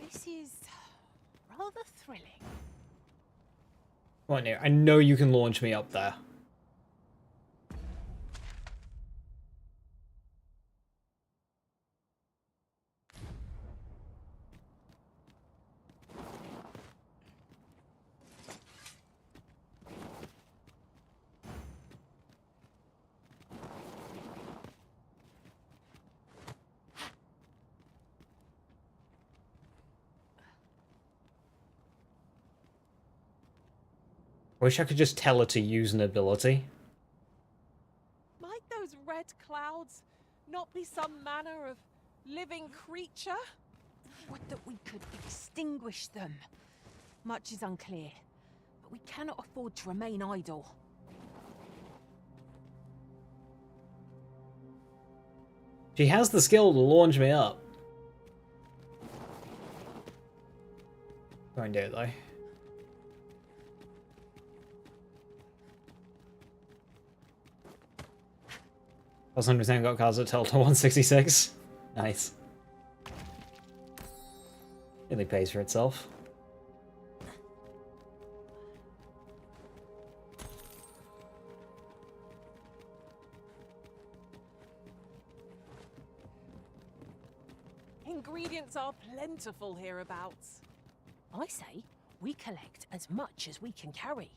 This is rather thrilling. Right now, I know you can launch me up there. Wish I could just tell her to use an ability. Might those red clouds not be some manner of living creature? Would that we could extinguish them. Much is unclear, but we cannot afford to remain idle. She has the skill to launch me up. Go and do it though. Plus 100% got cards that tell to 166. Nice. Really pays for itself. Ingredients are plentiful hereabouts. I say we collect as much as we can carry.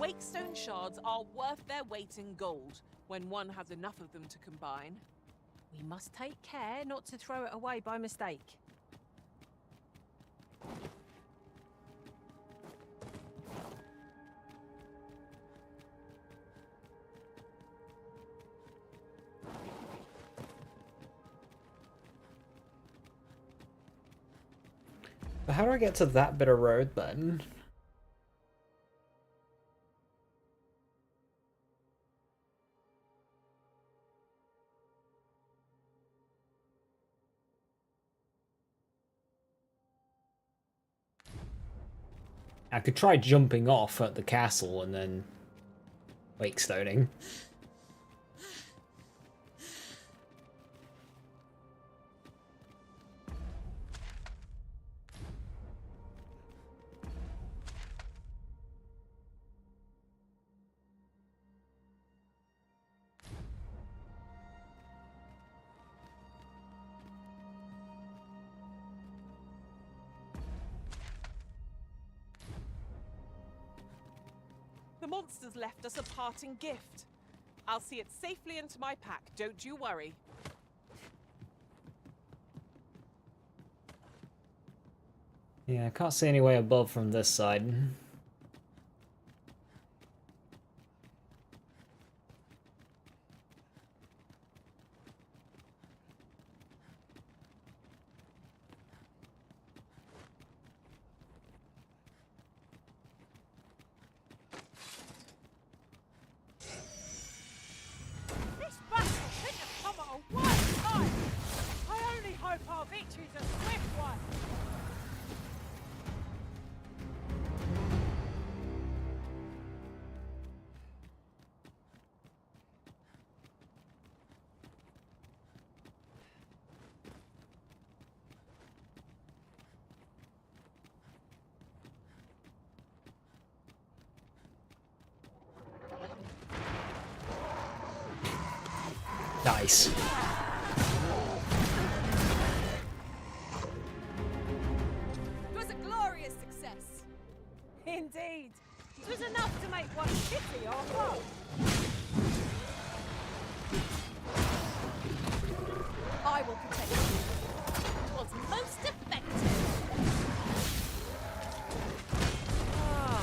Wakestone shards are worth their weight in gold when one has enough of them to combine. We must take care not to throw it away by mistake. But how do I get to that bit of road then? I could try jumping off at the castle and then wakestoning. The monsters left us a parting gift. I'll see it safely into my pack, don't you worry. Yeah, I can't see any way above from this side. This battle couldn't have come at a worse time. I only hope our victory's a swift one. Nice. It was a glorious success. Indeed. It was enough to make one pity our foe. I will protect you. It was most effective. Ah,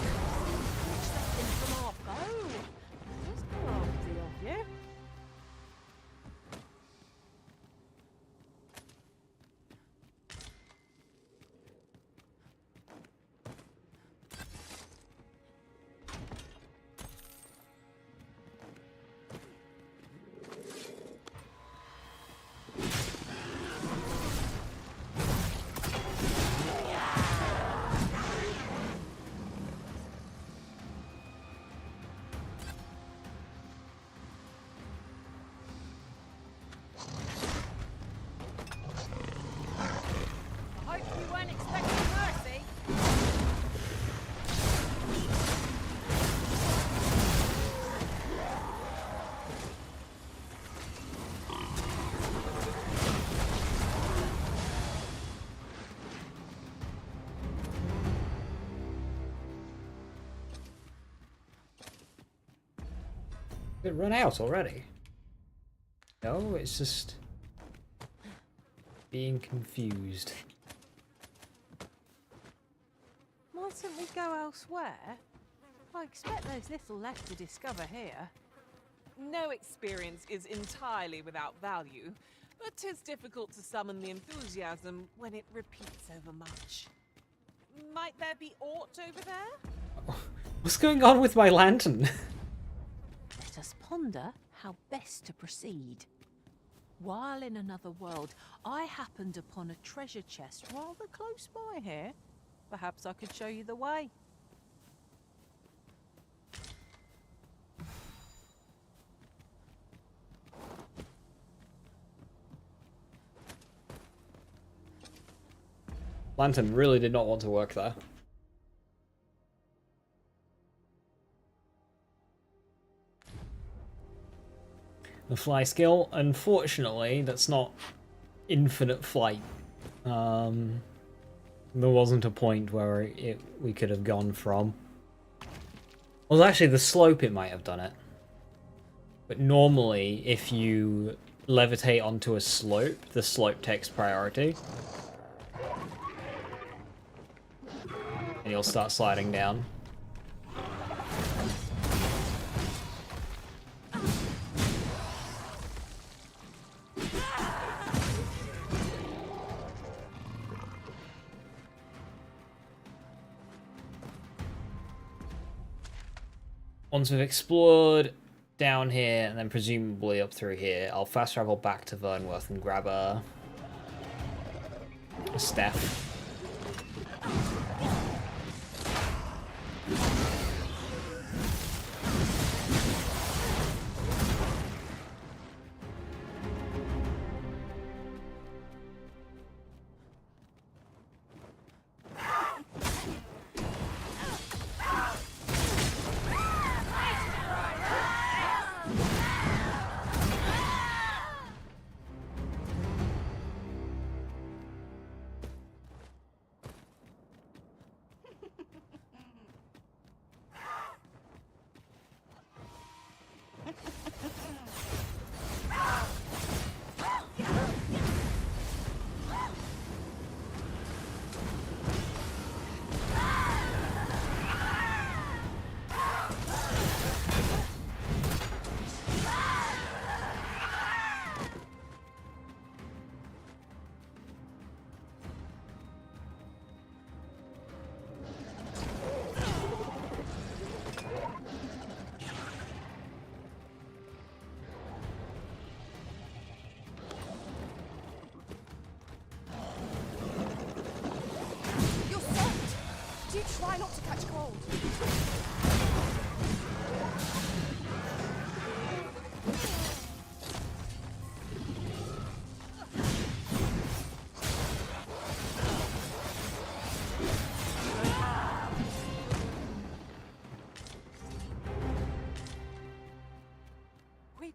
something from our foe. That's crafty of you. I hope you weren't expecting mercy. Did it run out already? No, it's just being confused. Mightn't we go elsewhere? I expect there's little left to discover here. No experience is entirely without value, but 'tis difficult to summon the enthusiasm when it repeats over much. Might there be aught over there? What's going on with my lantern? Let us ponder how best to proceed. While in another world, I happened upon a treasure chest rather close by here. Perhaps I could show you the way. Lantern really did not want to work there. The fly skill, unfortunately, that's not infinite flight. There wasn't a point where we could have gone from. Well, actually, the slope it might have done it. But normally, if you levitate onto a slope, the slope takes priority. And you'll start sliding down. Once we've explored down here and then presumably up through here, I'll fast travel back to Vernworth and grab a staff.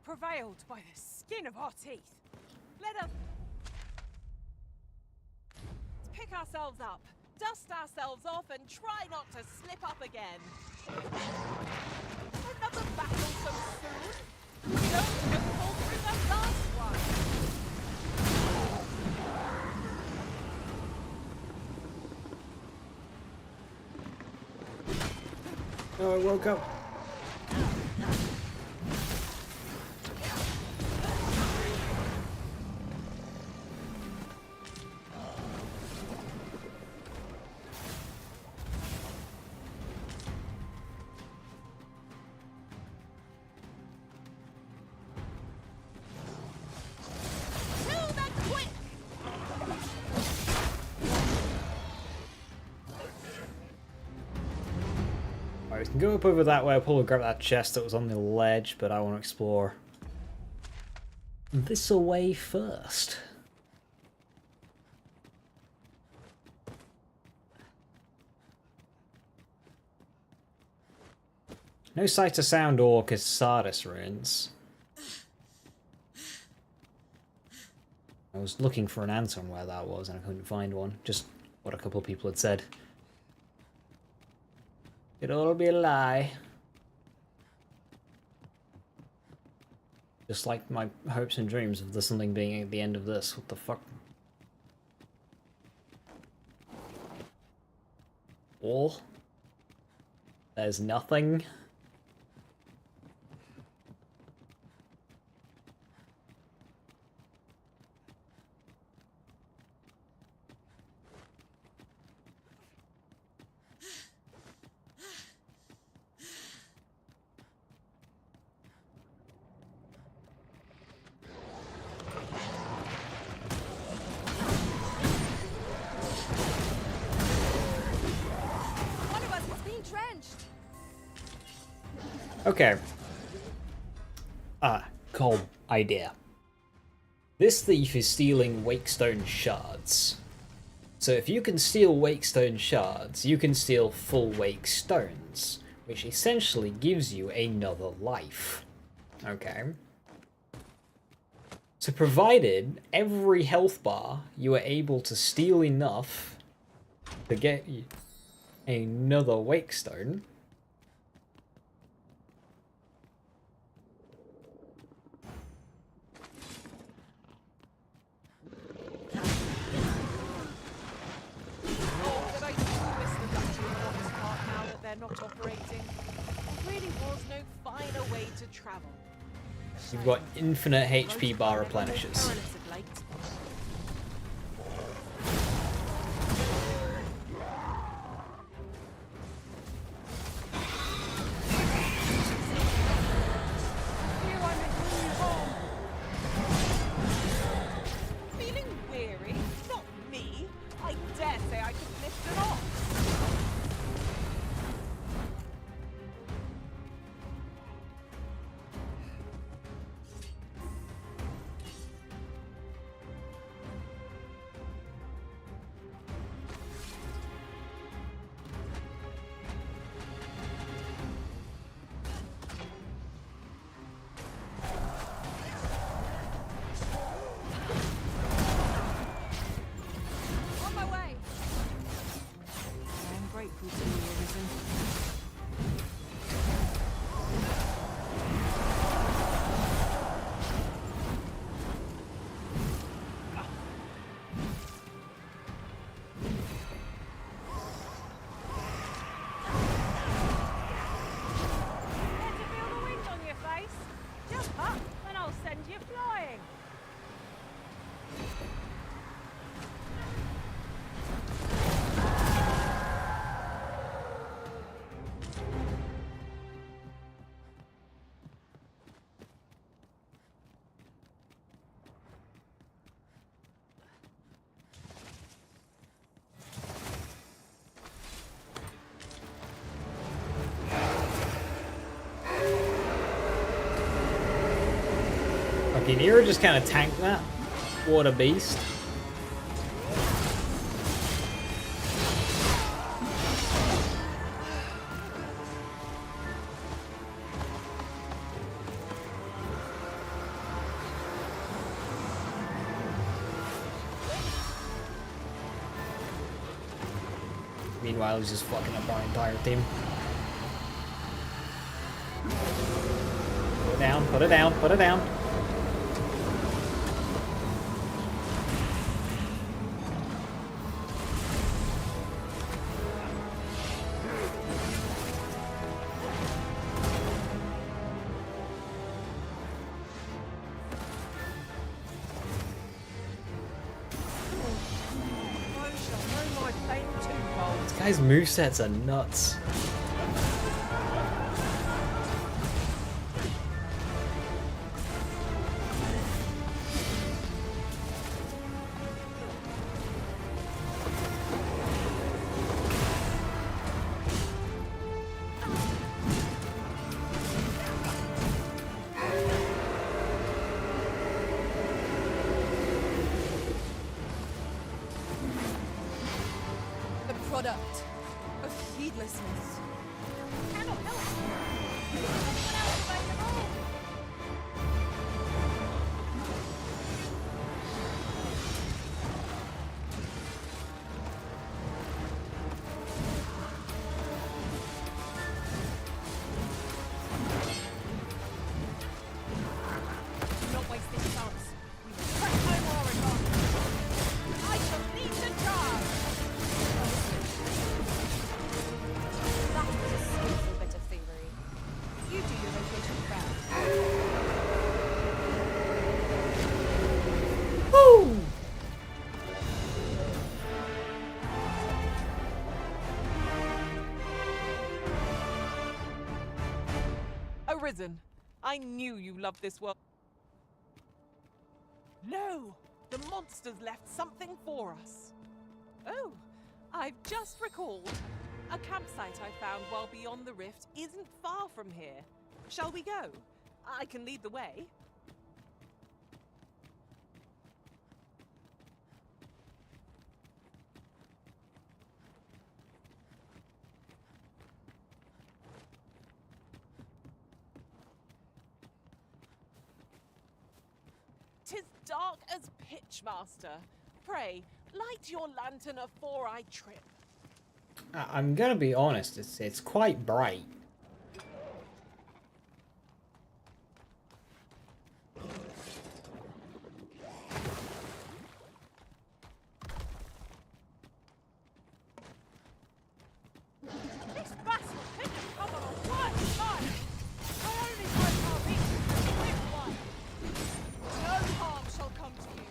prevailed by the skin of our teeth. Let us pick ourselves up, dust ourselves off, and try not to slip up again. Another battle so soon? We don't even pull through the last one. Oh, I woke up. We can go up over that way. I'll probably grab that chest that was on the ledge, but I want to explore this away first. No sight of sound or Casadus ruins. I was looking for an answer on where that was and I couldn't find one. Just what a couple of people had said. It'd all be a lie. Just like my hopes and dreams of there's something being at the end of this. What the fuck? All? There's nothing? Okay. Cold idea. This thief is stealing Wakestone shards. So if you can steal Wakestone shards, you can steal full Wake stones, which essentially gives you another life. Okay. So provided every health bar you are able to steal enough to get you another Wakestone, not operating. There really was no finer way to travel. you've got infinite HP bar replenishers. Feeling weary? Not me. I dare say I could lift it off. Okay, Nero just kind of tanked that. What a beast. Meanwhile, he's just fucking up our entire team. Put it down, put it down, put it down. This guy's movesets are nuts. The product of heedlessness. Cannot help you. What else available? Do not waste this chance. We will press home our advantage. I shall lead the charge. That was a skillful bit of thievery. You do your vocation proud. Woo! Arisen, I knew you loved this world. No! The monsters left something for us. Oh, I've just recalled. A campsite I found while beyond the rift isn't far from here. Shall we go? I can lead the way. "'Tis dark as pitch, master. Pray, light your lantern afore I trip." I'm gonna be honest, it's quite bright. This battle couldn't come on a worse night. I only hope our victory is a quick one. No harm shall come to you.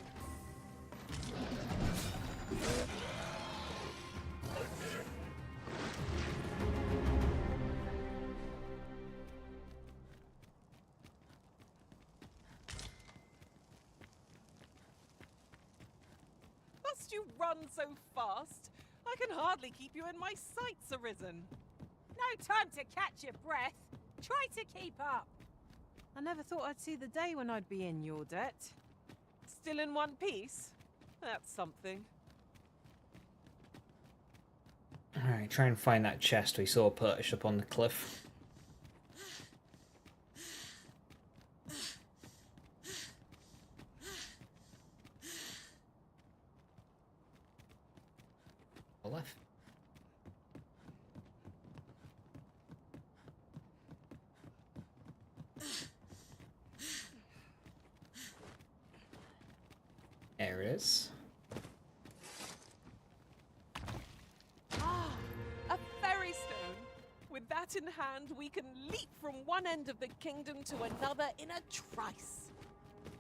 Must you run so fast? I can hardly keep you in my sights, Arisen. No time to catch your breath. Try to keep up. I never thought I'd see the day when I'd be in your debt. Still in one piece? That's something. Alright, try and find that chest we saw perched up on the cliff. Left. There it is. Ah, a ferry stone. With that in hand, we can leap from one end of the kingdom to another in a trice.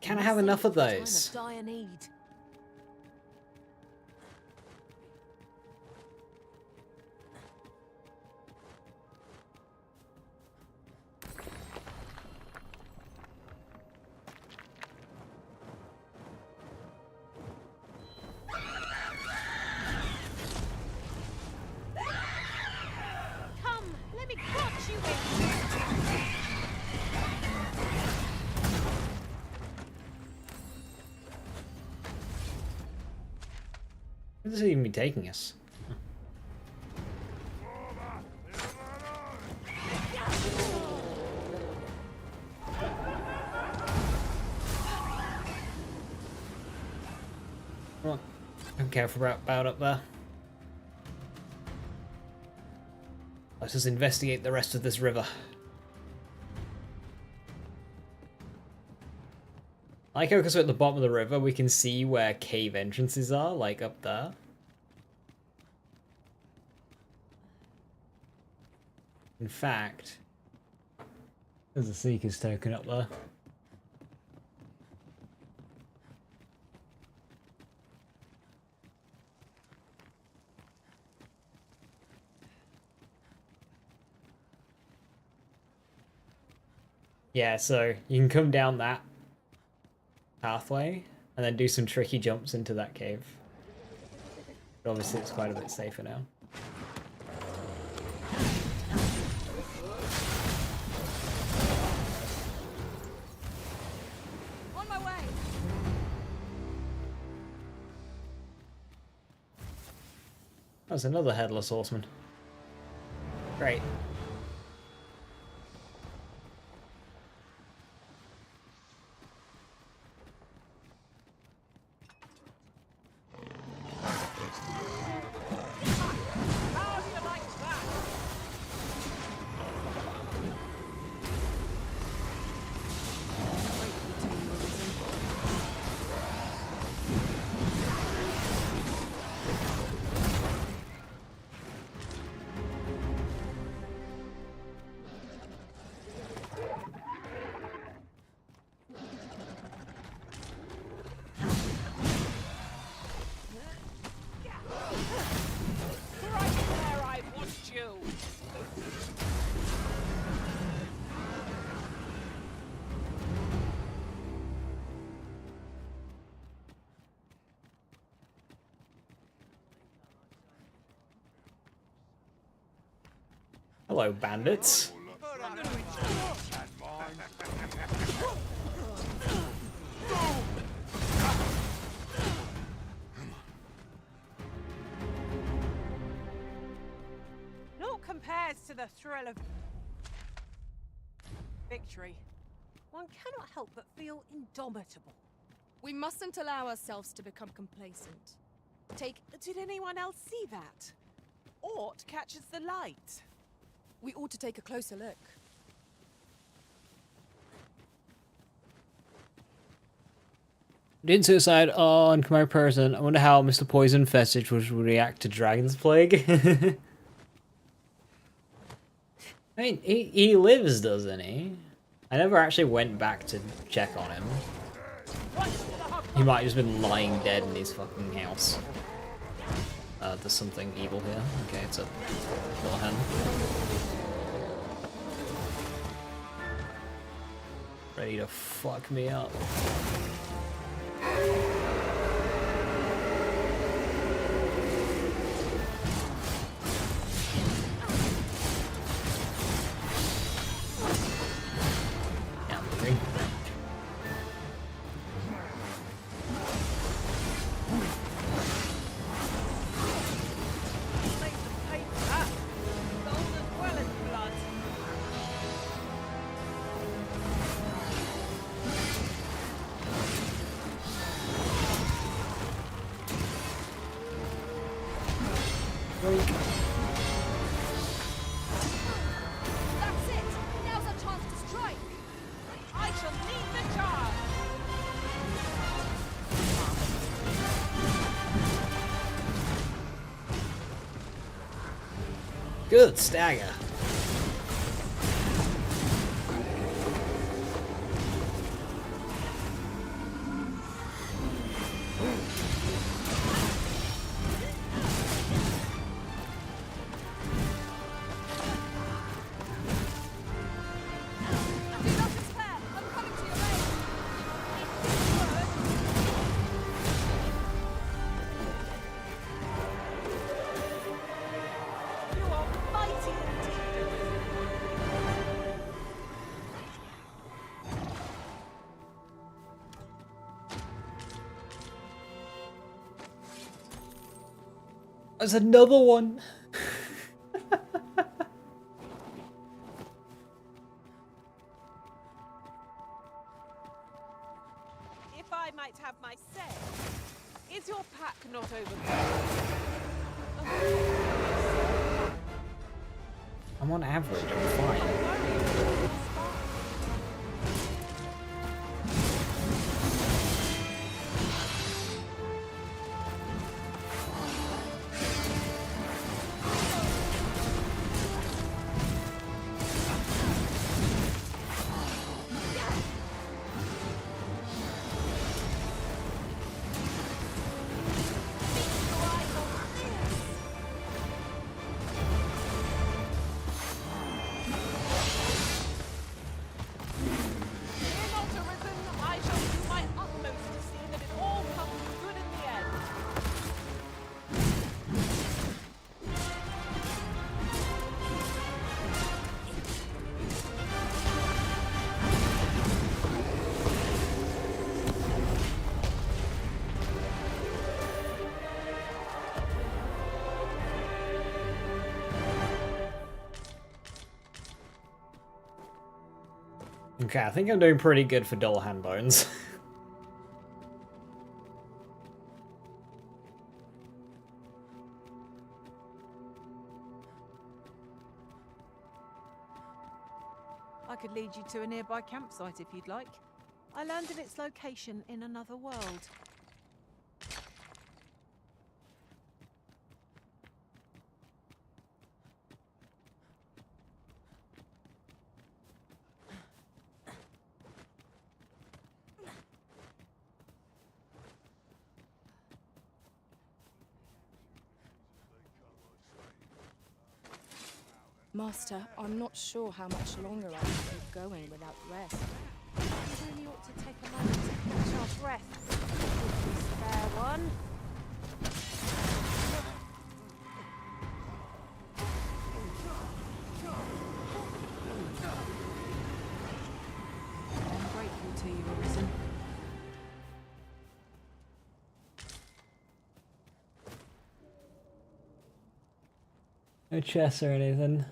Can I have enough of those? Dire need. Come, let me clutch you in. Where does it even be taking us? Well, I'm careful about up there. Let's just investigate the rest of this river. I like how, because we're at the bottom of the river, we can see where cave entrances are, like up there. In fact, there's a Seeker's token up there. Yeah, so you can come down that pathway and then do some tricky jumps into that cave. But obviously it's quite a bit safer now. On my way. That's another headless horseman. Great. Hello, bandits. Naught compares to the thrill of victory. One cannot help but feel indomitable. We mustn't allow ourselves to become complacent. Did anyone else see that? Aught catches the light. We ought to take a closer look. Did suicide on Khmer person. I wonder how Mr. Poison Fessage would react to Dragon's Plague. I mean, he lives, doesn't he? I never actually went back to check on him. He might have just been lying dead in his fucking house. There's something evil here. Okay, it's a little hen. Ready to fuck me up. Yeah, I'm moving. That's it! Now's our chance to strike! I shall lead the charge! Good stagger. Do not despair! I'm coming to your aid! You are mighty indeed. There's another one. If I might have my say, is your pack not overgrown? I'm on average, I'm fine. Okay, I think I'm doing pretty good for dull hand bones. I could lead you to a nearby campsite if you'd like. I learned of its location in another world. Master, I'm not sure how much longer I can keep going without rest. You really ought to take a moment to catch our breath. If we spare one. I'm grateful to you, Arisen. No chests or anything.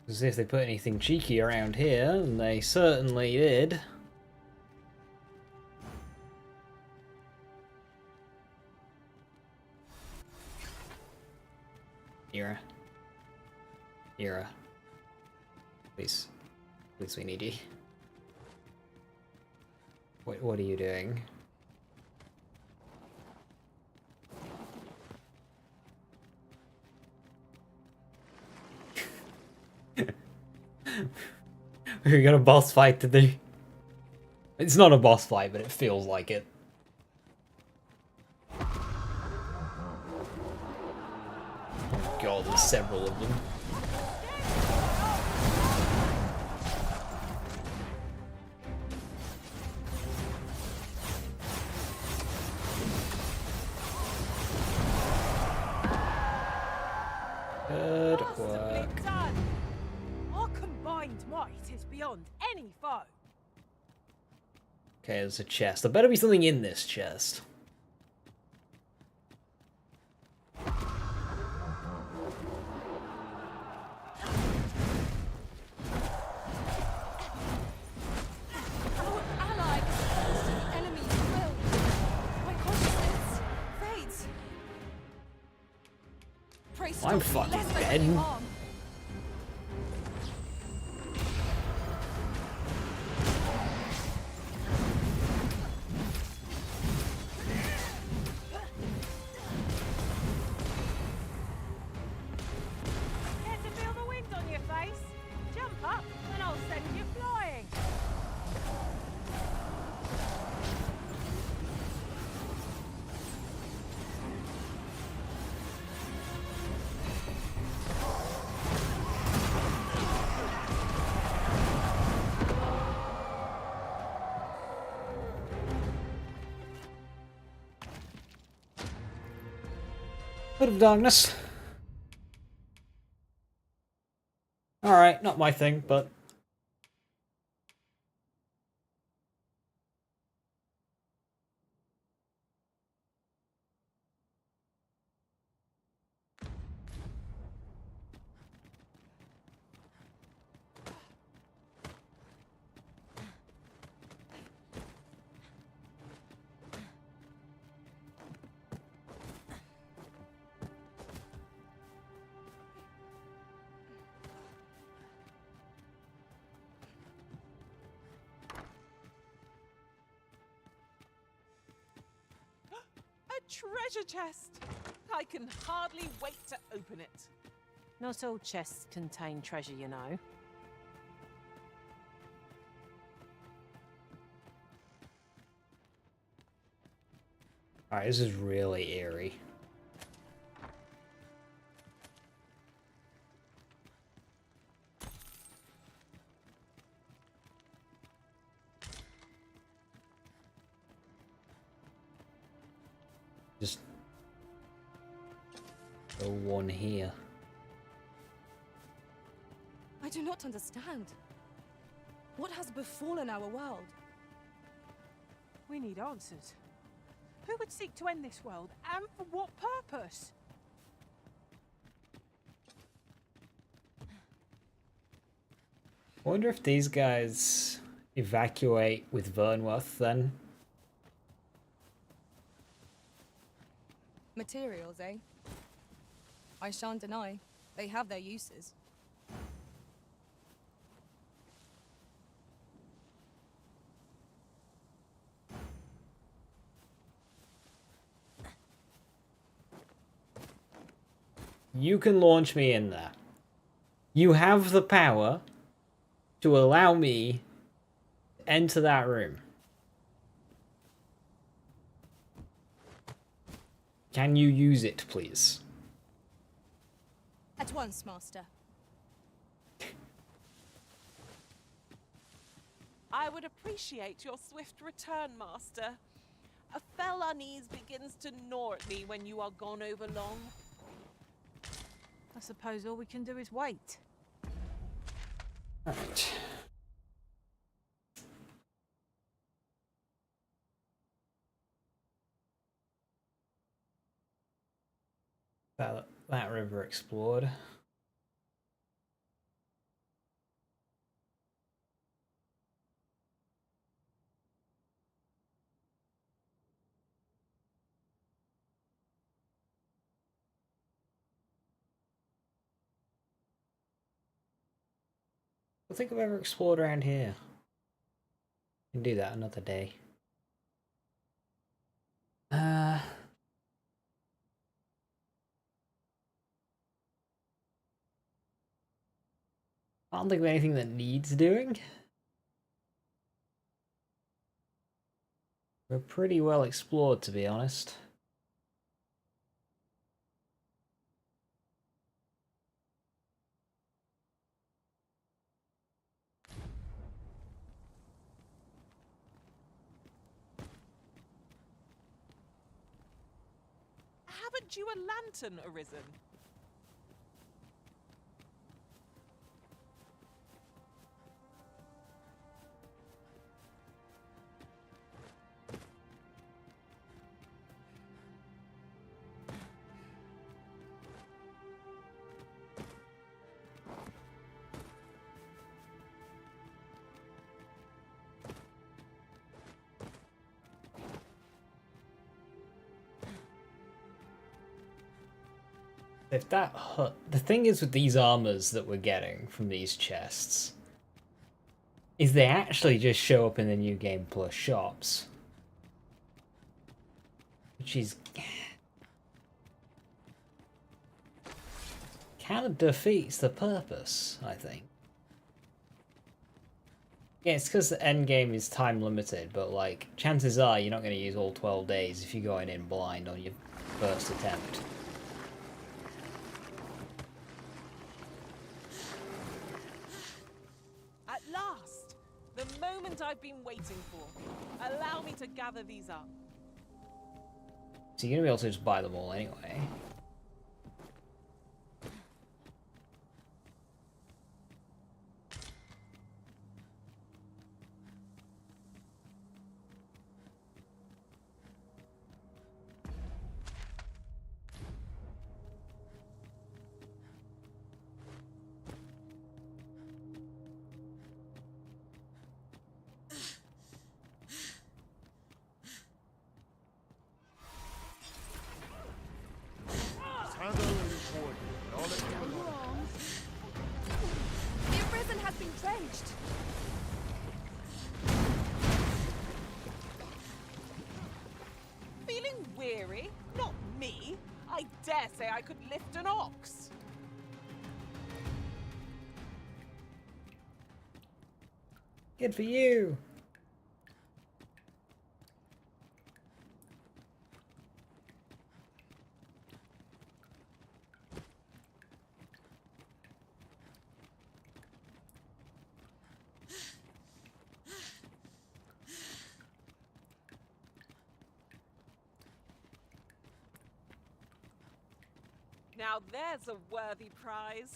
As if they put anything cheeky around here, and they certainly did. Ira. Ira. Please. Please, we need you. What are you doing? We got a boss fight to do. It's not a boss fight, but it feels like it. Oh god, there's several of them. Good work. Done. Our combined might is beyond any foe. Okay, there's a chest. There better be something in this chest. Our ally is opposed to the enemy's will. My conscience fades. Pray stop I'm me, fucking lest I do dead. you harm. Care to feel the wind on your face? Jump up and I'll send you Bit of darkness. Alright, not my thing, but... A treasure chest! I can hardly wait to open it. Not all chests contain treasure, you know. Alright, this is really eerie. Just go one here. I do not understand. What has befallen our world? We need answers. Who would seek to end this world, and for what purpose? I wonder if these guys evacuate with Vernworth then. Materials, eh? I shan't deny. They have their uses. You can launch me in there. You have the power to allow me to enter that room. Can you use it, please? At once, Master. I would appreciate your swift return, Master. A fell unease begins to gnaw at me when you are gone over long. I suppose all we can do is wait. Alright. That river explored. I think I've ever explored around here. Can do that another day. I don't think of anything that needs doing. We're pretty well explored, to be honest. Haven't you a lantern arisen? If that hut... The thing is with these armors that we're getting from these chests is they actually just show up in the New Game Plus shops. Which is... kind of defeats the purpose, I think. Yeah, it's because the end game is time limited, but like, chances are you're not going to use all 12 days if you're going in blind on your first attempt. At last! The moment I've been waiting for. Allow me to gather these up. So you're going to be able to just buy them all anyway. theory, not me. I dare say I could lift an ox. Good for you. Now there's a worthy prize.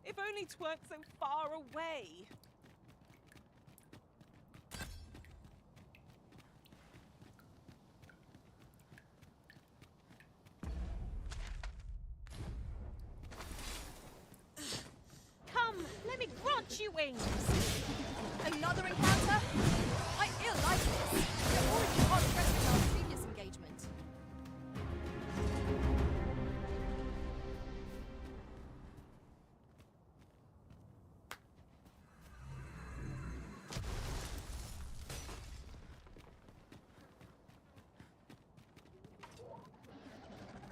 If only 'tweren't so far away. Come, let me grant you wings. Another encounter? I ill like this. We're already hard pressed with our previous engagement.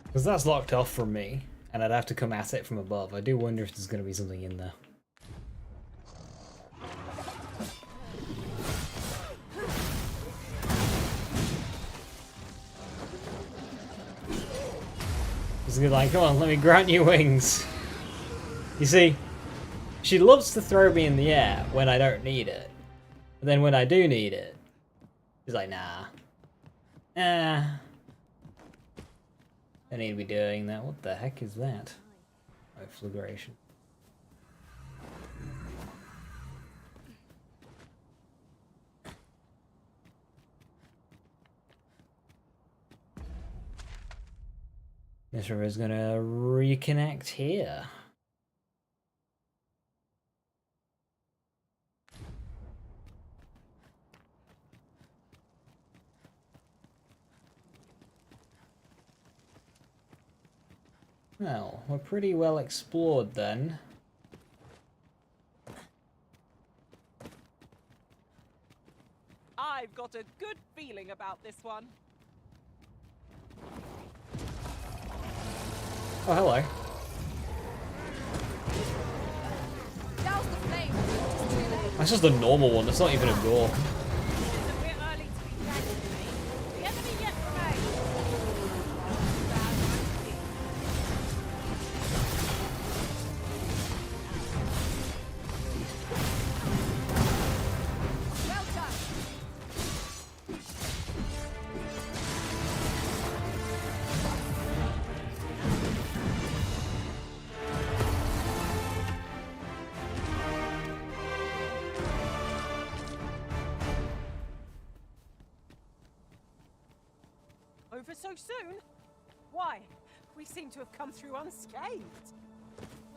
Because that's locked off from me, and I'd have to come at it from above. I do wonder if there's going to be something in there. It's gonna be like, come on, let me grant you wings. You see, she loves to throw me in the air when I don't need it. But then when I do need it, she's like, nah. I need to be doing that. What the heck is that? Oh, flagration. This river is gonna reconnect here. Well, we're pretty well explored then. I've got a good feeling about this one. Oh, hello. Douse the flame. Just too late. That's just a normal one, that's not even a door. Well done. Over so soon? Why? We seem to have come through unscathed.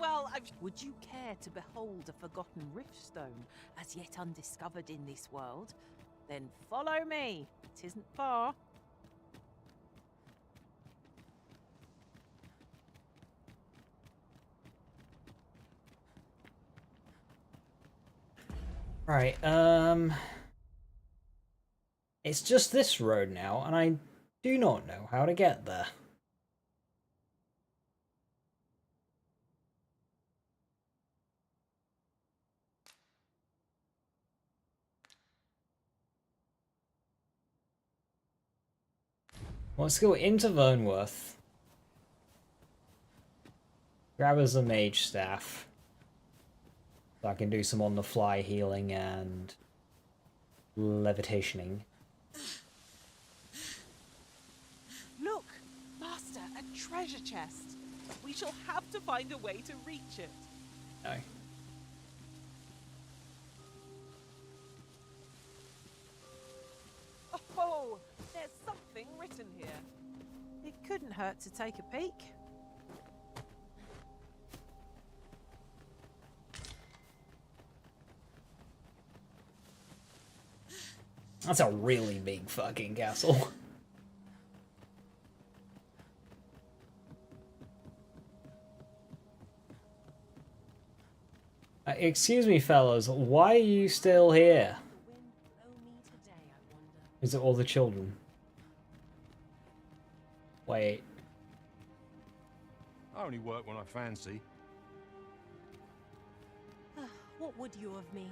Well, would you care to behold a forgotten riftstone as yet undiscovered in this world? Then follow me. It isn't far. Right, it's just this road now, and I do not know how to get there. Let's go into Vernworth. Grab us a mage staff. So I can do some on-the-fly healing and levitationing. Look, Master, a treasure chest. We shall have to find a way to reach it. No. Oh, there's something written here. It couldn't hurt to take a peek. That's a really big fucking castle. Excuse me, fellas, why are you still here? Is it all the children? Wait. I only work when I fancy. What would you of me?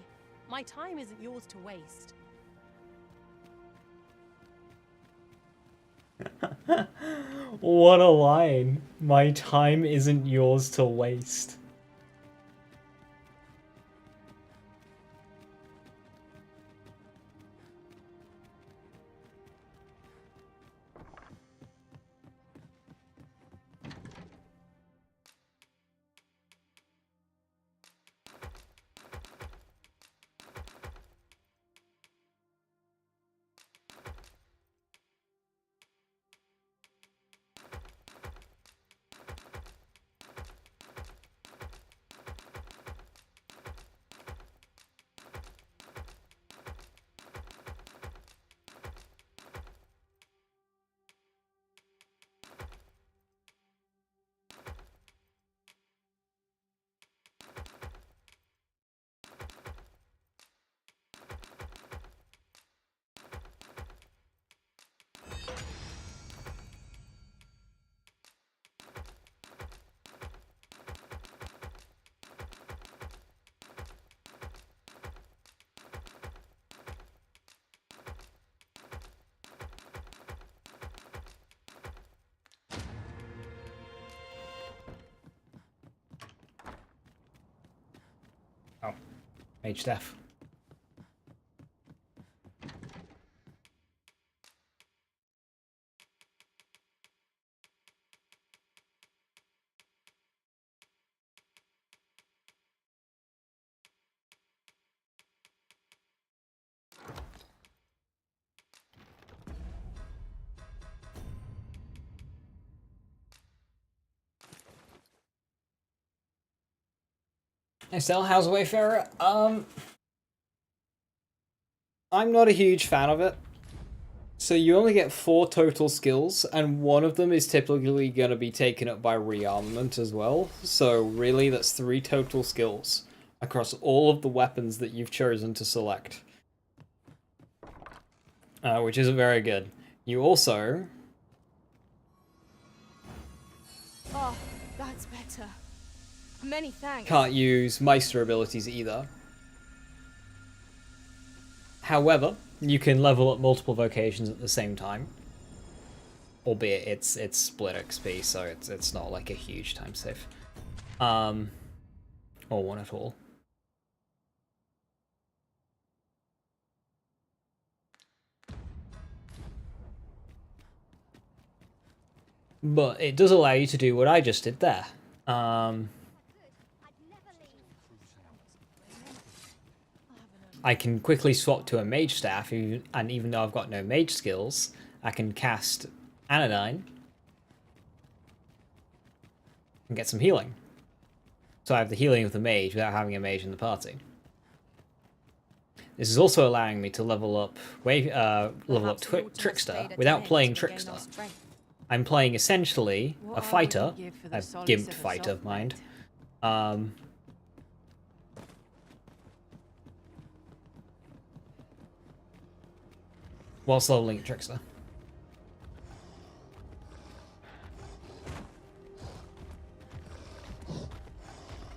My time isn't yours to waste. What a line. My time isn't yours to waste. Oh, mage death. Estelle, how's Wayfarer? I'm not a huge fan of it. So you only get 4 total skills, and one of them is typically going to be taken up by rearmament as well. So really, that's 3 total skills across all of the weapons that you've chosen to select. Which isn't very good. You also... Oh, that's better. Many thanks. can't use Meister abilities either. However, you can level up multiple vocations at the same time. Albeit it's split XP, so it's not like a huge time save. Or one at all. But it does allow you to do what I just did there. I can quickly swap to a mage staff, and even though I've got no mage skills, I can cast Anodyne and get some healing. So I have the healing of the mage without having a mage in the party. This is also allowing me to level up Trickster without playing Trickster. I'm playing essentially a fighter, a gimped fighter, mind. Whilst leveling Trickster.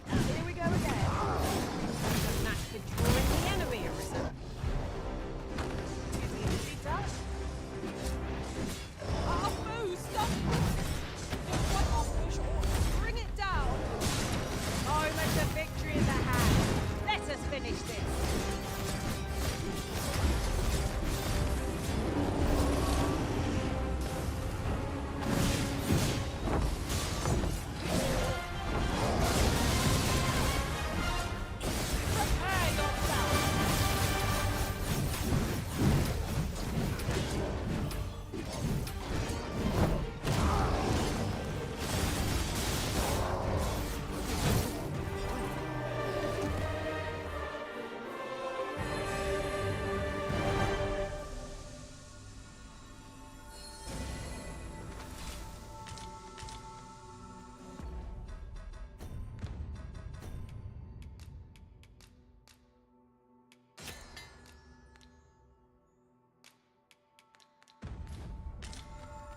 Here we go again. Doesn't that for drawing the enemy arisen? Too easy done. Ah, boo! Stop! Just one more push or bring it down. Moment of victory in the hand. Let us finish this.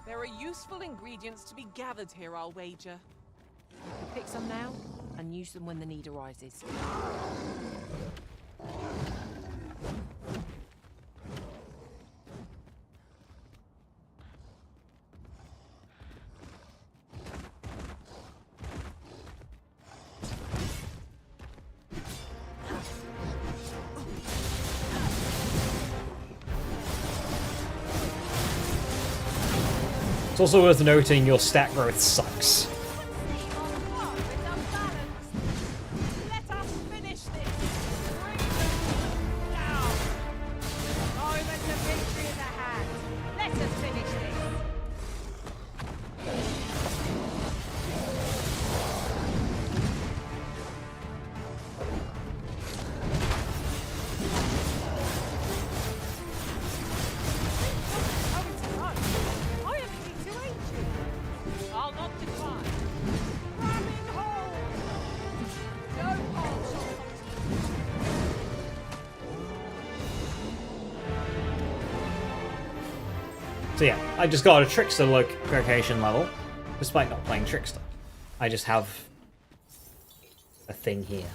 There are useful ingredients to be gathered here, I'll wager. Pick some now, and use them when the need arises. It's also worth noting your stat growth sucks. So yeah, I just got a Trickster location level, despite not playing Trickster. I just have a thing here.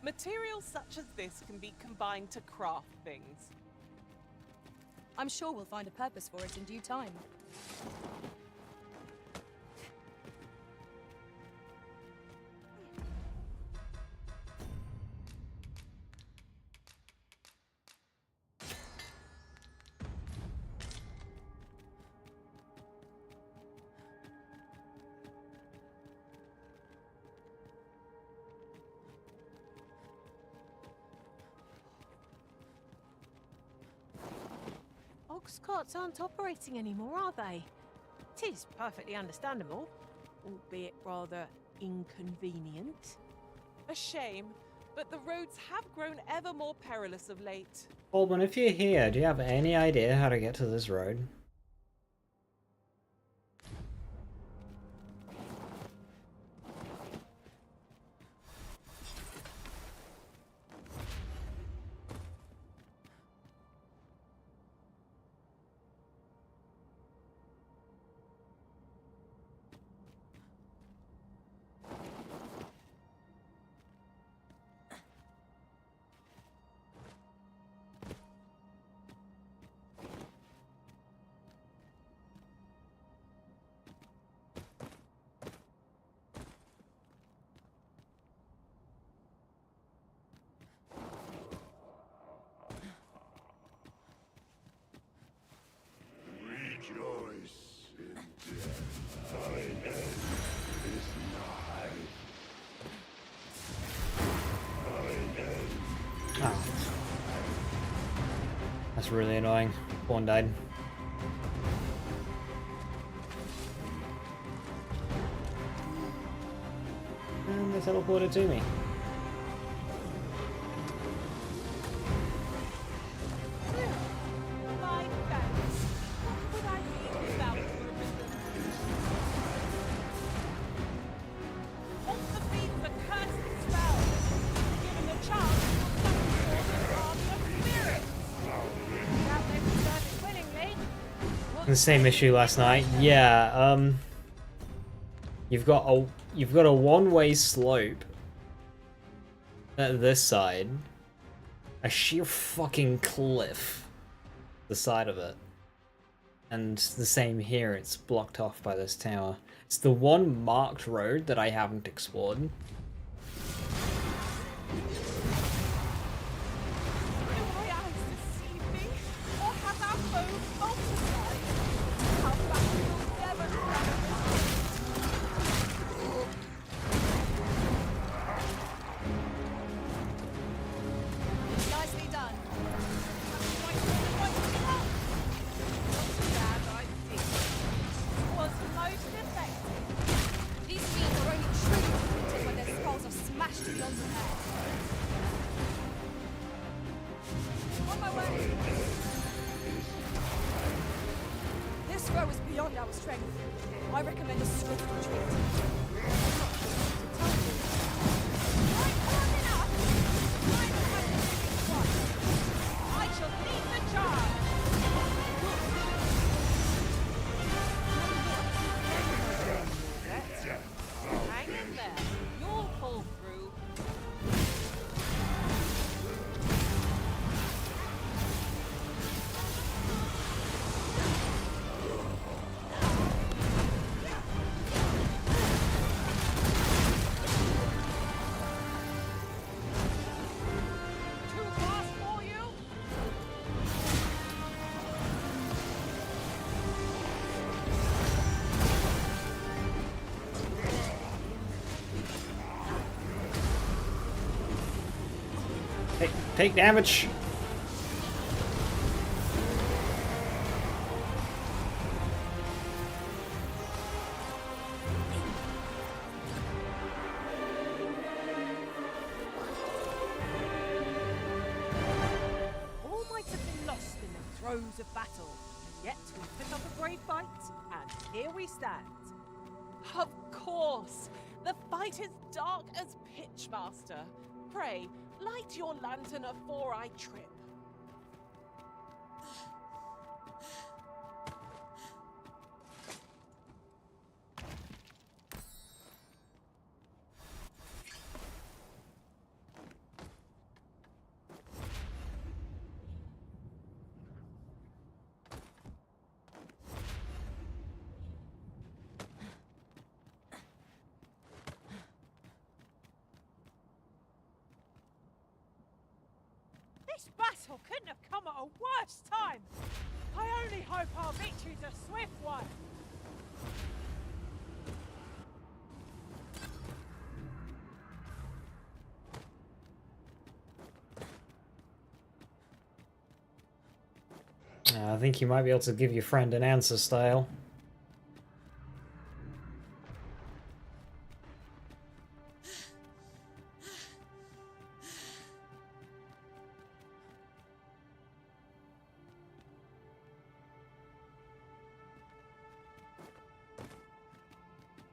Materials such as this can be combined to craft things. I'm sure we'll find a purpose for it in due time. Ox carts aren't operating anymore, are they? It is perfectly understandable, albeit rather inconvenient. A shame, but the roads have grown ever more perilous of late. Holman, if you're here, do you have any idea how to get to this road? Oh. That's really annoying. One died. And they teleported to me. The same issue last night. Yeah, you've got a one-way slope at this side, a sheer fucking cliff the side of it, and the same here. It's blocked off by this tower. It's the one marked road that I haven't explored. This foe is beyond our strength. I recommend a swift retreat. Take damage. All might have been lost in the throes of battle, yet we put up a brave fight, and here we stand. Of course! The fight is dark as pitch, Master. Pray, light your lantern afore I trip. This battle couldn't have come at a worse time. I only hope our victory's a swift one. I think you might be able to give your friend an answer, Style.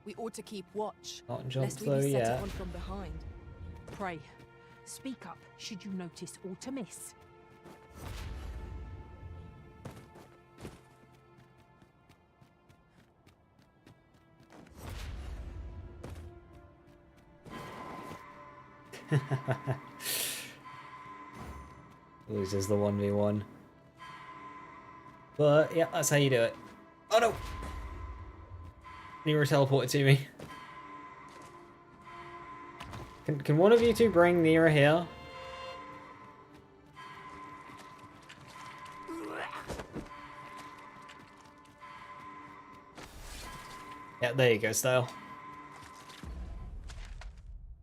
We ought to keep watch, Not jump lest we though be set yet. upon from behind. Pray, speak up should you notice aught amiss. Loses the 1v1. But yeah, that's how you do it. Oh no! Nero teleported to me. Can one of you two bring Nero here? Yeah, there you go, Style.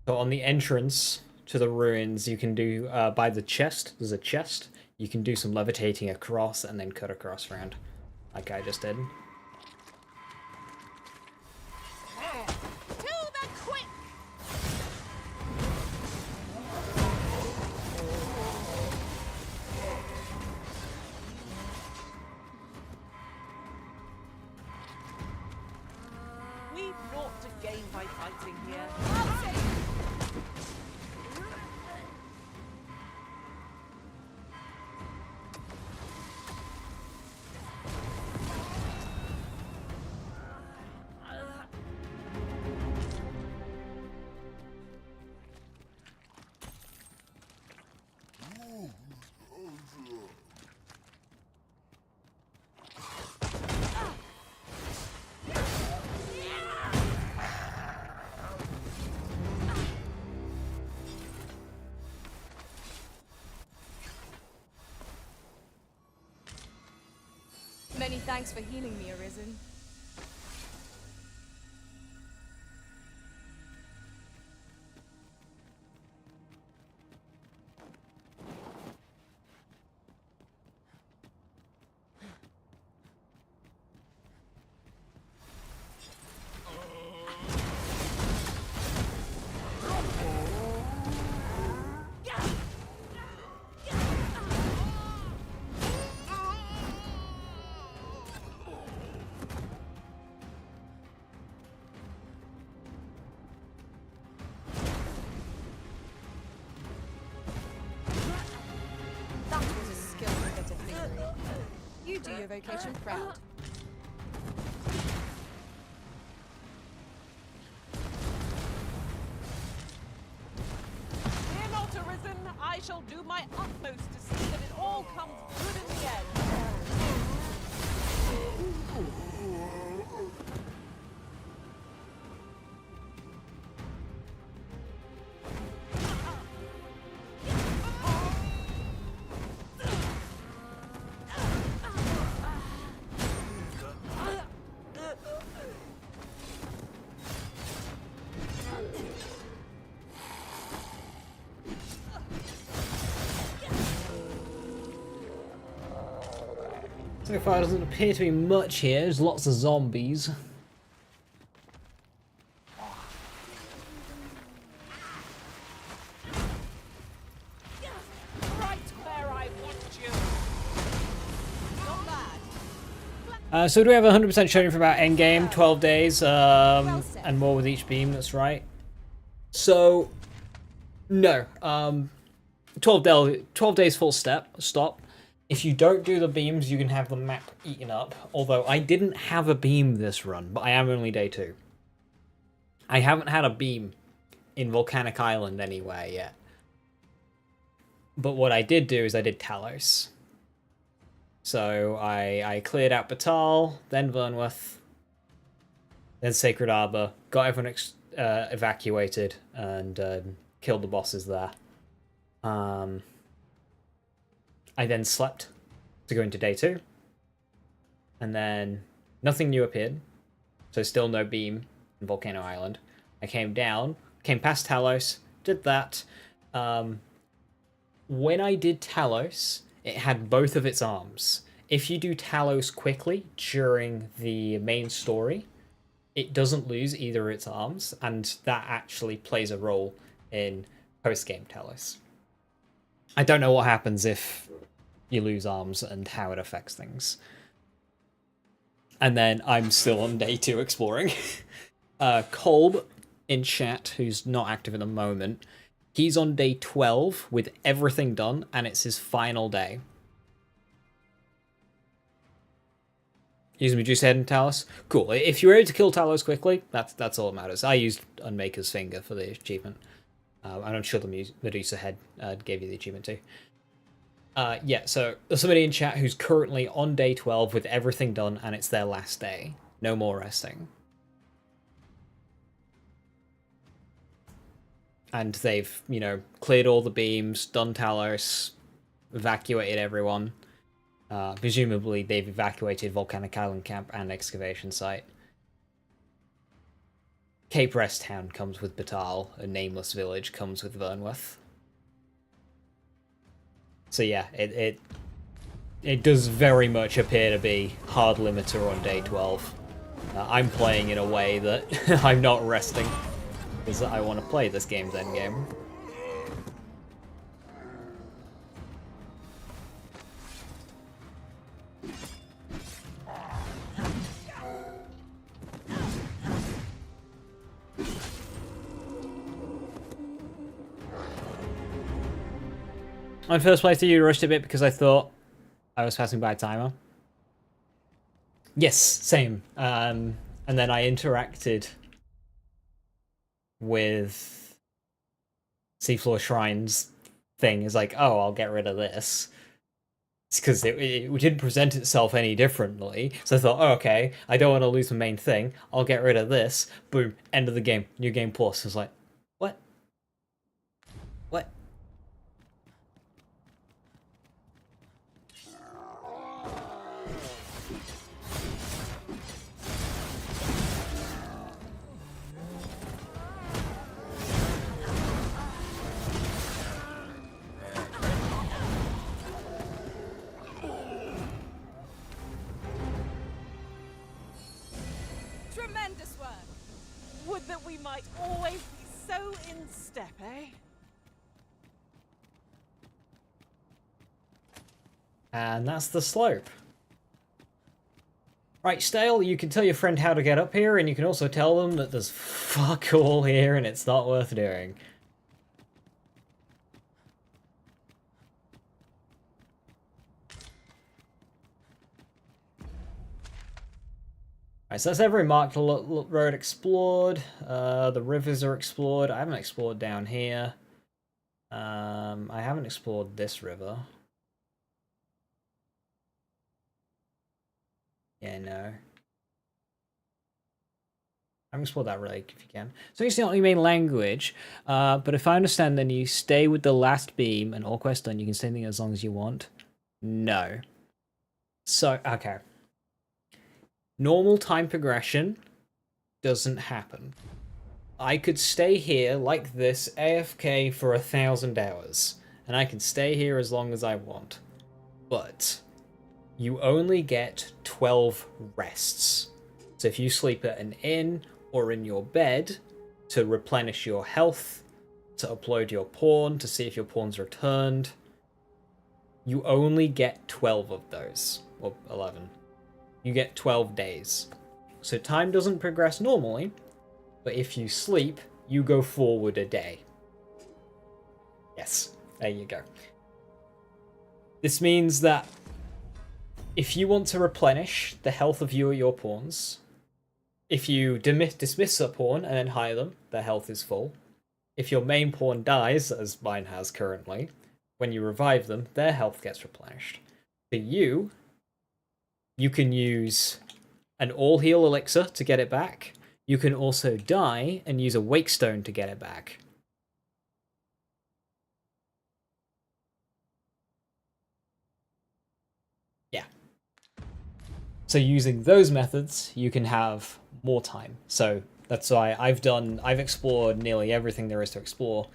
So on the entrance to the ruins, you can do, by the chest, there's a chest, you can do some levitating across and then cut across around, like I just did. To the quick! We've naught to gain by fighting here. Many thanks for healing me, Arisen. That was a skillful bit of fleetwood. You do your vocation proud. Fear not, Arisen. I shall do my utmost to see that it all comes good in the end. So far, doesn't appear to be much here. There's lots of zombies. Right where I want you. Not bad. So do we have 100% showing for about endgame? 12 days, and more with each beam, that's right. So, no. 12 days full stop. If you don't do the beams, you can have the map eaten up. Although, I didn't have a beam this run, but I am only day 2. I haven't had a beam in Volcanic Island anywhere yet. But what I did do is I did Talos. So I cleared out Batal, then Vernworth, then Sacred Arbor, got everyone evacuated, and killed the bosses there. I then slept to go into day 2. And then nothing new appeared. So still no beam in Volcano Island. I came down, came past Talos, did that. When I did Talos, it had both of its arms. If you do Talos quickly during the main story, it doesn't lose either of its arms, and that actually plays a role in post-game Talos. I don't know what happens if you lose arms and how it affects things. And then I'm still on day 2 exploring. Kolb in chat, who's not active at the moment, he's on day 12 with everything done, and it's his final day. Using Medusa Head and Talos? Cool. If you're able to kill Talos quickly, that's all that matters. I used Unmaker's Finger for the achievement. And I'm sure the Medusa Head gave you the achievement too. Yeah, so there's somebody in chat who's currently on day 12 with everything done, and it's their last day. No more resting. And they've, you know, cleared all the beams, done Talos, evacuated everyone. Presumably they've evacuated Volcanic Island Camp and excavation site. Cape Rest Town comes with Batal, a nameless village comes with Vernworth. So yeah, it does very much appear to be hard limiter on day 12. I'm playing in a way that I'm not resting, because I want to play this game's endgame. On first playthrough, you rushed a bit because I thought I was passing by a timer. Yes, same. And then I interacted with Seafloor Shrine's thing. It's like, oh, I'll get rid of this. It's because it didn't present itself any differently. So I thought, oh, okay, I don't want to lose the main thing. I'll get rid of this. Boom, end of the game. New game plus. I was like, what? What? Tremendous work! Would that we might always be so in step, eh? And that's the slope. Right, Stale, you can tell your friend how to get up here, and you can also tell them that there's fuck all here and it's not worth doing. Right, so that's every marked road explored. The rivers are explored. I haven't explored down here. I haven't explored this river. Yeah, no. I haven't explored that lake if you can. So it's not your main language, but if I understand, then you stay with the last beam and all quests done. You can stay there as long as you want. No. So, okay. Normal time progression doesn't happen. I could stay here like this, AFK for 1,000 hours, and I can stay here as long as I want. But you only get 12 rests. So if you sleep at an inn or in your bed to replenish your health, to upload your pawn, to see if your pawn's returned, you only get 12 of those, or 11. You get 12 days. So time doesn't progress normally, but if you sleep, you go forward a day. Yes, there you go. This means that if you want to replenish the health of you or your pawns, if you dismiss a pawn and then hire them, their health is full. If your main pawn dies, as mine has currently, when you revive them, their health gets replenished. For you, you can use an all-heal elixir to get it back. You can also die and use a wake stone to get it back. Yeah. So using those methods, you can have more time. So that's why I've explored nearly everything there is to explore.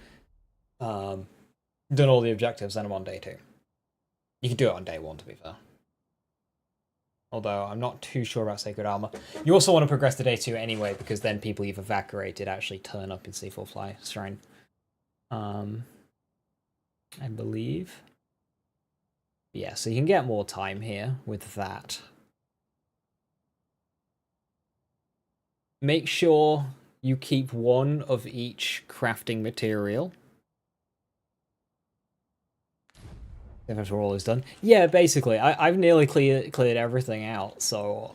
Done all the objectives, and I'm on day 2. You can do it on day 1, to be fair. Although I'm not too sure about Sacred Armor. You also want to progress to day 2 anyway, because then people you've evacuated actually turn up in C4 Fly Shrine. I believe. Yeah, so you can get more time here with that. Make sure you keep 1 of each crafting material. If that's all is done. Yeah, basically, I've nearly cleared everything out, so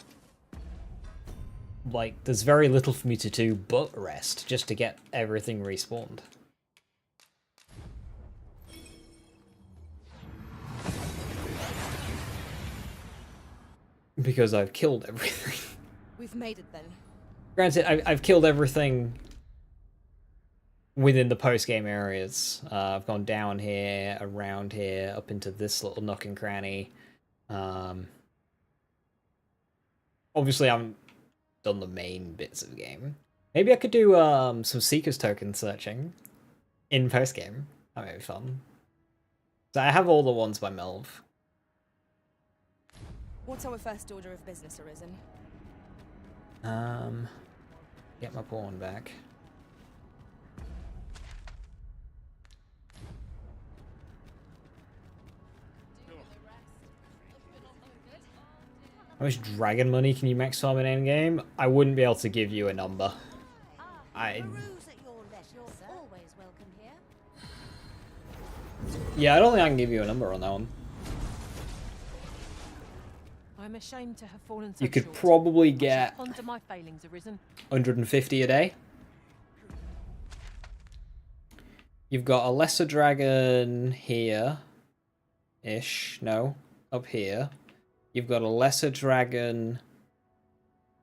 like there's very little for me to do but rest just to get everything respawned. Because I've killed everything. We've made it then. Granted, I've killed everything within the post-game areas. I've gone down here, around here, up into this little nook and cranny. Obviously, I haven't done the main bits of the game. Maybe I could do some Seeker's Token searching in post-game. That might be fun. So I have all the ones by Melv. What's our first order of business, Arisen? Get my pawn back. How much dragon money can you max farm in endgame? I wouldn't be able to give you a number. Yeah, I don't think I can give you a number on that one. I'm ashamed to have fallen so You could short. probably get Ponder my failings, Arisen. 150 a day. You've got a lesser dragon here. Ish. No. Up here. You've got a lesser dragon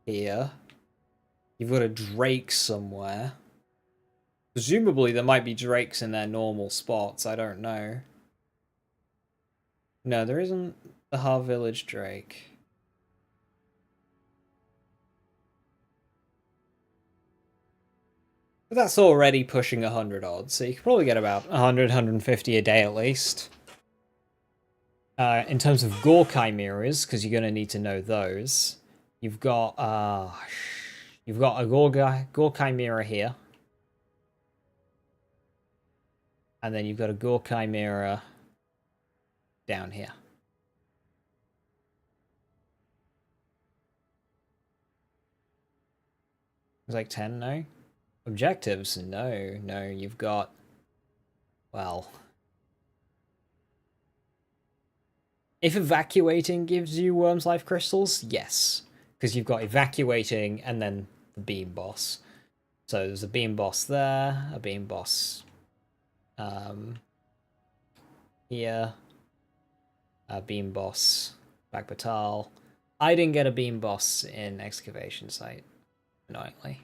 here. You've got a drake somewhere. Presumably there might be drakes in their normal spots. I don't know. No, there isn't the Har Village drake. But that's already pushing 100 odds, so you could probably get about 100, 150 a day at least. In terms of Gore Chimeras, because you're going to need to know those, you've got a Gore Chimera here. And then you've got a Gore Chimera down here. It's like 10, no? Objectives? No, no, you've got... Well... If evacuating gives you Worm's Life Crystals, yes. Because you've got evacuating and then the beam boss. So there's a beam boss there, a beam boss here, a beam boss back Batal. I didn't get a beam boss in Excavation Site, annoyingly.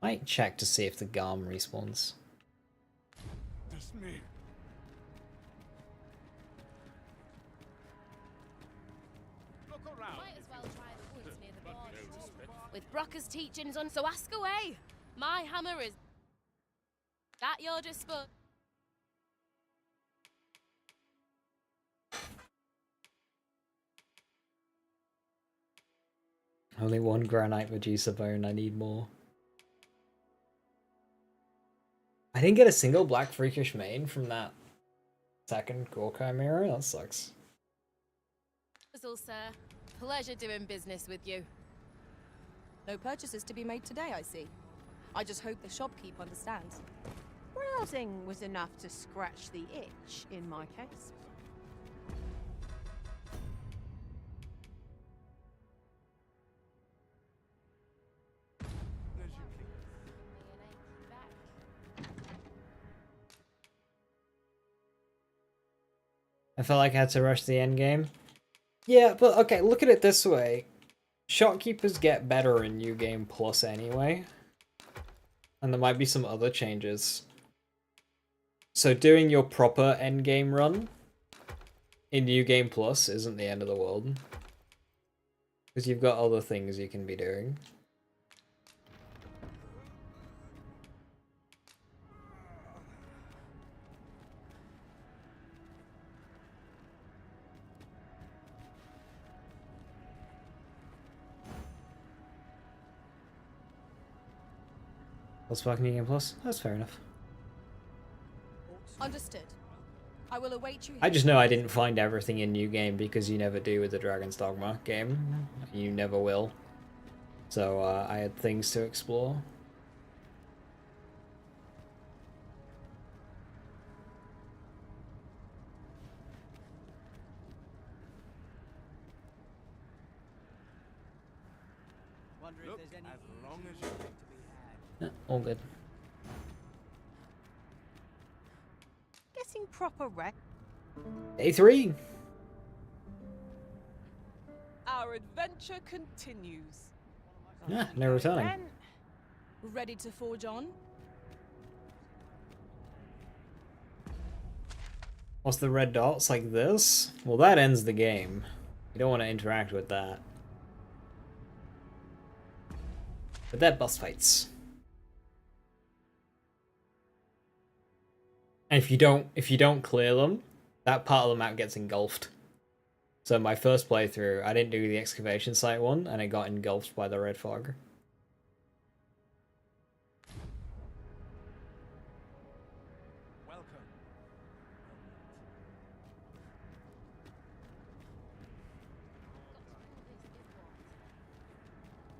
Might check to see if the Garm respawns. That's me. Look around. Might as well try the woods near the border. With Brocker's teachings on, so ask away. My hammer is... At your disposal. Only one granite Medusa bone, I need more. I didn't get a single black freakish mane from that second Gore Chimera, that sucks. Sir, pleasure doing business with you. No purchases to be made today, I see. I just hope the shopkeep understands. Browsing was enough to scratch the itch, in my case. I felt like I had to rush the end game. Yeah, but okay, look at it this way. Shopkeepers get better in New Game Plus anyway. And there might be some other changes. So doing your proper endgame run in New Game Plus isn't the end of the world. Because you've got other things you can be doing. What's back in New Game Plus? That's fair enough. Understood. I will await you here. I just know I didn't find everything in New Game because you never do with the Dragon's Dogma game. You never will. So I had things to explore. Look, as long as you to be had. All good. Getting proper rest. Day 3! Our adventure continues. Yeah, no returning. Ready to forge on? What's the red dots like this? Well, that ends the game. You don't want to interact with that. But they're boss fights. And if you don't clear them, that part of the map gets engulfed. So my first playthrough, I didn't do the excavation site one, and it got engulfed by the red fog.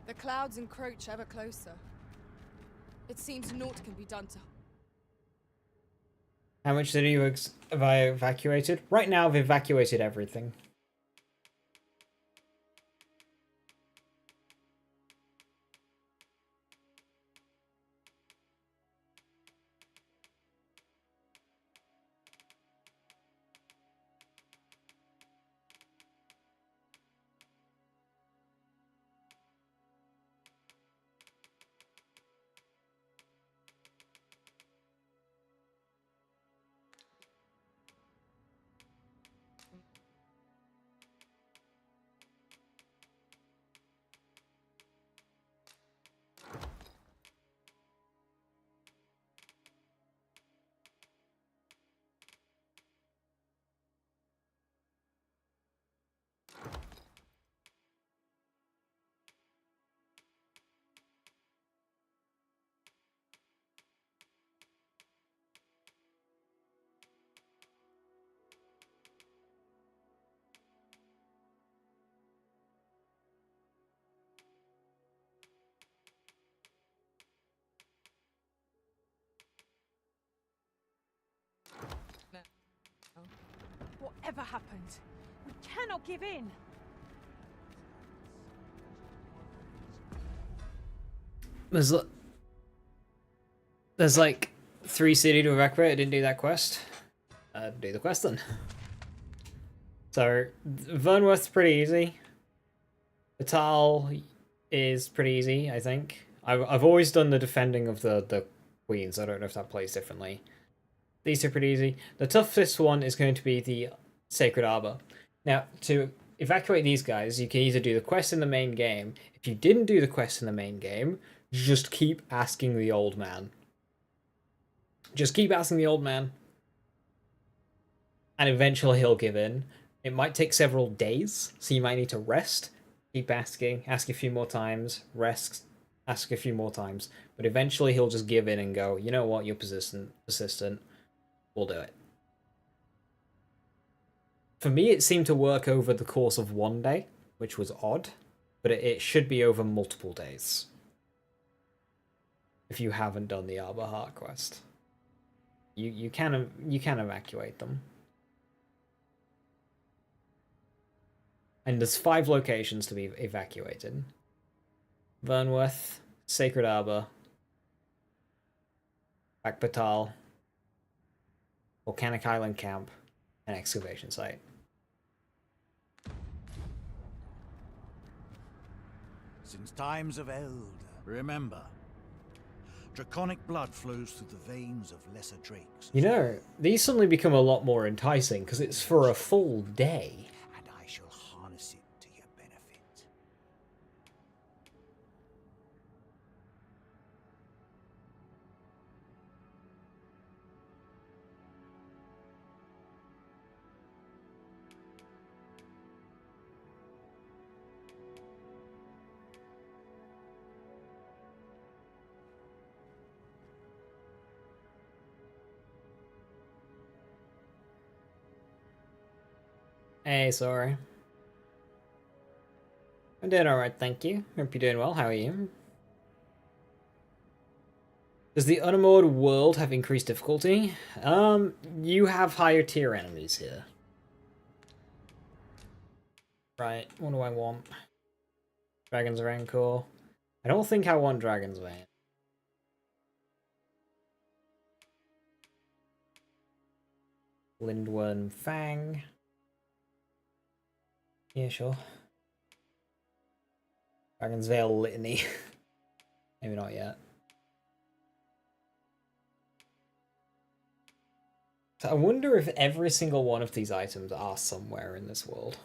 The clouds encroach ever closer. It seems naught can be done to... How much did you have I evacuated? Right now I've evacuated everything. Whatever happened, we cannot give in. There's like 3 city to evacuate. I didn't do that quest. Do the quest then. So Vernworth's pretty easy. Vital is pretty easy, I think. I've always done the defending of the queens. I don't know if that plays differently. These are pretty easy. The toughest one is going to be the Sacred Arbor. Now, to evacuate these guys, you can either do the quest in the main game. If you didn't do the quest in the main game, just keep asking the old man. Just keep asking the old man. And eventually he'll give in. It might take several days, so you might need to rest. Keep asking, ask a few more times, rest, ask a few more times. But eventually he'll just give in and go, you know what, you're persistent. We'll do it. For me, it seemed to work over the course of one day, which was odd. But it should be over multiple days. If you haven't done the Arbor Heart quest. You can evacuate them. And there's 5 locations to be evacuated. Vernworth, Sacred Arbor, Akbatal, Volcanic Island Camp, and Excavation Site. Since times of eld, remember, draconic blood flows through the veins of lesser drakes. You know, these suddenly become a lot more enticing, because it's for a full day. And I shall harness it to your benefit. Hey, sorry. I'm doing alright, thank you. Hope you're doing well. How are you? Does the Unmoored world have increased difficulty? You have higher tier enemies here. Right, what do I want? Dragon's Rancor. I don't think I want Dragon's Vein. Lindworm Fang. Yeah, sure. Dragon's Veil Litany. Maybe not yet. So I wonder if every single one of these items are somewhere in this world.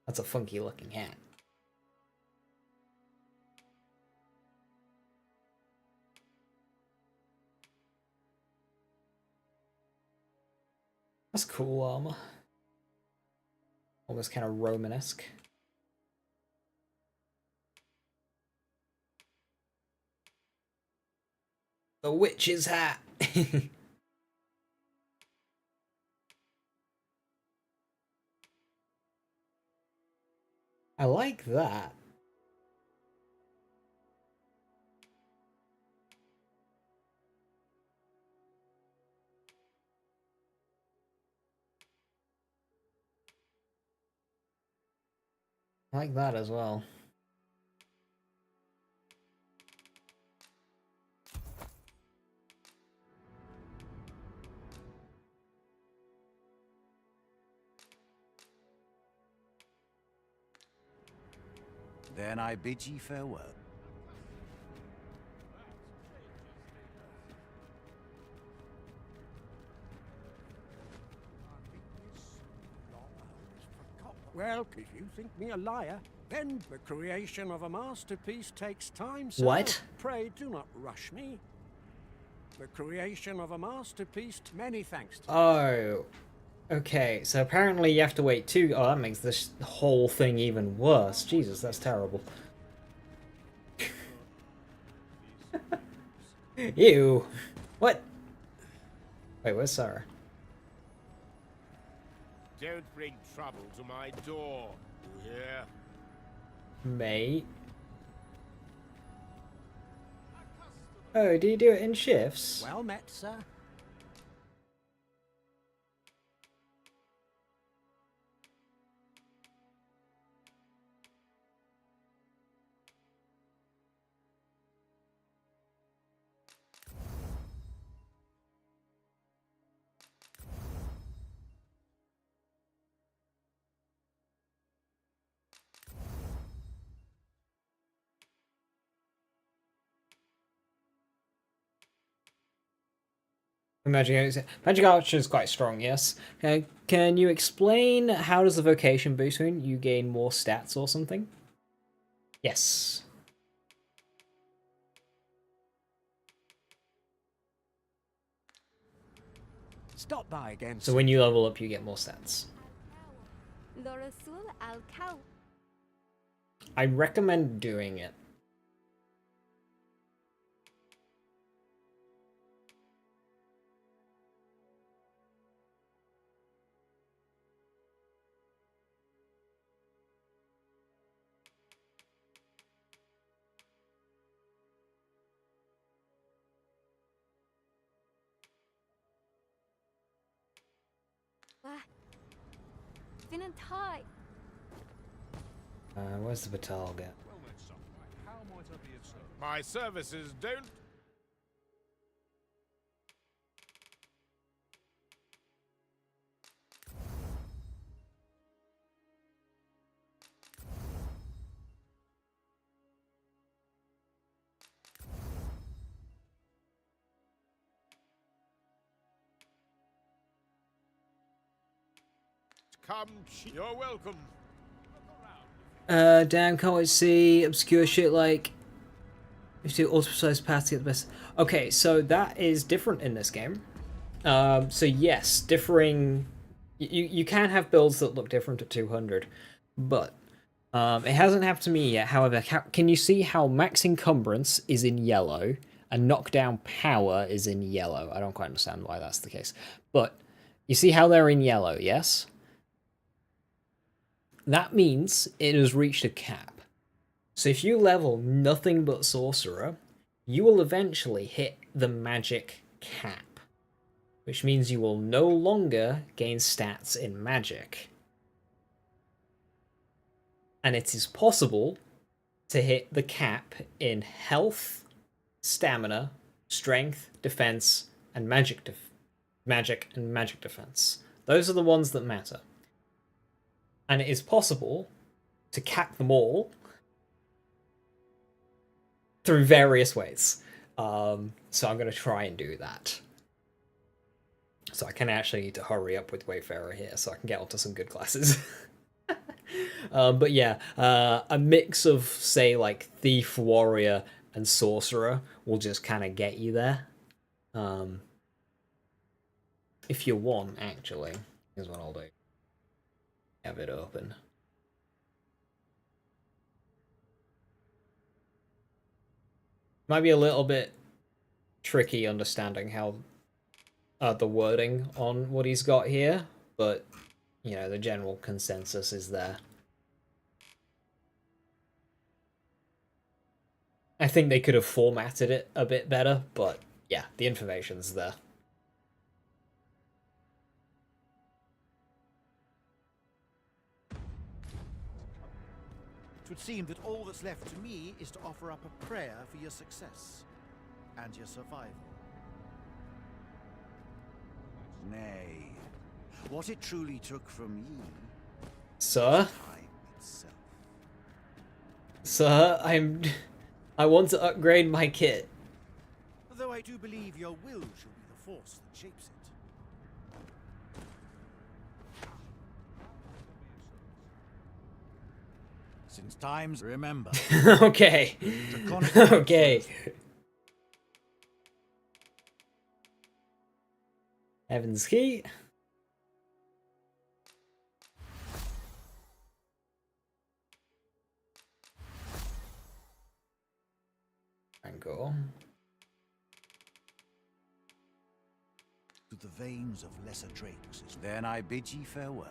That's a funky looking hat. That's cool armor. Almost kind of Romanesque. The witch's hat. I like that. I like that as well. Then I bid ye farewell. Well, if you think me a liar, then the creation of a masterpiece takes time, sir. What? Pray do not rush me. The creation of a masterpiece, many thanks to Oh. Okay, so apparently you have to wait 2... Oh, that makes this whole thing even worse. Jesus, that's terrible. Ew. What? Wait, where's Sarah? Don't bring trouble to my door, you hear? Mate. Oh, do you do it in shifts? Well met, sir. Magic Archer is quite strong, yes. Can you explain how does the vocation boost when you gain more stats or something? Yes. stop by again. So when you level up, you get more stats. I recommend doing it. Where's the batal get? My services don't... Come, you're welcome. Damn, can't wait to see obscure shit like if you do auto-precise paths to get the best. Okay, so that is different in this game. So yes, differing. You can have builds that look different at 200, but it hasn't happened to me yet. However, can you see how max encumbrance is in yellow and knockdown power is in yellow? I don't quite understand why that's the case, but you see how they're in yellow, yes? That means it has reached a cap. So if you level nothing but Sorcerer, you will eventually hit the magic cap, which means you will no longer gain stats in magic. And it is possible to hit the cap in health, stamina, strength, defense, and magic and magic defense. Those are the ones that matter. And it is possible to cap them all through various ways. So I'm going to try and do that. So I can actually need to hurry up with Wayfarer here so I can get onto some good classes. But yeah, a mix of, say, like Thief, Warrior, and Sorcerer will just kind of get you there. If you want, actually. Here's what I'll do. Have it open. Might be a little bit tricky understanding how the wording on what he's got here, but you know, the general consensus is there. I think they could have formatted it a bit better, but yeah, the information's there. It would seem that all that's left to me is to offer up a prayer for your success and your survival. Nay, what it truly took from ye, Sir? time itself. Sir, I want to upgrade my kit. Though I do believe your will shall be the force that shapes it. Since times remember. Okay. Okay. Heaven's Key. Angle. To the veins of lesser drakes, then I bid ye farewell.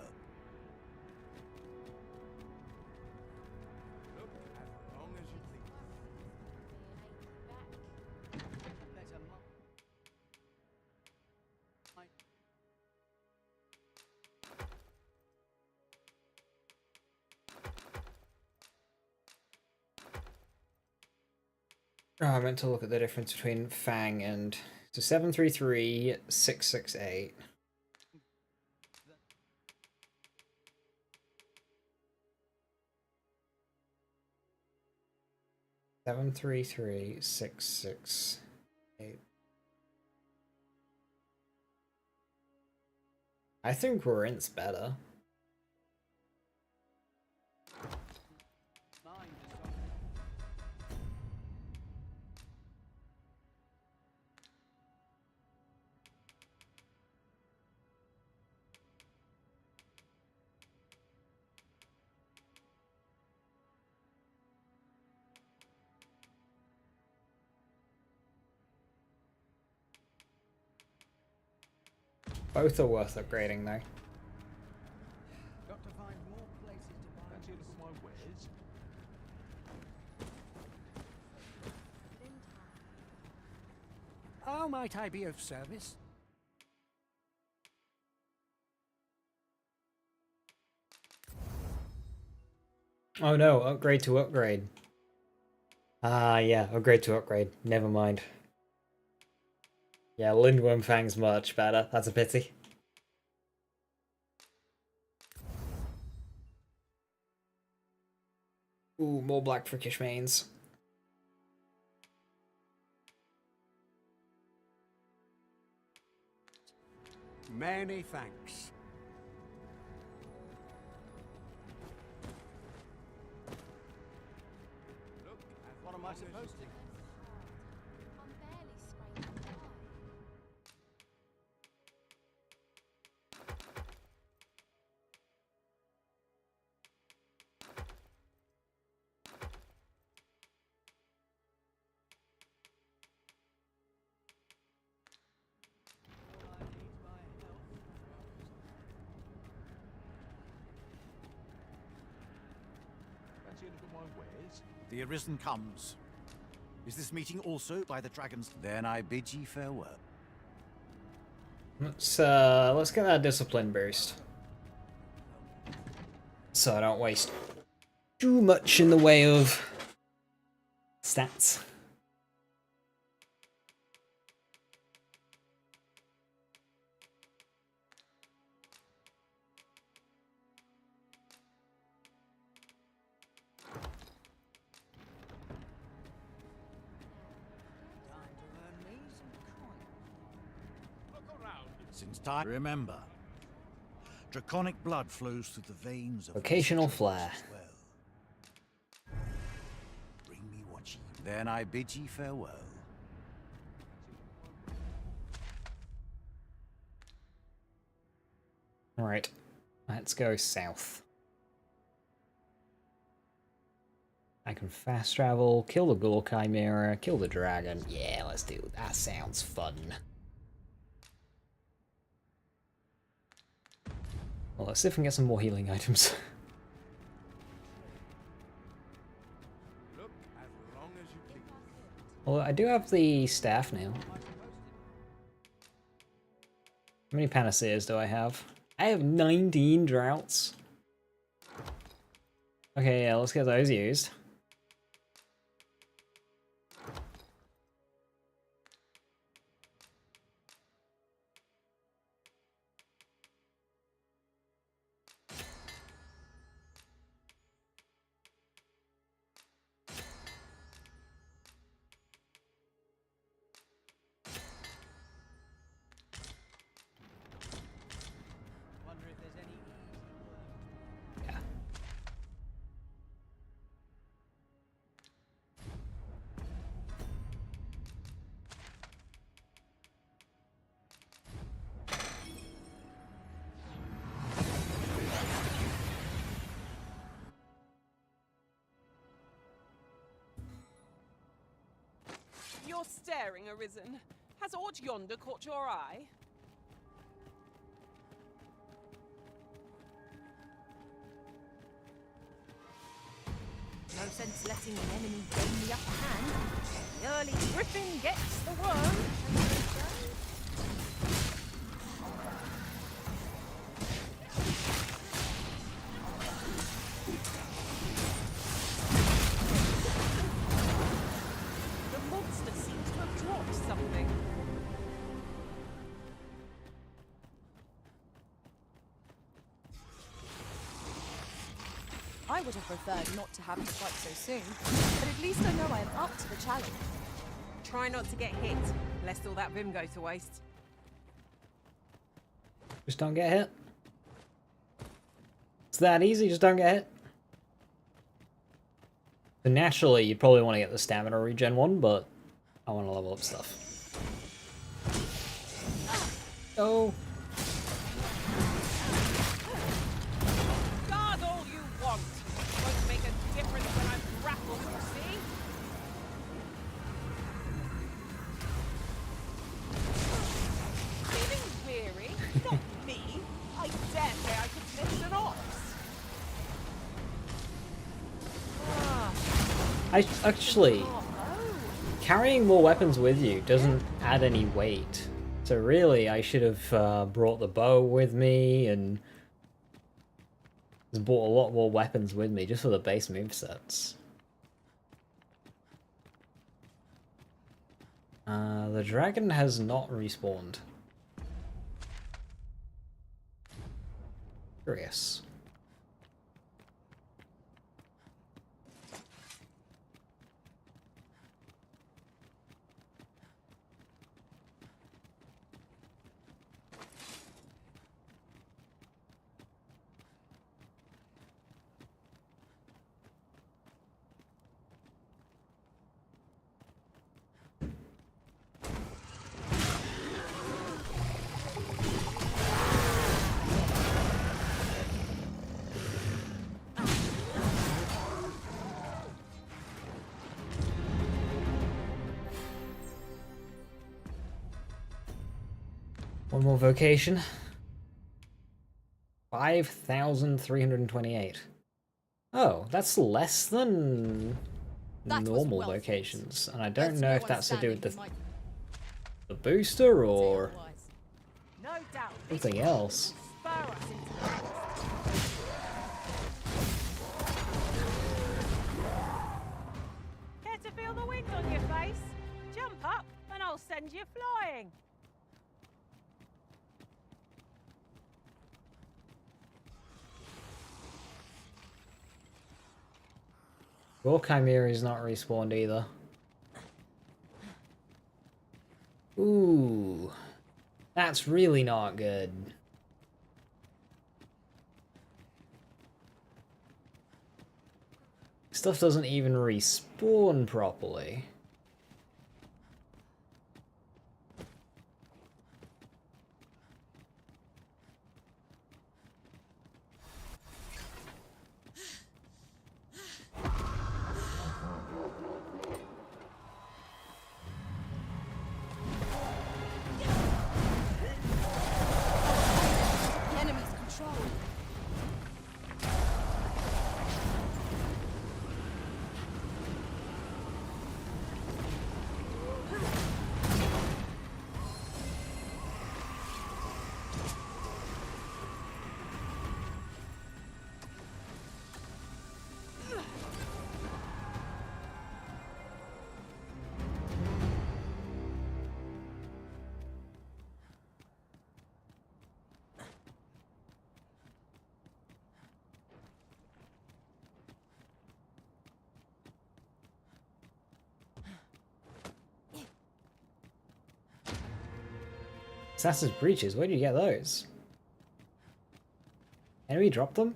Oh, I meant to look at the difference between Fang and... So 733, 668. Seven, 3, 6, 6, 8. I think Rint's better. Both are worth upgrading though. Got to find more places to buy. Fancy a look at my wares? How might I be of service? Oh no, upgrade to upgrade. Ah, yeah, upgrade to upgrade. Never mind. Yeah, Lindworm Fang's much better. That's a pity. Ooh, more Black Frickish Mains. Many thanks. What am I supposed to? Fancy a look at my wares? The Arisen comes. Is this meeting also by the dragons? Then I bid ye farewell. Let's get that discipline boost. So I don't waste too much in the way of stats. Since time, remember, draconic blood flows through the veins of Vocational flair. Well. Bring me what ye. Then I bid ye farewell. Alright, let's go south. I can fast travel, kill the Ghoul Chimera, kill the dragon. Yeah, let's do it. That sounds fun. Well, let's see if we can get some more healing items. Look, as long as you please. Well, I do have the staff now. How many panaceas do I have? I have 19 droughts. Okay, yeah, let's get those used. Wonder if there's any You're staring, Arisen. Has aught yonder caught your eye? No sense letting the enemy gain the upper hand. The early griffin gets the worm. The monster seems to have dropped something. I would have preferred not to have to fight so soon, but at least I know I am up to the challenge. Try not to get hit, lest all that vim go to waste. Just don't get hit. It's that easy, just don't get hit. So naturally, you'd probably want to get the stamina regen one, but I want to level up stuff. Oh. Guard all you want. Won't make a difference when I'm grappled, you see? Feeling weary? Actually, carrying more weapons with you doesn't add any weight. So really, I should have brought the bow with me and just bought a lot more weapons with me just for the base movesets. The dragon has not respawned. Curious. One more vocation. 5,328. Oh, that's less than normal vocations, and I don't know if that's to do with the booster or something else. Care to feel the wind on your face? Jump up and I'll send you flying. Your Chimera is not respawned either. Ooh, that's really not good. Stuff doesn't even respawn properly. The enemy's control. Assassin's Breaches, where do you get those? Enemy drop them?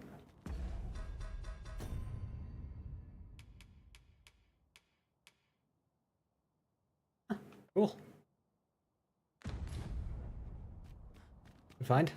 Huh, cool. Good find.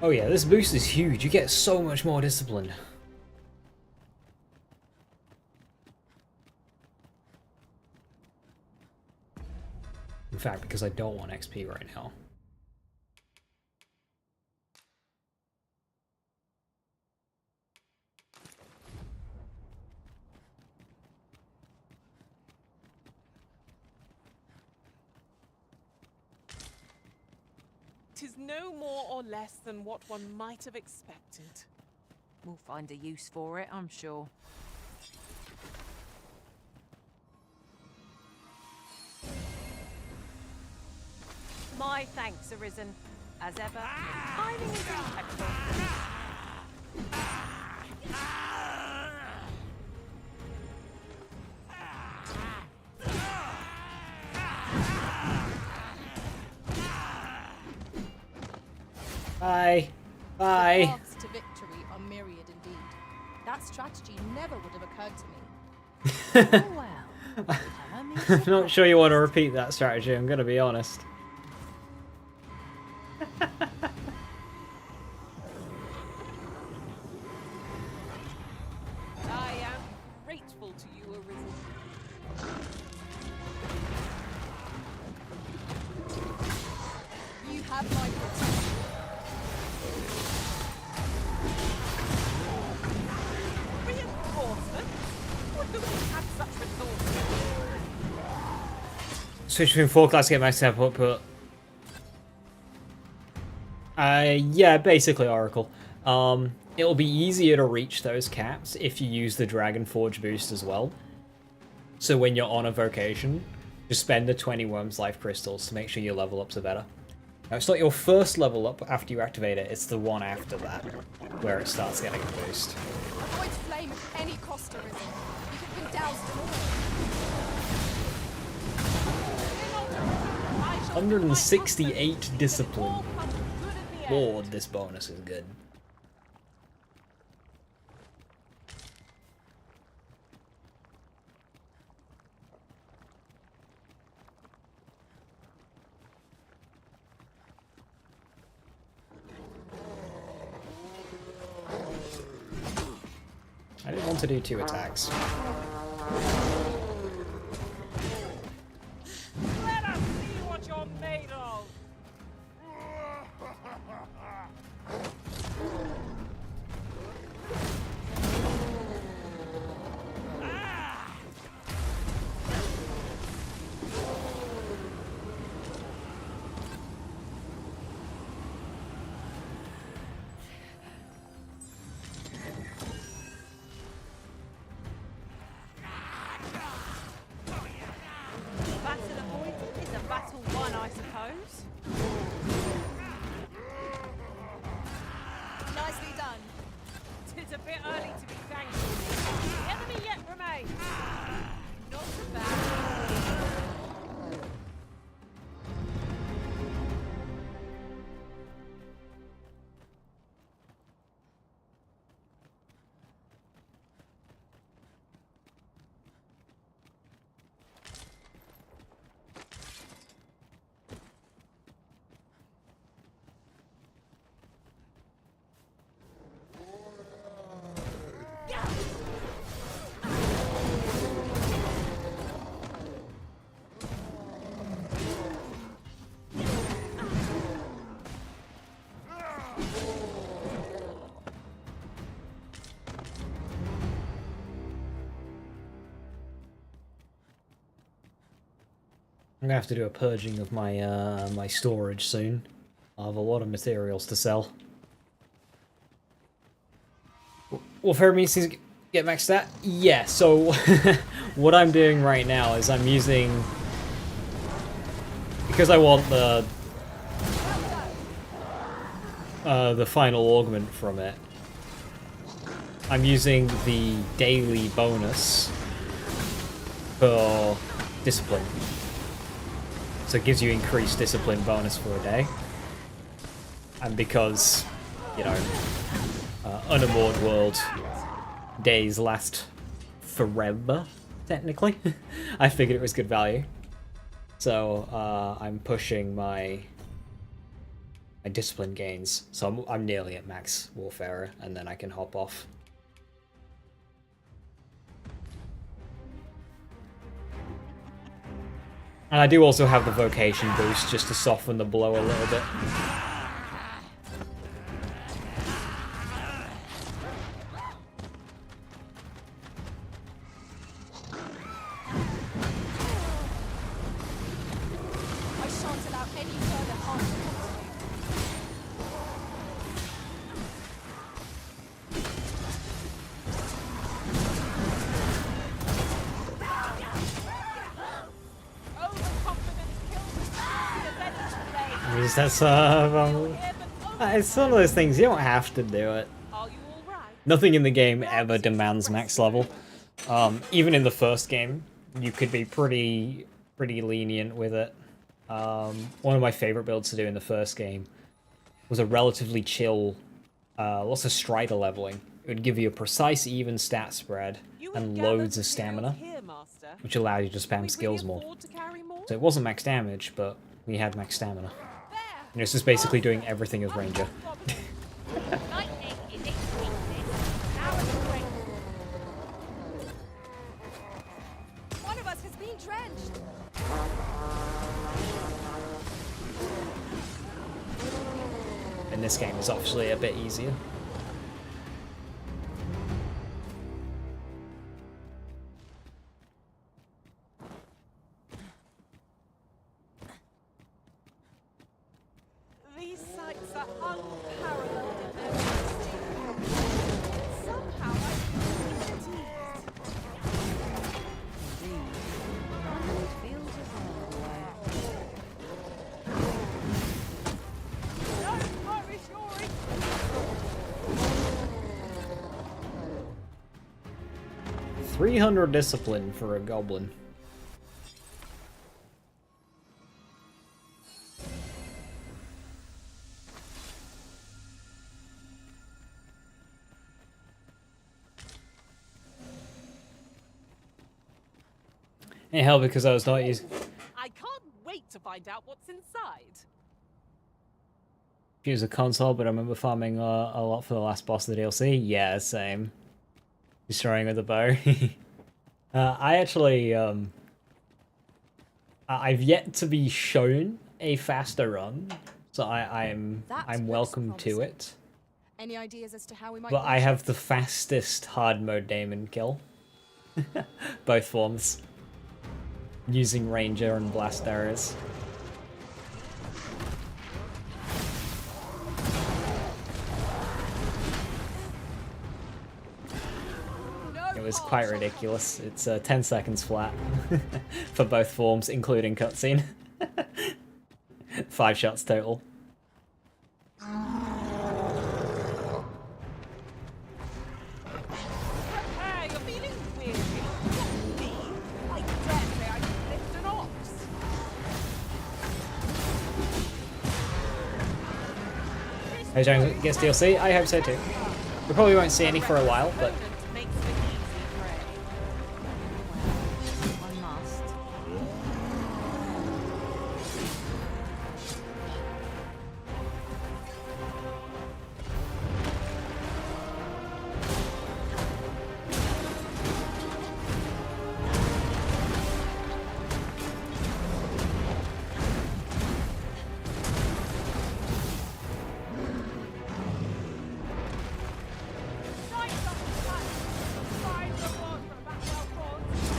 Oh yeah, this boost is huge. You get so much more discipline. In fact, because I don't want XP right now. Tis no more or less than what one might have expected. We'll find a use for it, I'm sure. My thanks, Arisen. As ever, your timing is impeccable. Bye. Bye. The paths to victory are myriad indeed. That strategy never would have occurred to me. Oh well. I'm not sure you want to repeat that strategy, I'm gonna be honest. I am grateful to you, Arisen. You have my protection. Reinforcement? Would we have such resources? Switch between 4 classes to get max step output. Yeah, basically Oracle. It'll be easier to reach those caps if you use the Dragon Forge boost as well. So when you're on a vocation, just spend the 20 Worm's Life Crystals to make sure your level ups are better. Now, it's not your first level up after you activate it, it's the one after that, where it starts getting a boost. Avoid flame at any cost, Arisen. You have been doused in oil. 168 discipline. Lord, this bonus is good. I didn't want to do 2 attacks. Let us see what you're made of! Battle avoided is a battle won, I suppose. Nicely done. Tis a bit early to be thankful. The enemy yet remains. Not so bad. I'm gonna have to do a purging of my my storage soon. I have a lot of materials to sell. Will Pheromones get max stat? Yeah, so what I'm doing right now is I'm using... Because I want the final augment from it, I'm using the daily bonus for discipline. So it gives you increased discipline bonus for a day. And because, you know, Unamoored World days last forever, technically, I figured it was good value. So I'm pushing my my discipline gains. So I'm nearly at max Warfare, and then I can hop off. And I do also have the vocation boost just to soften the blow a little bit. I shan't allow any further harm to come to you. It's one of those things, you don't have to do it. Nothing in the game ever demands max level. Even in the first game, you could be pretty lenient with it. One of my favorite builds to do in the first game was a relatively chill, lots of strider leveling. It would give you a precise, even stat spread and loads of stamina, which allowed you to spam skills more. So it wasn't max damage, but we had max stamina. And it's just basically doing everything as Ranger. One of us has been drenched. And this game is obviously a bit easier. These sights are unparalleled in their majesty. Somehow I feel fatigued. It feels as Don't worry, Shuri. 300 discipline for a goblin. Hey, hell, because I was not using. I can't wait to find out what's inside. Use a console, but I remember farming a lot for the last boss of the DLC. Yeah, same. Destroying with a bow. I actually, I've yet to be shown a faster run, so I'm welcome to it. Any ideas as to how we might? But I have the fastest hard mode daemon kill. Both forms. Using Ranger and blast arrows. It was quite ridiculous. It's 10 seconds flat for both forms, including cutscene. 5 shots total. Hey, you're feeling weary. Not me. I dare say I can lift an ox. Hey, Jones gets DLC? I hope so too. We probably won't see any for a while, but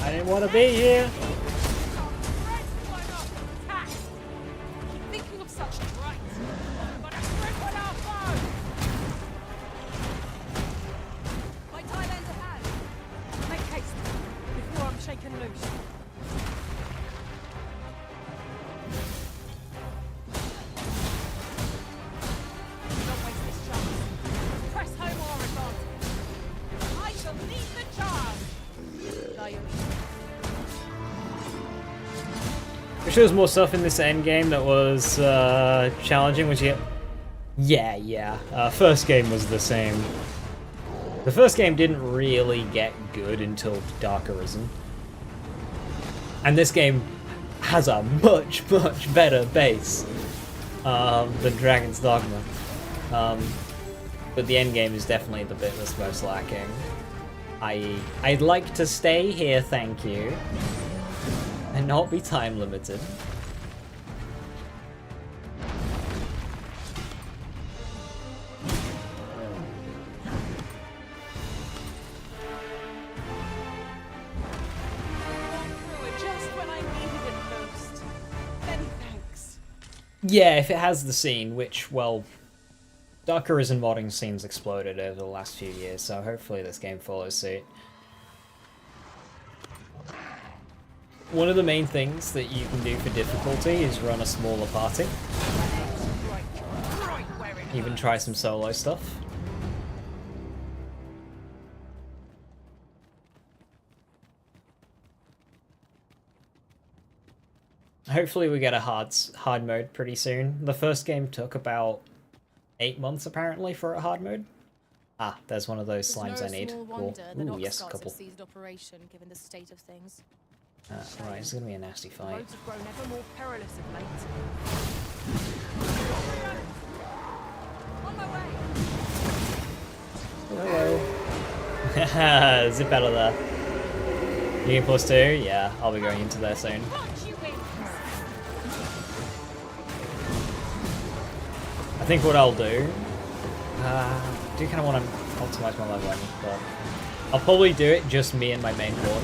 I didn't want to be here. Thinking of such right. But a grip on our foe. My time ends at hand. Make haste before I'm shaken loose. Don't waste this chance. Press home our advantage. I shall lead the charge. Lion. Wish there was more stuff in this end game that was challenging, which yeah. First game was the same. The first game didn't really get good until Dark Arisen. And this game has a much better base. than Dragon's Dogma. But the end game is definitely the bit that's most lacking. I'd like to stay here, thank you, and not be time limited. Yeah, if it has the scene, which, well, Dark Arisen modding scene's exploded over the last few years, so hopefully this game follows suit. One of the main things that you can do for difficulty is run a smaller party. Even try some solo stuff. Hopefully we get a hard mode pretty soon. The first game took about 8 months apparently for a hard mode. Ah, there's one of those slimes I need. Cool. Ooh, yes, a couple. Seized operation, given the state of things. Right, it's gonna be a nasty fight. Roads have grown ever more perilous of late. On my way. Hello. Zip out of there. You get plus 2? Yeah, I'll be going into there soon. I think what I'll do, I do kind of want to optimize my leveling, but I'll probably do it just me and my main pawn,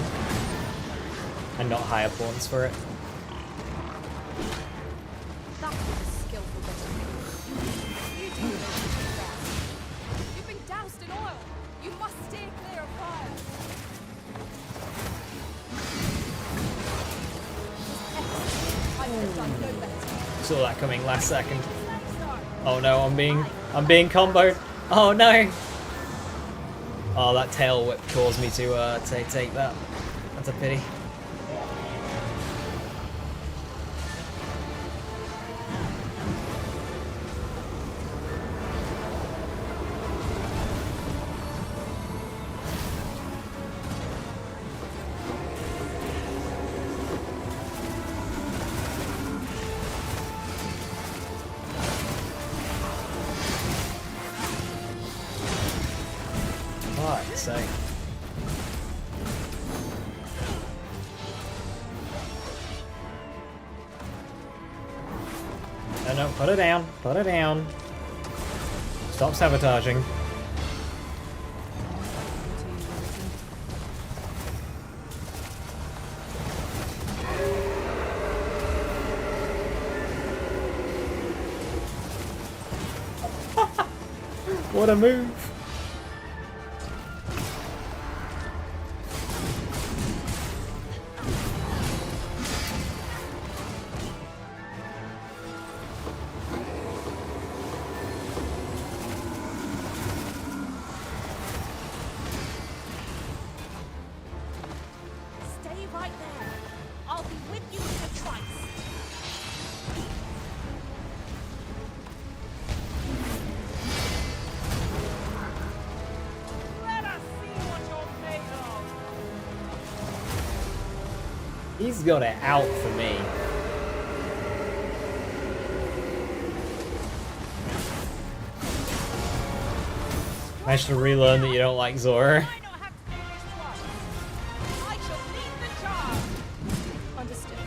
and not hire pawns for it. That was a skillful bit of you do this. You've been doused in oil. You must steer clear of fire. I could have done no better. Saw that coming last second. Oh no, I'm being comboed. Oh no! Oh, that tail whip caused me to take that. That's a pity. Fuck's sake. No, put it down. Put it down. Stop sabotaging. What a move. Stay right there. I'll be with you in a trice. Let us see what you're made of. He's got it out for me. Managed to relearn that you don't like Zora. Understood.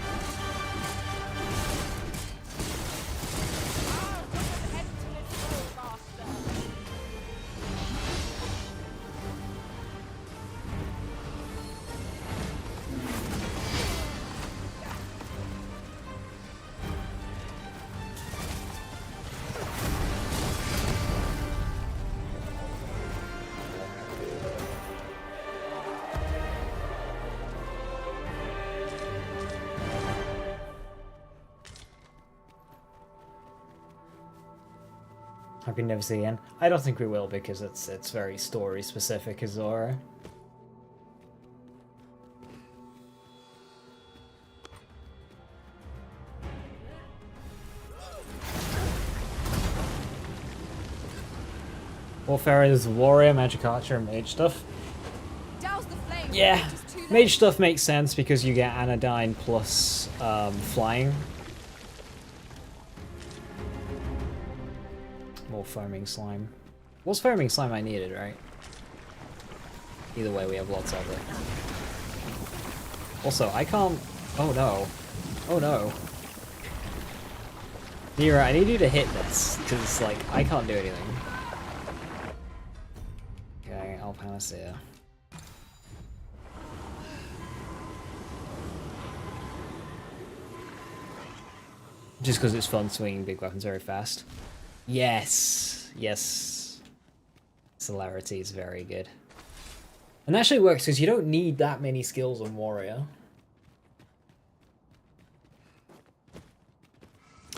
I can never see again. I don't think we will because it's very story specific as Zora. Warfare is warrior, magic archer, and mage stuff. Douse the flame. Yeah, mage stuff makes sense because you get anodyne plus flying. or foaming slime. What's foaming slime I needed, right? Either way, we have lots of it. Also, I can't... Oh no. Oh no. Nira, I need you to hit this, because, like, I can't do anything. Okay, I'll panacea. Just because it's fun swinging big weapons very fast. Yes! Yes. Celerity is very good. And that actually works because you don't need that many skills on Warrior.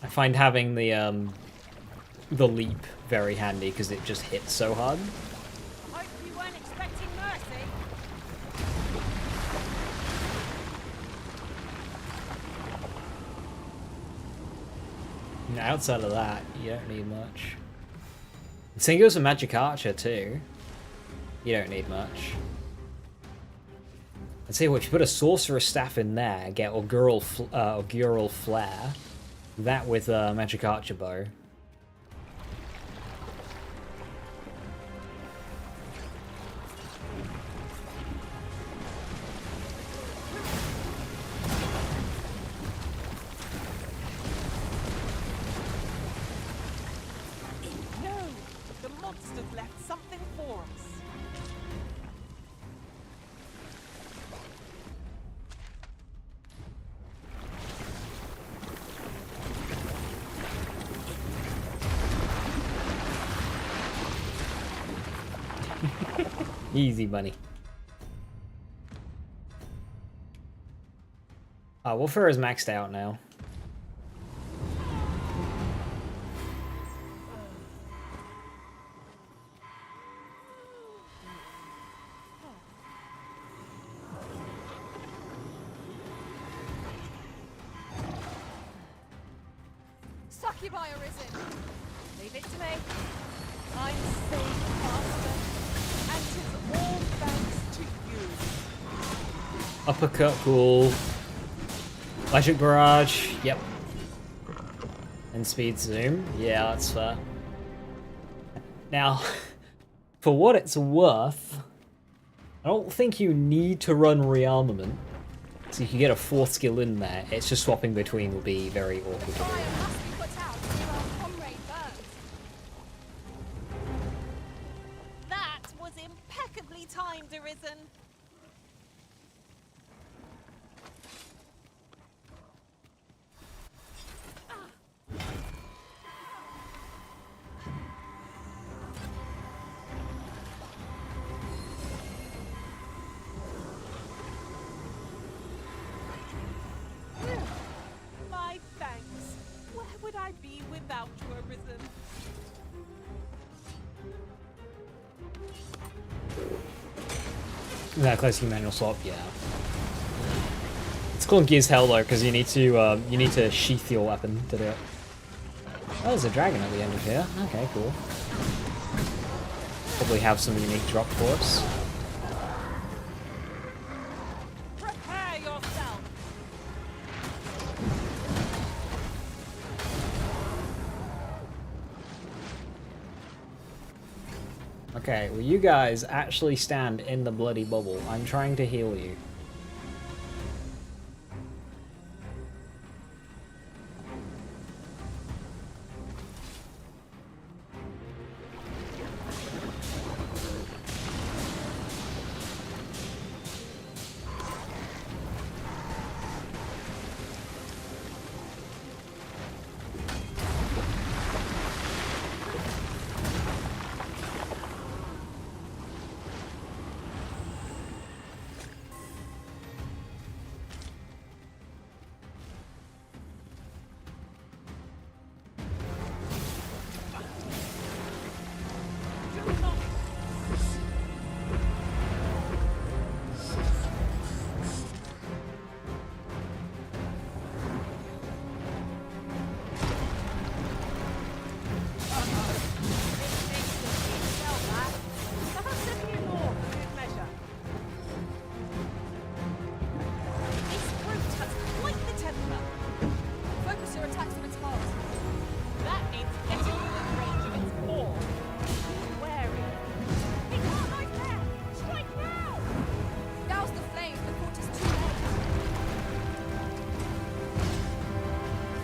I find having the leap very handy because it just hits so hard. Hope you weren't expecting mercy. And outside of that, you don't need much. Same goes for Magic Archer too. You don't need much. I'd say, well, if you put a Sorcerer's Staff in there, get Augural Flare, that with Magic Archer Bow. No! The monster's left something for us. Easy, bunny. Wolfer is maxed out now. Succubi arisen. Leave it to me. I'm safe, Master, and 'tis all thanks to you. Uppercut, cool. Magic Barrage, yep. And Speed Zoom, yeah, that's fair. Now, for what it's worth, I don't think you need to run Rearmament. So you can get a 4th skill in there, it's just swapping between will be very awkward to do. Must be put out till our comrade burns. That was impeccably timed, Arisen. My thanks. Where would I be without you, Arisen? That classic manual swap, yeah. It's clunky as hell though, because you need to sheath your weapon to do it. Oh, there's a dragon at the end of here. Okay, cool. Probably have some unique drop for us. Prepare yourself. Okay, well you guys actually stand in the bloody bubble. I'm trying to heal you.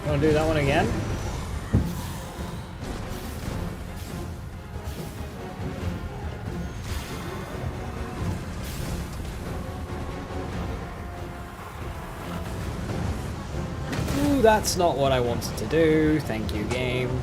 Wanna do that one again? Ooh, that's not what I wanted to do. Thank you, game.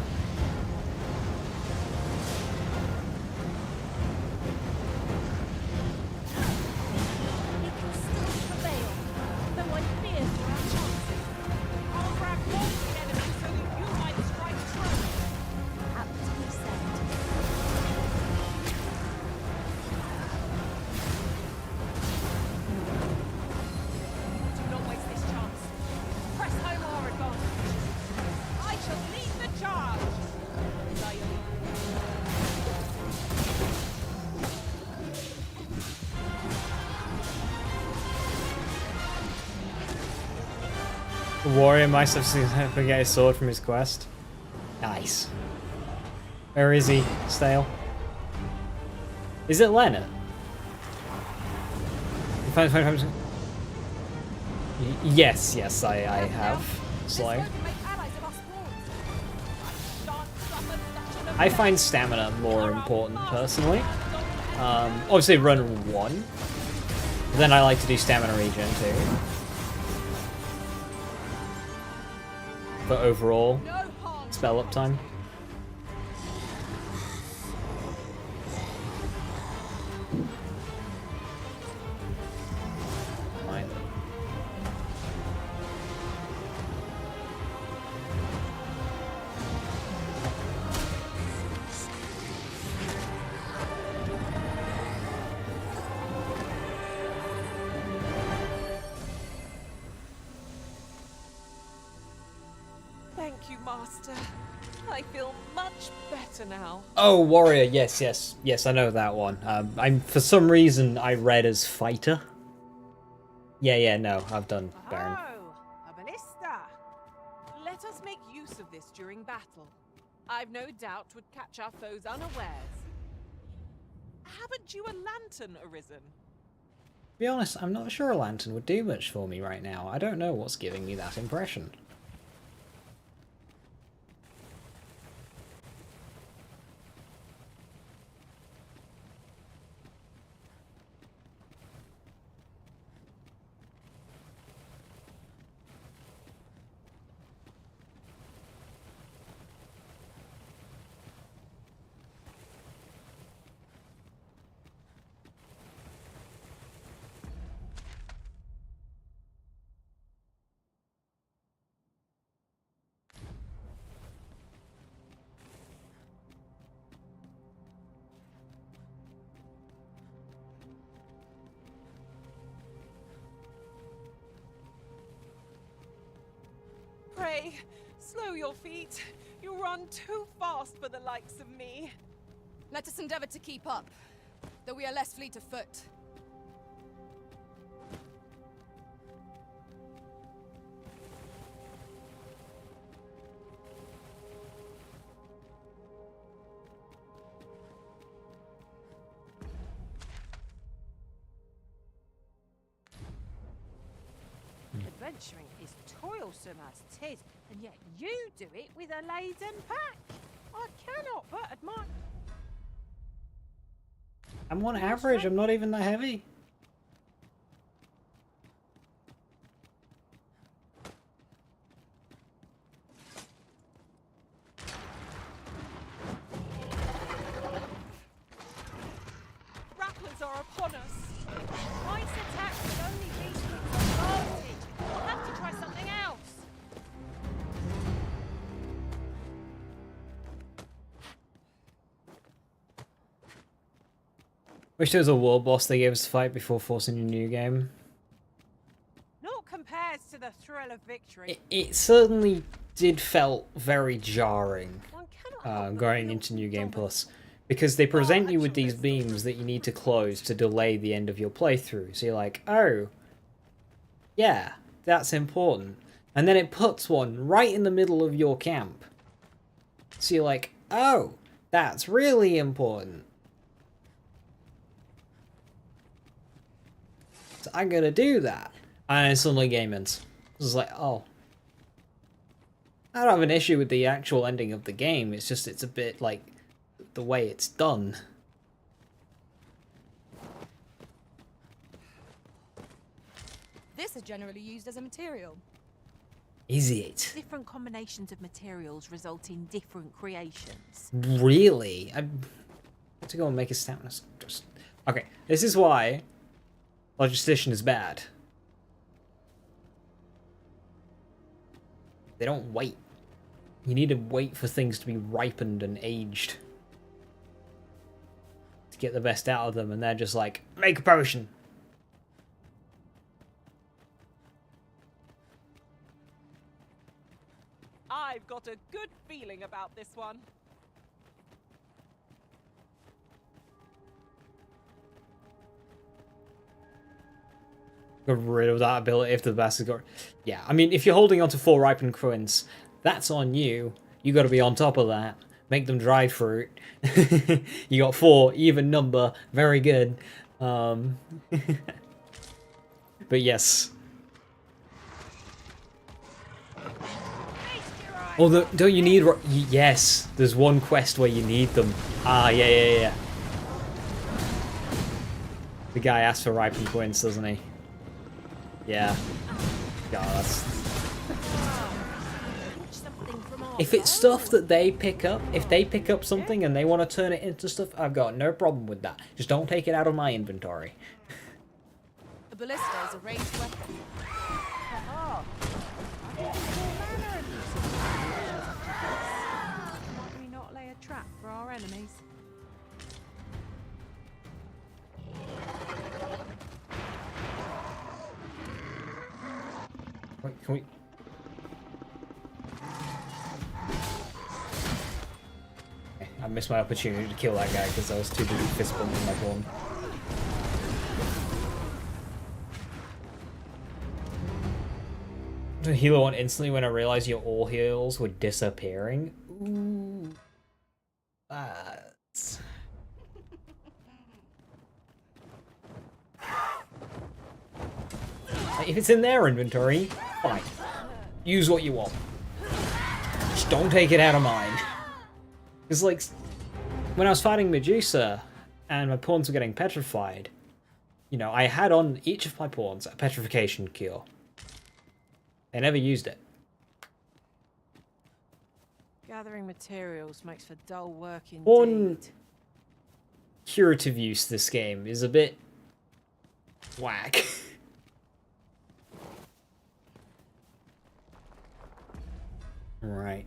The warrior might have seen him get his sword from his quest. Nice. Where is he, Stale? Is it Lena? Yes, yes, I have. Slow. I find stamina more important, personally. Obviously run 1. But then I like to do stamina regen, too. For overall spell up time. Right. Thank you, Master. I feel much better now. Oh, warrior. Yes, yes, yes. I know that one. I'm for some reason I read as fighter. Yeah, yeah. No, I've done Baron. Oh, a ballista. Let us make use of this during battle. I've no doubt would catch our foes unawares. Haven't you a lantern arisen? To be honest, I'm not sure a lantern would do much for me right now. I don't know what's giving me that impression. Pray, slow your feet. You run too fast for the likes of me. Let us endeavor to keep up, though we are less fleet of foot. Adventuring is toilsome as 'tis, and yet you do it with a laden pack. I cannot but admire. I'm on average. I'm not even that heavy. Rattlers are upon us. Twice attack with only these things advantage. We'll have to try something else. Wish there was a world boss they gave us to fight before forcing a new game. Naught compares to the thrill of victory. It certainly did felt very jarring going into New Game Plus, because they present you with these beams that you need to close to delay the end of your playthrough. So you're like, oh, yeah, that's important. And then it puts one right in the middle of your camp. So you're like, oh, that's really important. So I'm gonna do that. And then suddenly game ends. It's like, oh. I don't have an issue with the actual ending of the game. It's just it's a bit like the way it's done. This is generally used as a material. Is it? Different combinations of materials result in different creations. Really? I have to go and make a stamina. Okay, this is why Logistician is bad. They don't wait. You need to wait for things to be ripened and aged to get the best out of them, and they're just like, make a potion. I've got a good feeling about this one. Get rid of that ability if the bastard got... Yeah, I mean, if you're holding on to 4 ripened coins, that's on you. You got to be on top of that. Make them dried fruit. You got 4, even number. Very good. But yes. Oh, don't you need... Yes, there's one quest where you need them. Ah, yeah. The guy asks for ripened coins, doesn't he? Yeah. God, that's... If it's stuff that they pick up, if they pick up something and they want to turn it into stuff, I've got no problem with that. Just don't take it out of my inventory. A ballista is a ranged weapon. Might we not lay a trap for our enemies? Wait, can we... I missed my opportunity to kill that guy because I was too busy fist bumping my pawn. The healer one instantly when I realized your all heals were disappearing. Ooh. That's... If it's in their inventory, fine. Use what you want. Just don't take it out of mine. Because, like, when I was fighting Medusa and my pawns were getting petrified, you know, I had on each of my pawns a petrification cure. They never used it. Gathering materials makes for dull work indeed. One curative use this game is a bit whack. Right.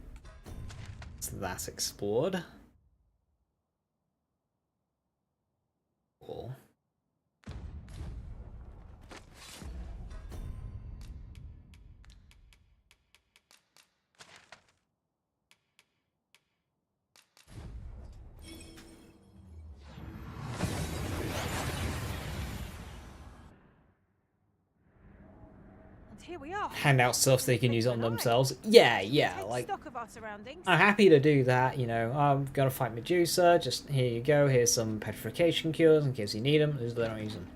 So that's explored. Cool. Here we are. Hand out stuff they can use on themselves. Yeah, like, Stock of our surroundings. I'm happy to do that, you know. I'm gonna fight Medusa, just here you go, here's some petrification cures in case you need them, they don't use them.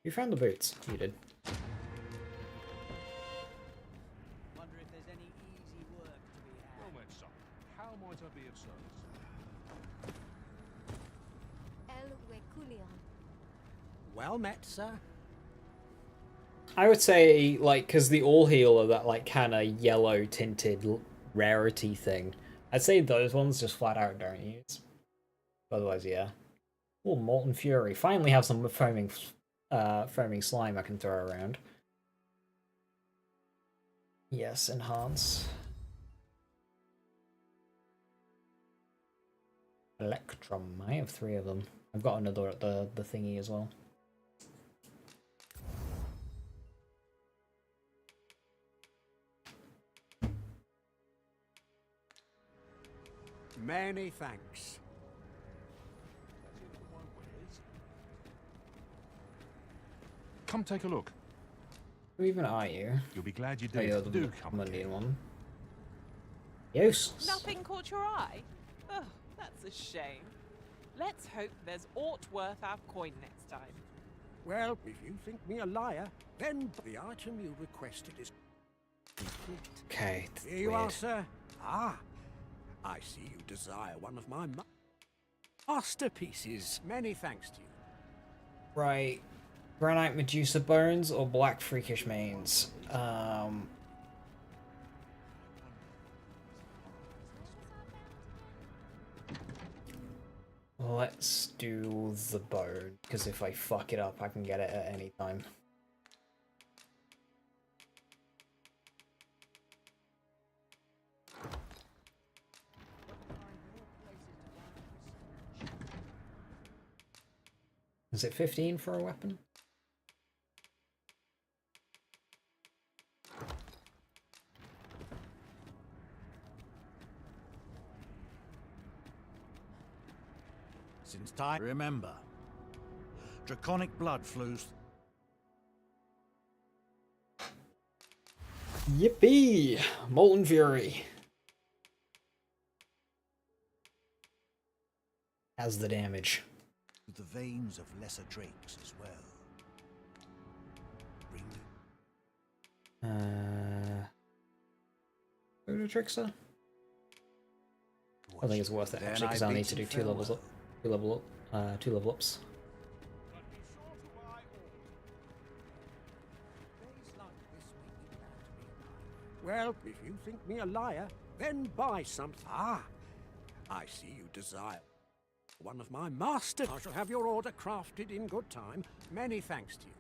You found the boots. You did. Wonder if there's any easy work to be had. Well met, son. How might I be of service? El Weculion. Well met, sir. I would say, like, because the all heal are that, like, kind of yellow tinted rarity thing. I'd say those ones just flat out don't use. Otherwise, yeah. Oh, Molten Fury. Finally have some foaming slime I can throw around. Yes, enhance. Electrum. I have 3 of them. I've got another at the thingy as well. Many thanks. Come take a look. Who even are you? You'll be glad you Oh, did. you're Do the come Mundian again. one. Useless. Nothing caught your eye? Oh, that's a shame. Let's hope there's aught worth our coin next time. Well, if you think me a liar, then the item you requested is complete. Okay. Here you are, sir. Ah, I see you desire one of my masterpieces. Many thanks to you. Right. Granite Medusa bones or black freakish manes? Let's do the bone, because if I fuck it up, I can get it at any time. Is it 15 for a weapon? Since time, remember, draconic blood flows. Yippee! Molten Fury. Has the damage. The veins of lesser drakes as well. Bring Voodoo Trickster? I think it's worth it actually, because I'll need to do two level ups. Well, if you think me a liar, then buy something. Ah, I see you desire one of my masters. I shall have your order crafted in good time. Many thanks to you.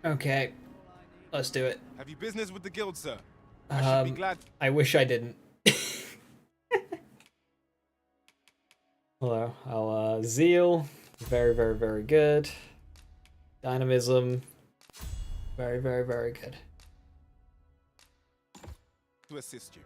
Okay, let's do it. Have you business with the guild, sir? I should be glad. I wish I didn't. Hello. I'll Zeal. Very, very, very good. Dynamism. Very, very, very good. To assist you.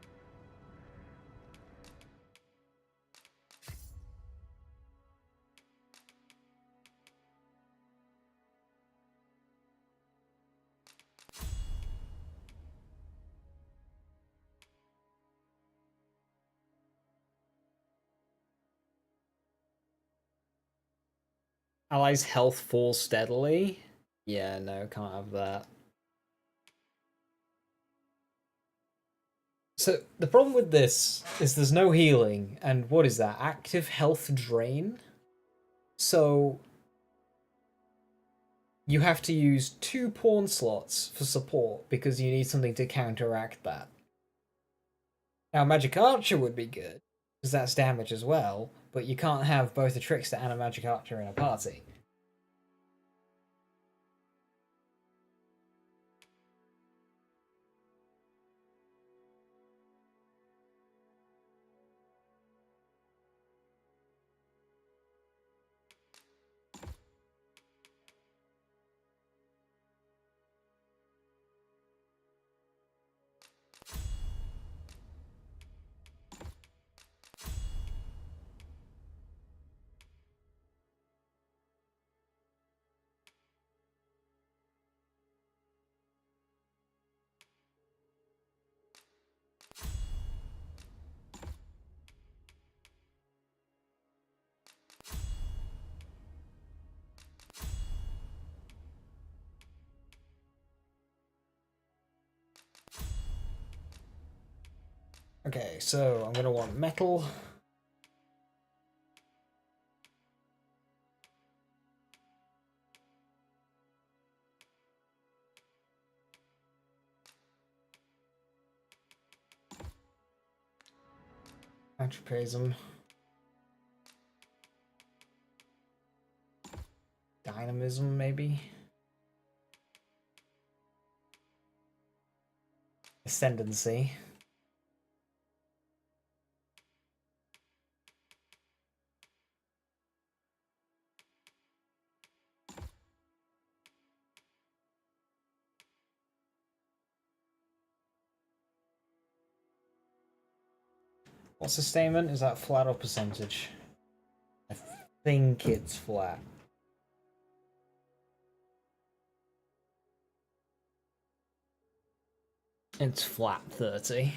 Allies' health falls steadily. Yeah, no, can't have that. So, the problem with this is there's no healing, and what is that? Active health drain? So, you have to use 2 pawn slots for support, because you need something to counteract that. Now, Magic Archer would be good, because that's damage as well, but you can't have both a Trickster and a Magic Archer in a party. Okay, so I'm gonna want metal. Atropasm. Dynamism, maybe? Ascendancy. What's sustainment? Is that flat or percentage? I think it's flat. It's flat 30.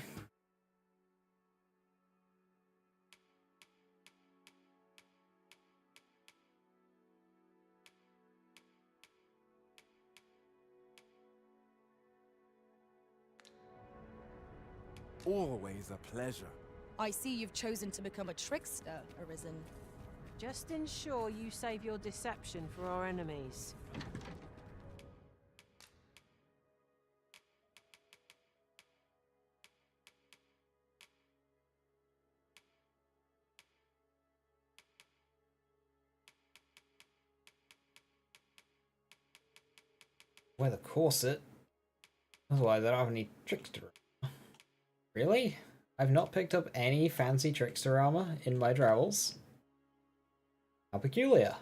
Always a pleasure. I see you've chosen to become a trickster, Arisen. Just ensure you save your deception for our enemies. Wear the corset. Otherwise, I don't have any trickster. Really? I've not picked up any fancy trickster armor in my travels. How peculiar.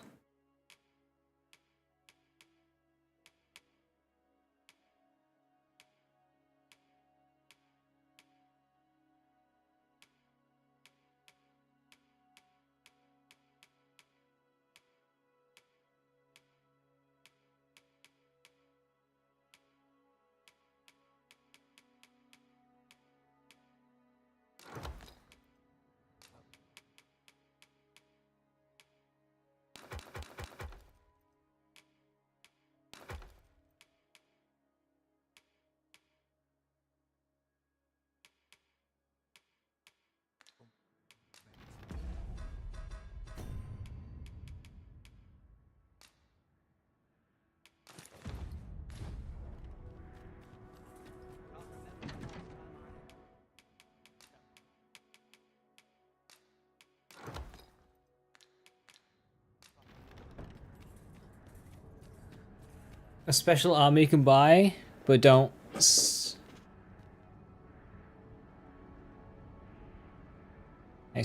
A special armor you can buy, but don't. Next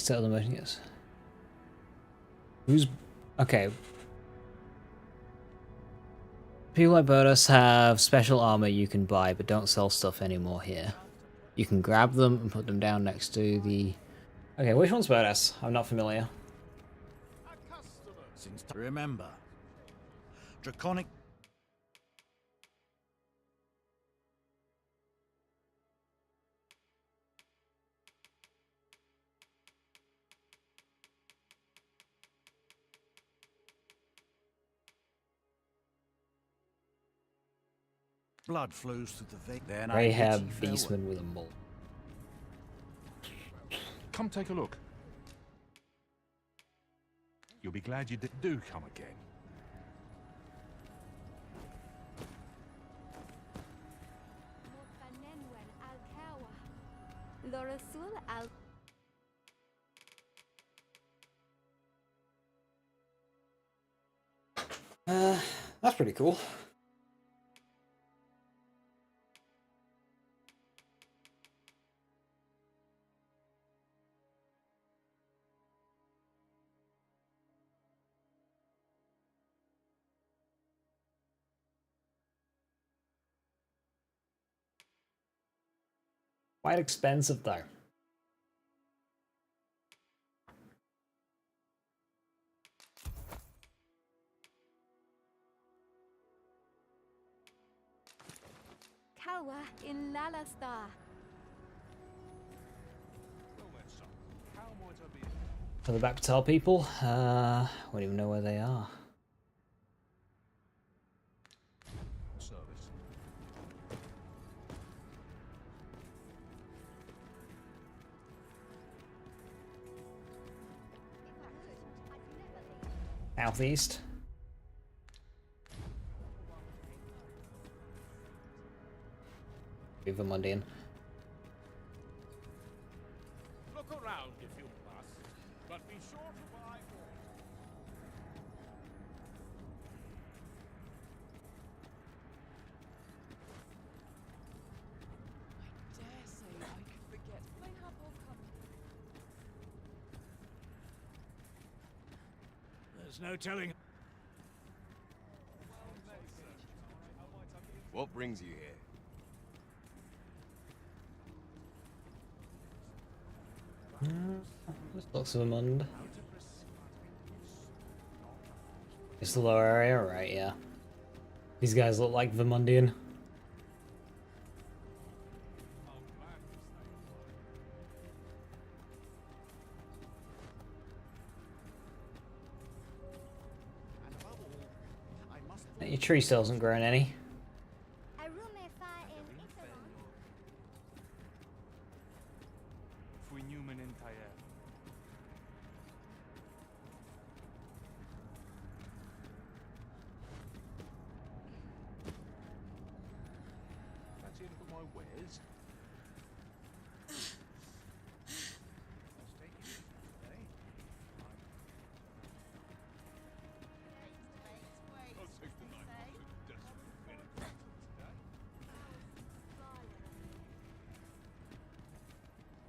to other motions. Who's okay? People like Bodas have special armor you can buy, but don't sell stuff anymore here. You can grab them and put them down next to the. Okay, which one's Bodas? I'm not familiar. Remember, Draconic. Blood flows through the vein. Then Grey hair beastman with a mole. Come take a look. You'll be glad you do come again. That's pretty cool. Quite expensive though. Kawa in Lalastar. For the Backpatal people, I don't even know where they are. Southeast. Viva Mundian. Look around if you must, but be sure to buy more. I dare say I could forget. May have all come. There's no telling. What brings you here? There's lots of them under. It's the lower area, right? Yeah. These guys look like Vermundian. Your tree still hasn't grown any.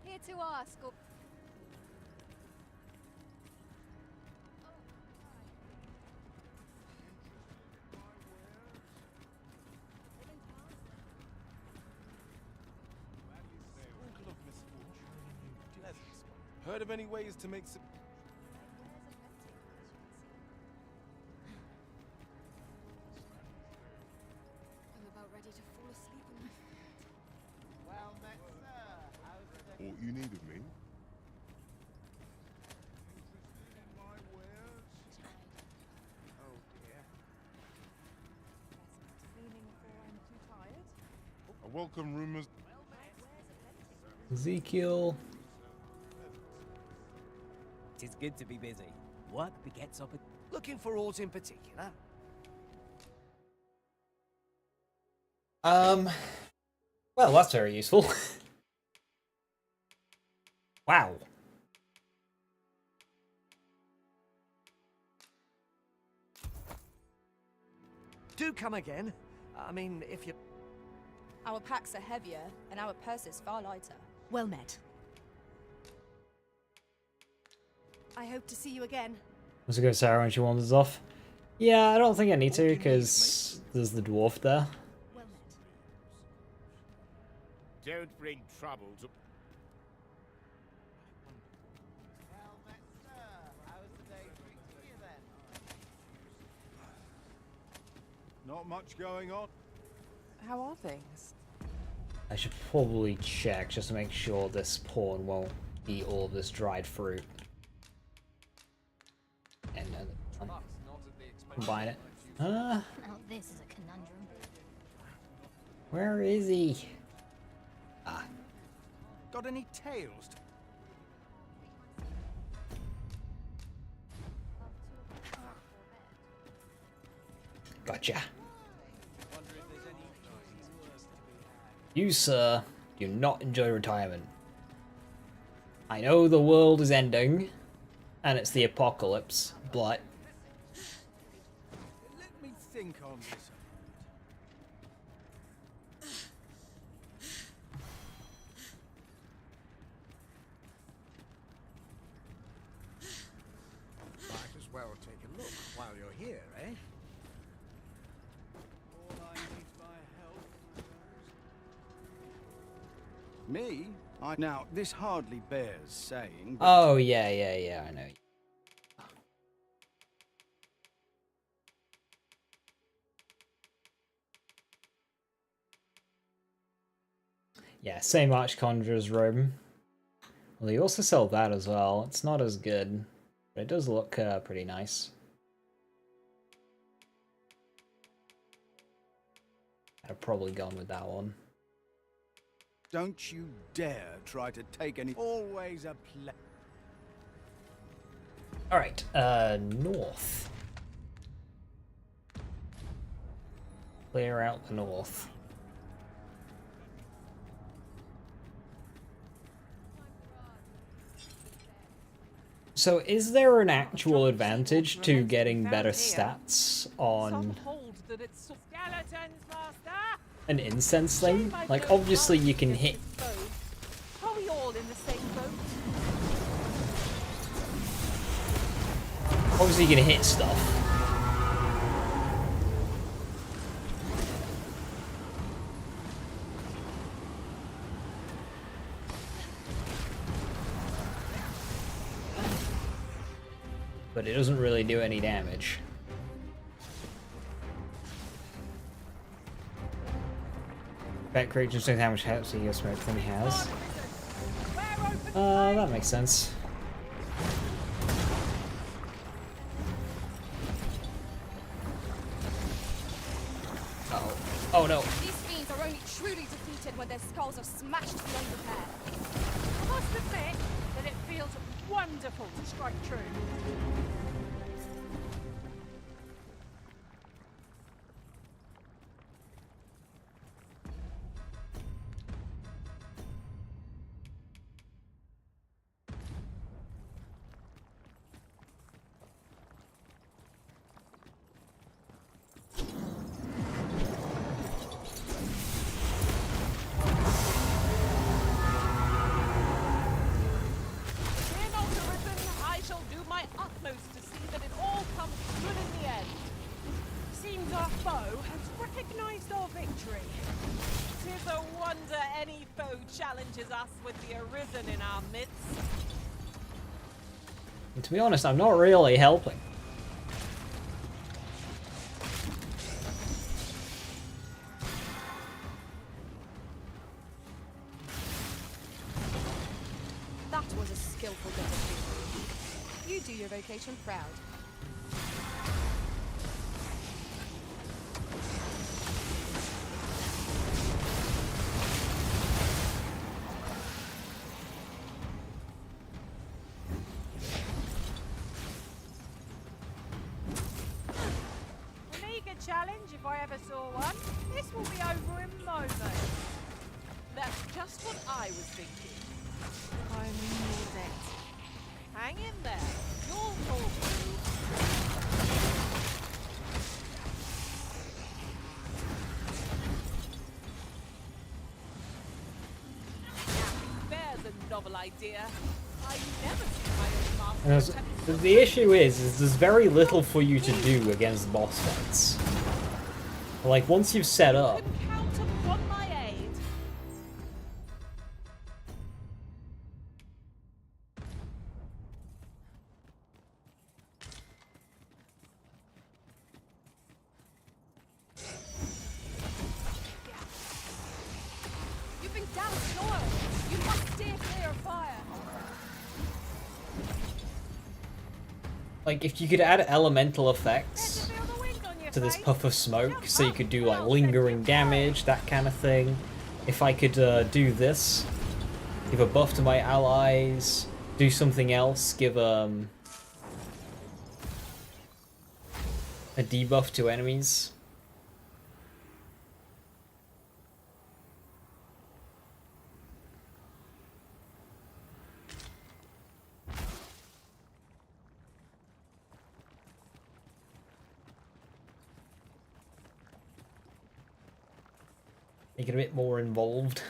Here to ask, or... Heard of any ways to make some... I'm about ready to fall asleep on my... Well met, sir. How's the day? What you need of me? Interested in my wares? Oh dear. Meaning for I'm too tired? I welcome rumors. Ezekiel. It's good to be busy. Work begets opportunity. Looking for aught in particular? Well, that's very useful. Wow. Do come again. I mean, if you... Our packs are heavier, and our purses far lighter. Well met. I hope to see you again. Let's go Sarah when she wanders off. Yeah, I don't think I need to because there's the dwarf there. Well met. Don't bring trouble to... Well met, sir. How's the day treating you then? Not much going on. How are things? I should probably check just to make sure this pawn won't eat all of this dried fruit. And combine it. Now this is a conundrum. Where is he? Ah, Got any tales? gotcha. You, sir, do not enjoy retirement. I know the world is ending, and it's the apocalypse, but... Let me think on this. Might as well take a look while you're here, eh? All I need my help. Me? Now, this hardly bears saying, but... Oh, yeah, I know. Yeah, same Archconjurer's robe. Well, they also sell that as well. It's not as good, but it does look pretty nice. I'd have probably gone with that one. Don't you dare try to take any... Always a play. Alright, north. Clear out the north. So is there an actual advantage to getting better stats on an incense thing? Like, obviously you can hit... Are we all in the same boat? Obviously you can hit stuff. but it doesn't really do any damage. Bet creatures don't how much health your smoke thing has. That makes sense. Uh-oh. Oh no. These fiends are only truly defeated when their skulls are smashed beyond repair. I must admit that it feels wonderful to strike true. Challenges us with the Arisen in our midst. And to be honest, I'm not really helping. That was a skillful bit of trickery. You do your vocation proud. Challenge if I ever saw one. This will be over in moments. That's just what I was thinking. I need it. Hang in there. You'll pull through. There's a novel idea. I never see my own master. The issue is there's very little for you to do against boss fights. Like, once you've set up... Count upon my aid. You've been doused in oil. You must steer clear of fire. Like, if you could add elemental effects to this puff of smoke, so you could do, like, lingering damage, that kind of thing. If I could do this, give a buff to my allies, do something else, give a debuff to enemies. Make it a bit more involved.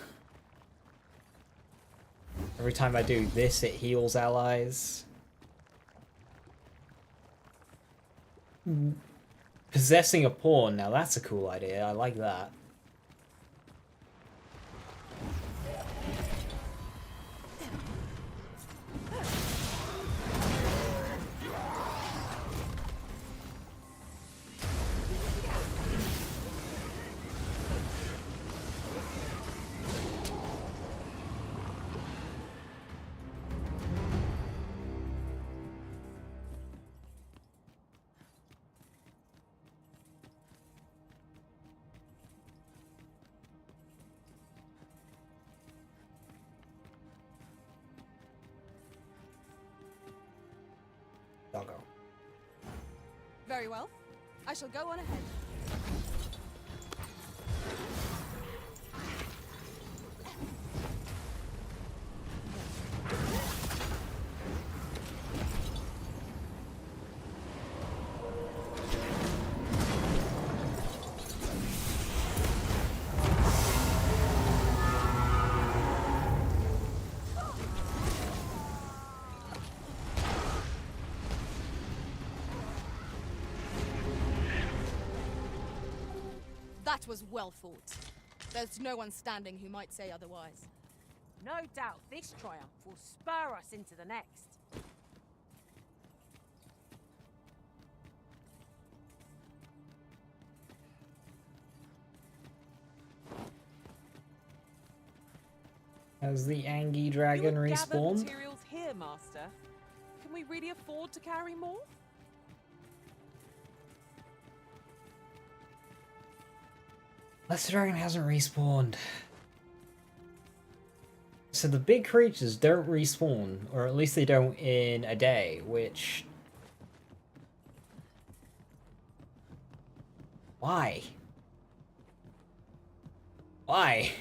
Every time I do this, it heals allies. Possessing a pawn, now that's a cool idea, I like that. Doggo. Very well. I shall go on ahead. That was well fought. There's no one standing who might say otherwise. No doubt this triumph will spur us into the next. Has the Angie dragon You gather respawned? materials here, Master. Can we really afford to carry more? Lesser dragon hasn't respawned. So the big creatures don't respawn, or at least they don't in a day, which... Why? Why?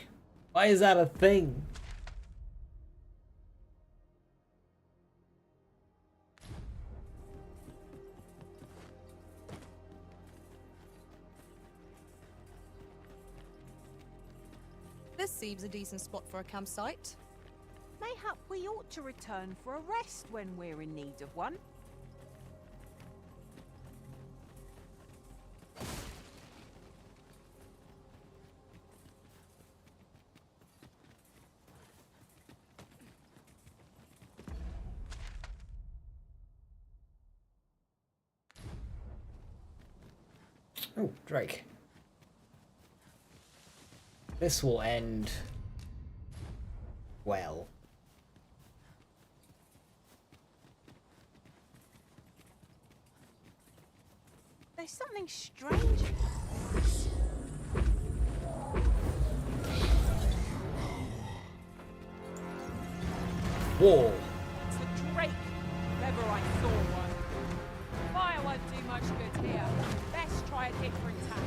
Why is that a thing? This seems a decent spot for a campsite. Mayhap we ought to return for a rest when we're in need of one. Oh, Drake. This will end well. There's something strange about this. Whoa. It's the Drake, if ever I saw one. Fire won't do much good here. Best try a different tack.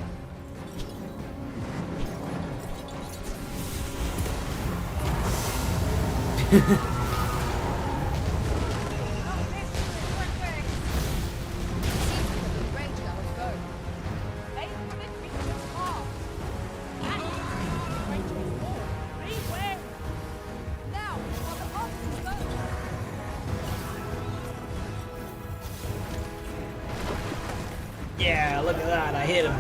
Yeah, look at that, I hit him.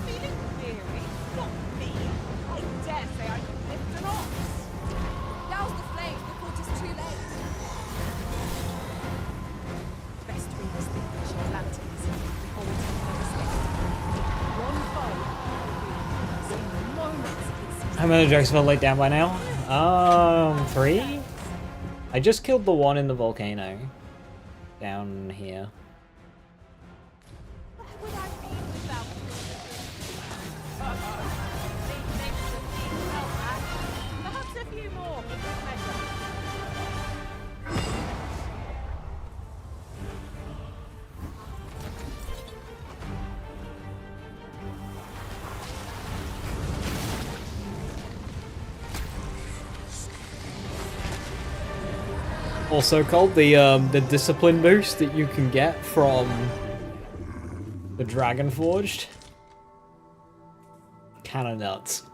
Feeling weary? Not me. I dare say I could lift an ox. Douse the flame before it is too late. Best we extinguish our lanterns before we take another step. One foe will be in moments. How many jokes have I laid down by now? 3? I just killed the one in the volcano. Down here. Would I be without perhaps a few more for good measure. Also called the discipline boost that you can get from the Dragon Forged. Kinda nuts.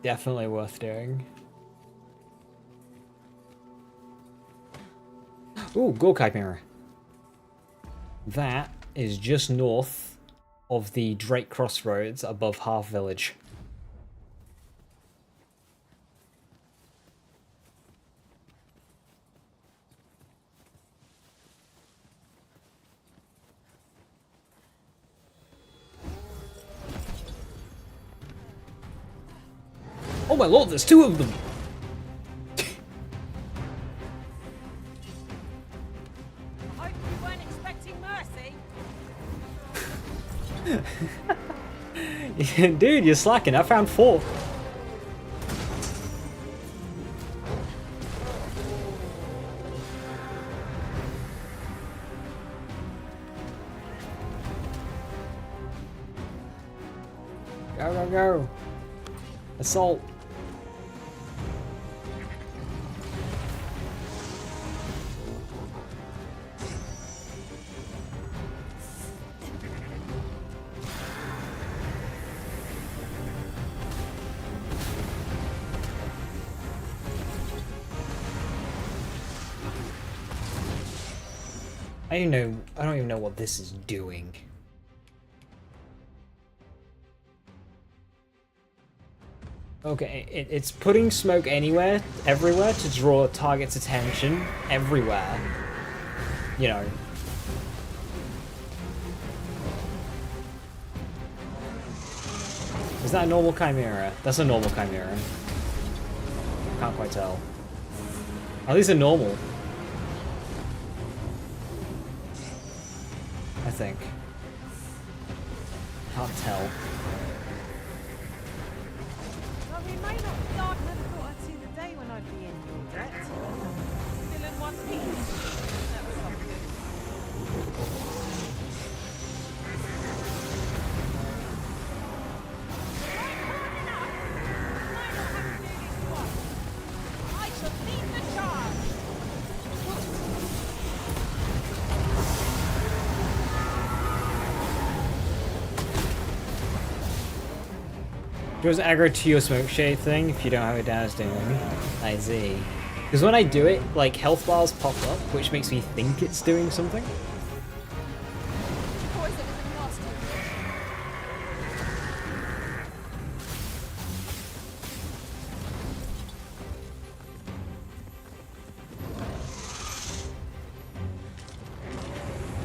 Definitely worth doing. Ooh, Gorkai Mirror. That is just north of the Drake Crossroads above Half Village. Oh my lord, there's 2 of them! I hope you weren't expecting mercy. Dude, you're slacking. I found 4. Go, go, go. Assault. I don't even know what this is doing. Okay, it's putting smoke everywhere to draw a target's attention everywhere. You know. Is that a normal chimera? That's a normal chimera. Can't quite tell. Oh, these are normal. I think. Can't tell. Well, we may not start. Never thought I'd see the day when I'd be in your debt. Still in one piece. That was something. I shall lead the charge. Draws aggro to your smoke shade thing if you don't have it down as doing. I see. Because when I do it, like health bars pop up, which makes me think it's doing something.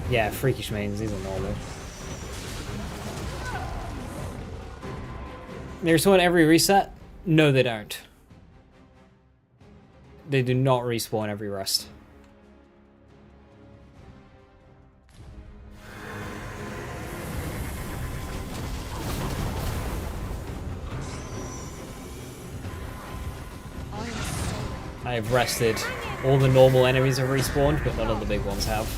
Yeah, freakish mains, these are normal. They respawn every reset? No, they don't. They do not respawn every rest. I have rested. All the normal enemies have respawned, but none of the big ones have.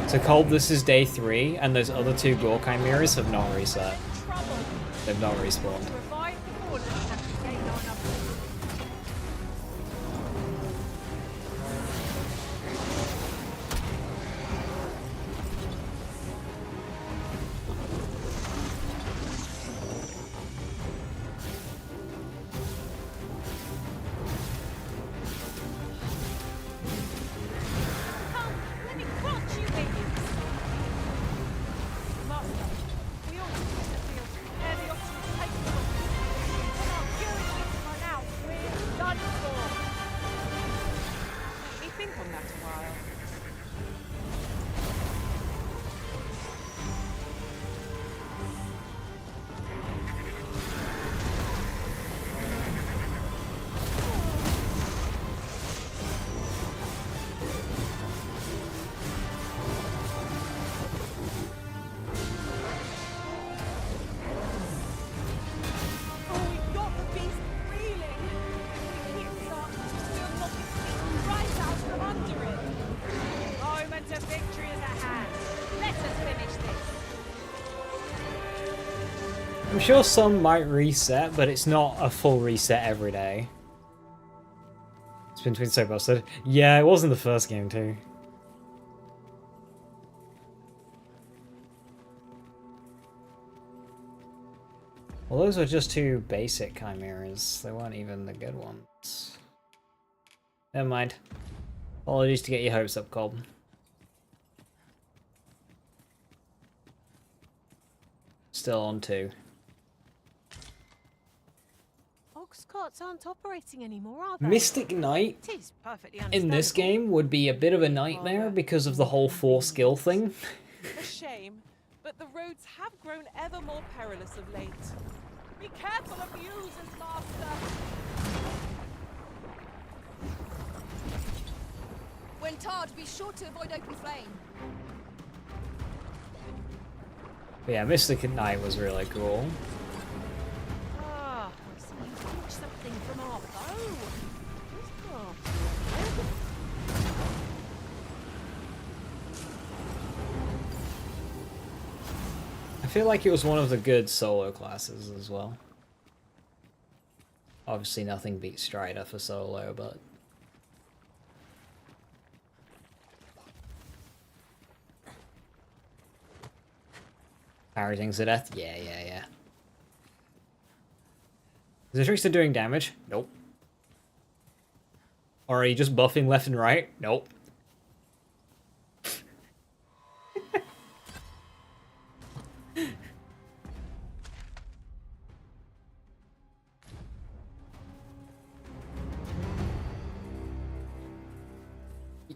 So Colb, this is day 3, and those other 2 Gore Chimeras have not reset. They've not respawned. I'm sure some might reset, but it's not a full reset every day. It's been so busted. Yeah, it was in the first game too. Well, those were just 2 basic chimeras. They weren't even the good ones. Never mind. Apologies to get your hopes up, Colb. Still on 2. Ox carts aren't operating anymore, are they? Mystic Knight It is perfectly in this game would be a bit of a nightmare because of the whole 4 skill thing. A shame, but the roads have grown ever more perilous of late. Be careful of users, Master! When tarred, be sure to avoid open flame. But yeah, Mystic Knight was really cool. Ah, I see you took something from our bow. Oh. I feel like it was one of the good solo classes as well. Obviously nothing beats Strider for solo, but... Parry things to death? Yeah. Is the trickster doing damage? Nope. Or are you just buffing left and right? Nope.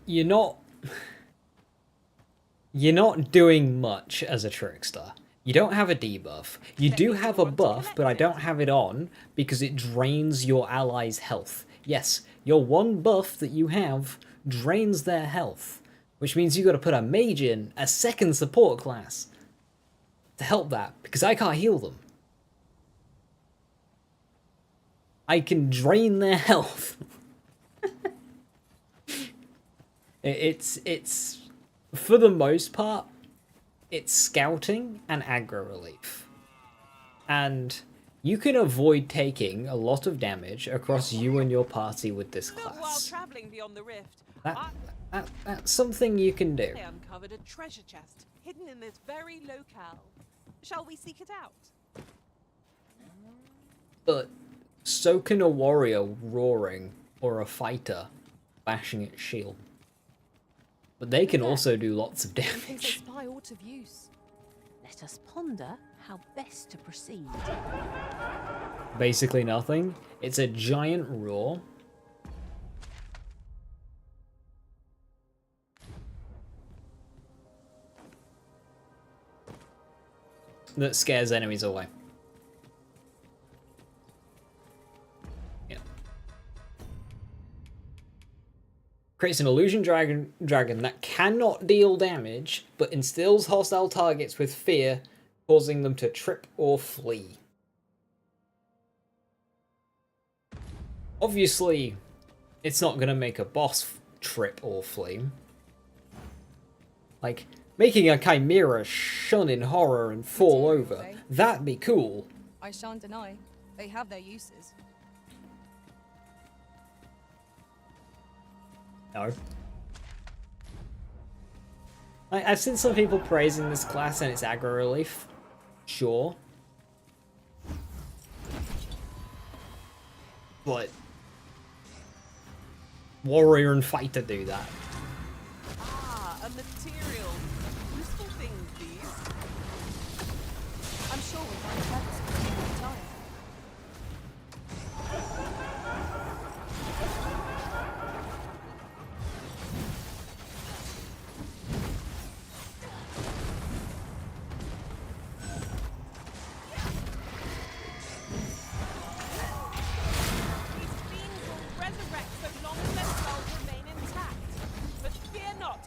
you're not doing much as a trickster. You don't have a debuff. You do have a buff, but I don't have it on because it drains your allies' health. Yes, your one buff that you have drains their health, which means you got to put a mage in, a second support class, to help that, because I can't heal them. I can drain their health. It's for the most part, it's scouting and aggro relief. And you can avoid taking a lot of damage across you and your party with this While class. traveling beyond the rift, That's something you can do. I uncovered a treasure chest hidden in this very locale. Shall we seek it out? But so can a warrior roaring or a fighter bashing its shield. But they can also do lots of damage. Spy aught of use. Let us ponder how best to proceed. Basically nothing. It's a giant roar. That scares enemies away. Yeah. Creates an illusion dragon that cannot deal damage, but instills hostile targets with fear, causing them to trip or flee. Obviously, it's not going to make a boss trip or flee. Like, making a chimera shun in horror and fall over, that'd be cool. I shan't deny, they have their uses. No. I've seen some people praising this class and its aggro relief. Sure. But warrior and fighter do that. Ah, a material. Useful things, these. I'm sure we'll find purpose for it in time.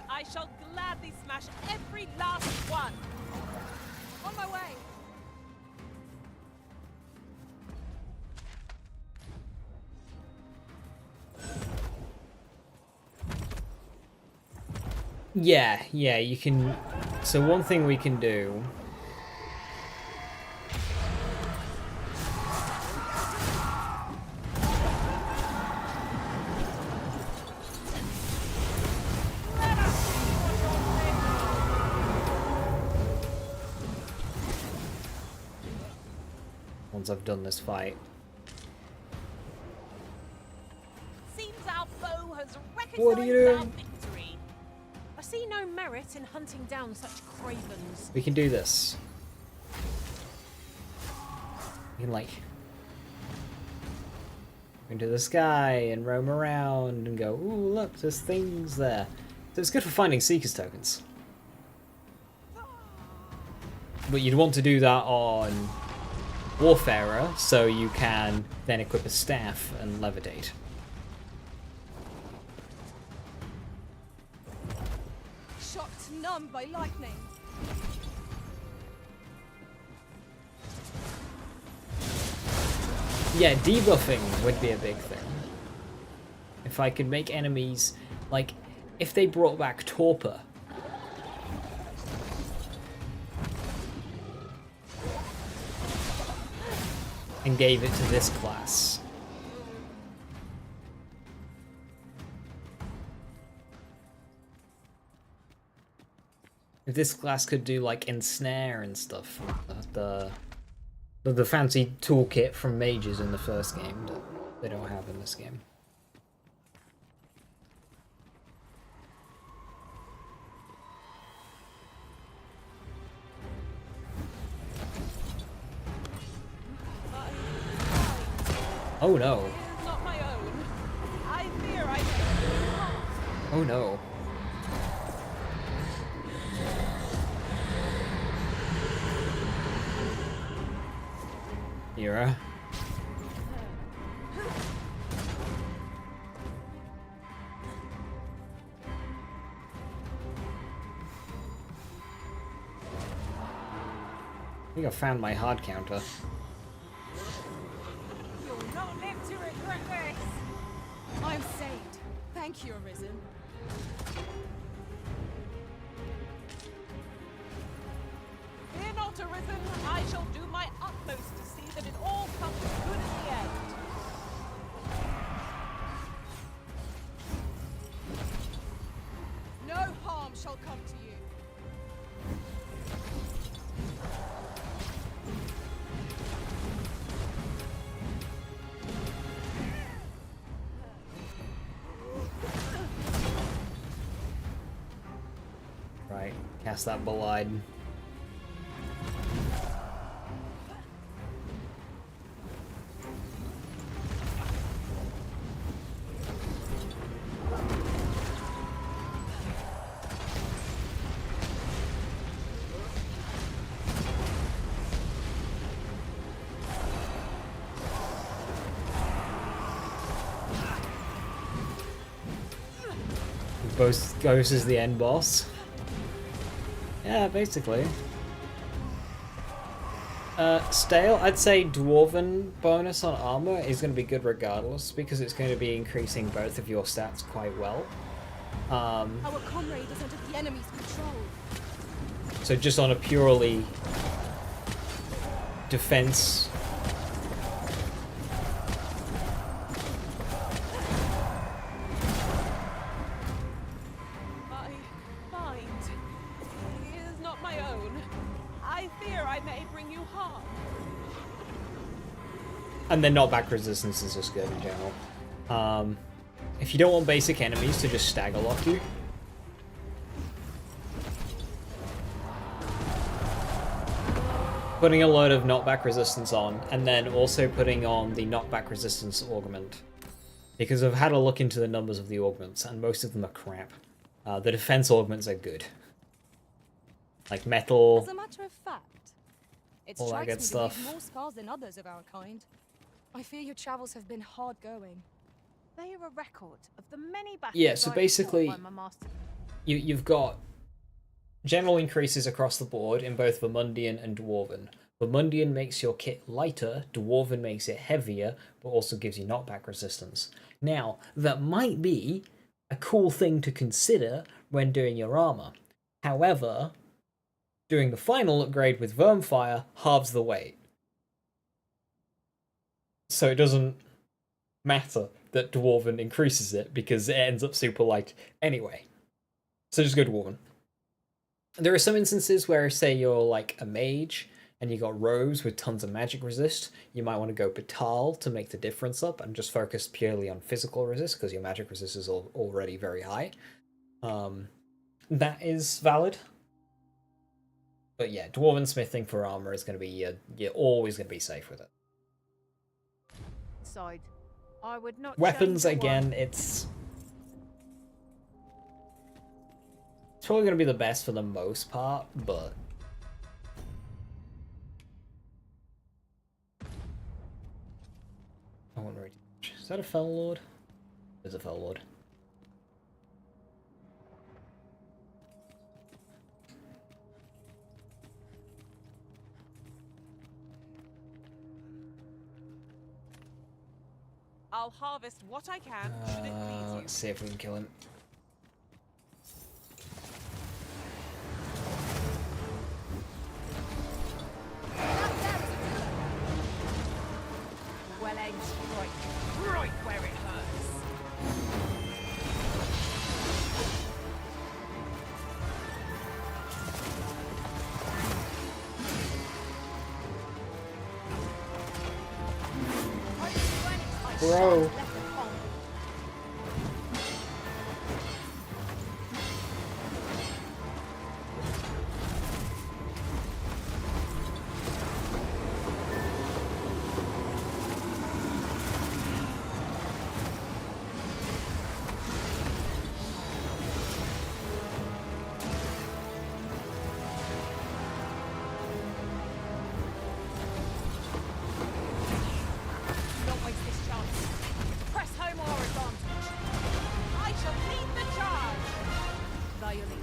I shall gladly smash every last one. On my way. Yeah, you can... So one thing we can do... Once I've done this fight. Seems our foe has What are you recognized our doing? victory. I see no merit in hunting down such cravens. We can do this. We can, like... into the sky and roam around and go, ooh, look, there's things there. So it's good for finding Seeker's tokens. But you'd want to do that on Warfarer, so you can then equip a staff and levitate. Shocked numb by lightning. Yeah, debuffing would be a big thing. If I could make enemies, like, if they brought back Torpor. And gave it to this class. If this class could do like ensnare and stuff, the fancy toolkit from mages in the first game that they don't have in this game. Oh no. Not my own. I fear I Oh no. era. I think I found my hard counter. You'll not live to regret this. I'm saved. Thank you, Arisen. Fear not, Arisen. I shall do my utmost to see that it all comes good in the end. No harm shall come to you. Right, cast that Belied. Ghost is the end boss. Yeah, basically. Stale, I'd say Dwarven bonus on armor is going to be good regardless, because it's going to be increasing both of your stats quite well. Our comrade is under the enemy's control. So just on a purely defense and then knockback resistance is just good in general. If you don't want basic enemies to just stagger lock you, putting a load of knockback resistance on, and then also putting on the knockback resistance augment. Because I've had a look into the numbers of the augments, and most of them are crap. The defense augments are good. Like metal, As a matter of fact, it all that strikes good me stuff. that you've more scars than others of our kind. I fear your travels have been hard going. They are a record of the many battles Yeah, so I fought basically, by my master. you've got general increases across the board in both Vermundian and Dwarven. Vermundian makes your kit lighter, Dwarven makes it heavier, but also gives you knockback resistance. Now, that might be a cool thing to consider when doing your armor. However, doing the final upgrade with Vermfire halves the weight. So it doesn't matter that Dwarven increases it, because it ends up super light anyway. So just go Dwarven. There are some instances where, say you're like a mage, and you got robes with tons of magic resist, you might want to go Batal to make the difference up, and just focus purely on physical resist, because your magic resist is already very high. That is valid. But yeah, Dwarven smithing for armor is going to be, you're always going to be safe with it. Side. I would not Weapons, change again, one. it's probably going to be the best for the most part, but I won't read much. Is that a Fell Lord? There's a Fell Lord. I'll harvest what I can, should it please you. Let's see if we can kill him. Well aimed strike. Right where it hurts. Bro. you're leaving.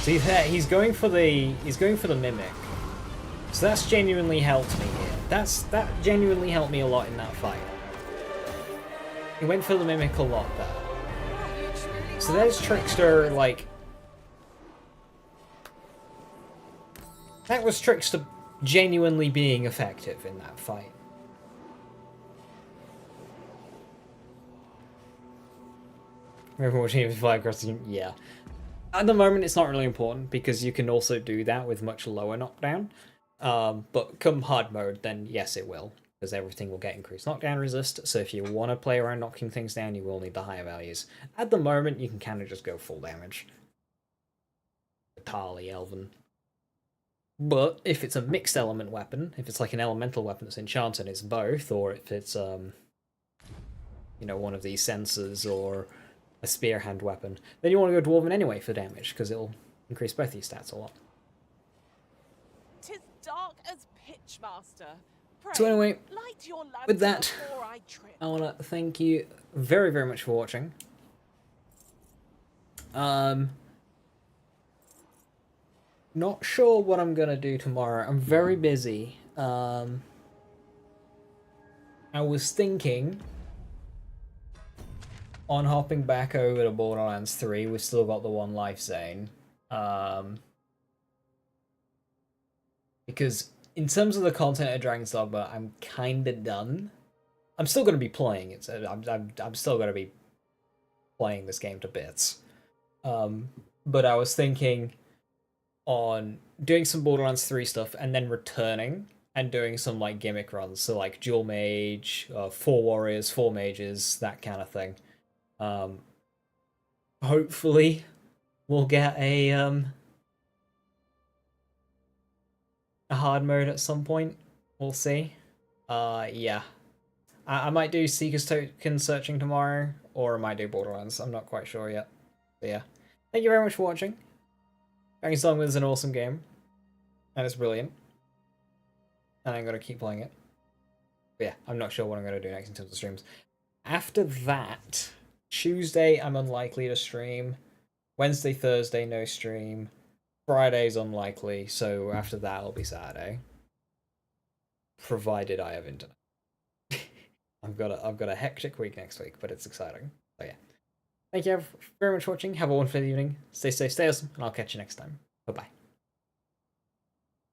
See there, he's going for the mimic. So that's genuinely helped me here. That genuinely helped me a lot in that fight. He went for the mimic a lot there. So there's Trickster, like... That was Trickster genuinely being effective in that fight. Remember watching it fly across the... Yeah. At the moment, it's not really important, because you can also do that with much lower knockdown. But come hard mode, then yes, it will, because everything will get increased knockdown resist, so if you want to play around knocking things down, you will need the higher values. At the moment, you can kind of just go full damage. Tali, Elven. But if it's a mixed element weapon, if it's like an elemental weapon that's enchanted, it's both, or if it's, you know, one of these sensors, or a spear hand weapon, then you want to go Dwarven anyway for damage, because it'll increase both these stats a lot. 'Tis dark as pitch, master. Pray, So anyway, light your lamps with that, before I trip. I want to thank you very, very much for watching. Not sure what I'm gonna do tomorrow. I'm very busy. I was thinking on hopping back over to Borderlands 3. We've still got the one life zone. Because in terms of the content of Dragon's Dogma, I'm kinda done. I'm still gonna be playing it. I'm still gonna be playing this game to bits. But I was thinking on doing some Borderlands 3 stuff and then returning and doing some like gimmick runs, so like dual mage, 4 warriors, 4 mages, that kind of thing. Hopefully we'll get a hard mode at some point. We'll see. Yeah. I might do Seeker's Token searching tomorrow, or I might do Borderlands. I'm not quite sure yet. But yeah. Thank you very much for watching. Dragon's Dogma is an awesome game. And it's brilliant. And I'm going to keep playing it. But yeah, I'm not sure what I'm going to do next in terms of streams. After that, Tuesday I'm unlikely to stream. Wednesday, Thursday, no stream. Friday's unlikely, so after that it'll be Saturday. Provided I have internet. I've got a hectic week next week, but it's exciting. So yeah. Thank you very much for watching. Have a wonderful evening. Stay safe, stay awesome, and I'll catch you next time. Bye-bye.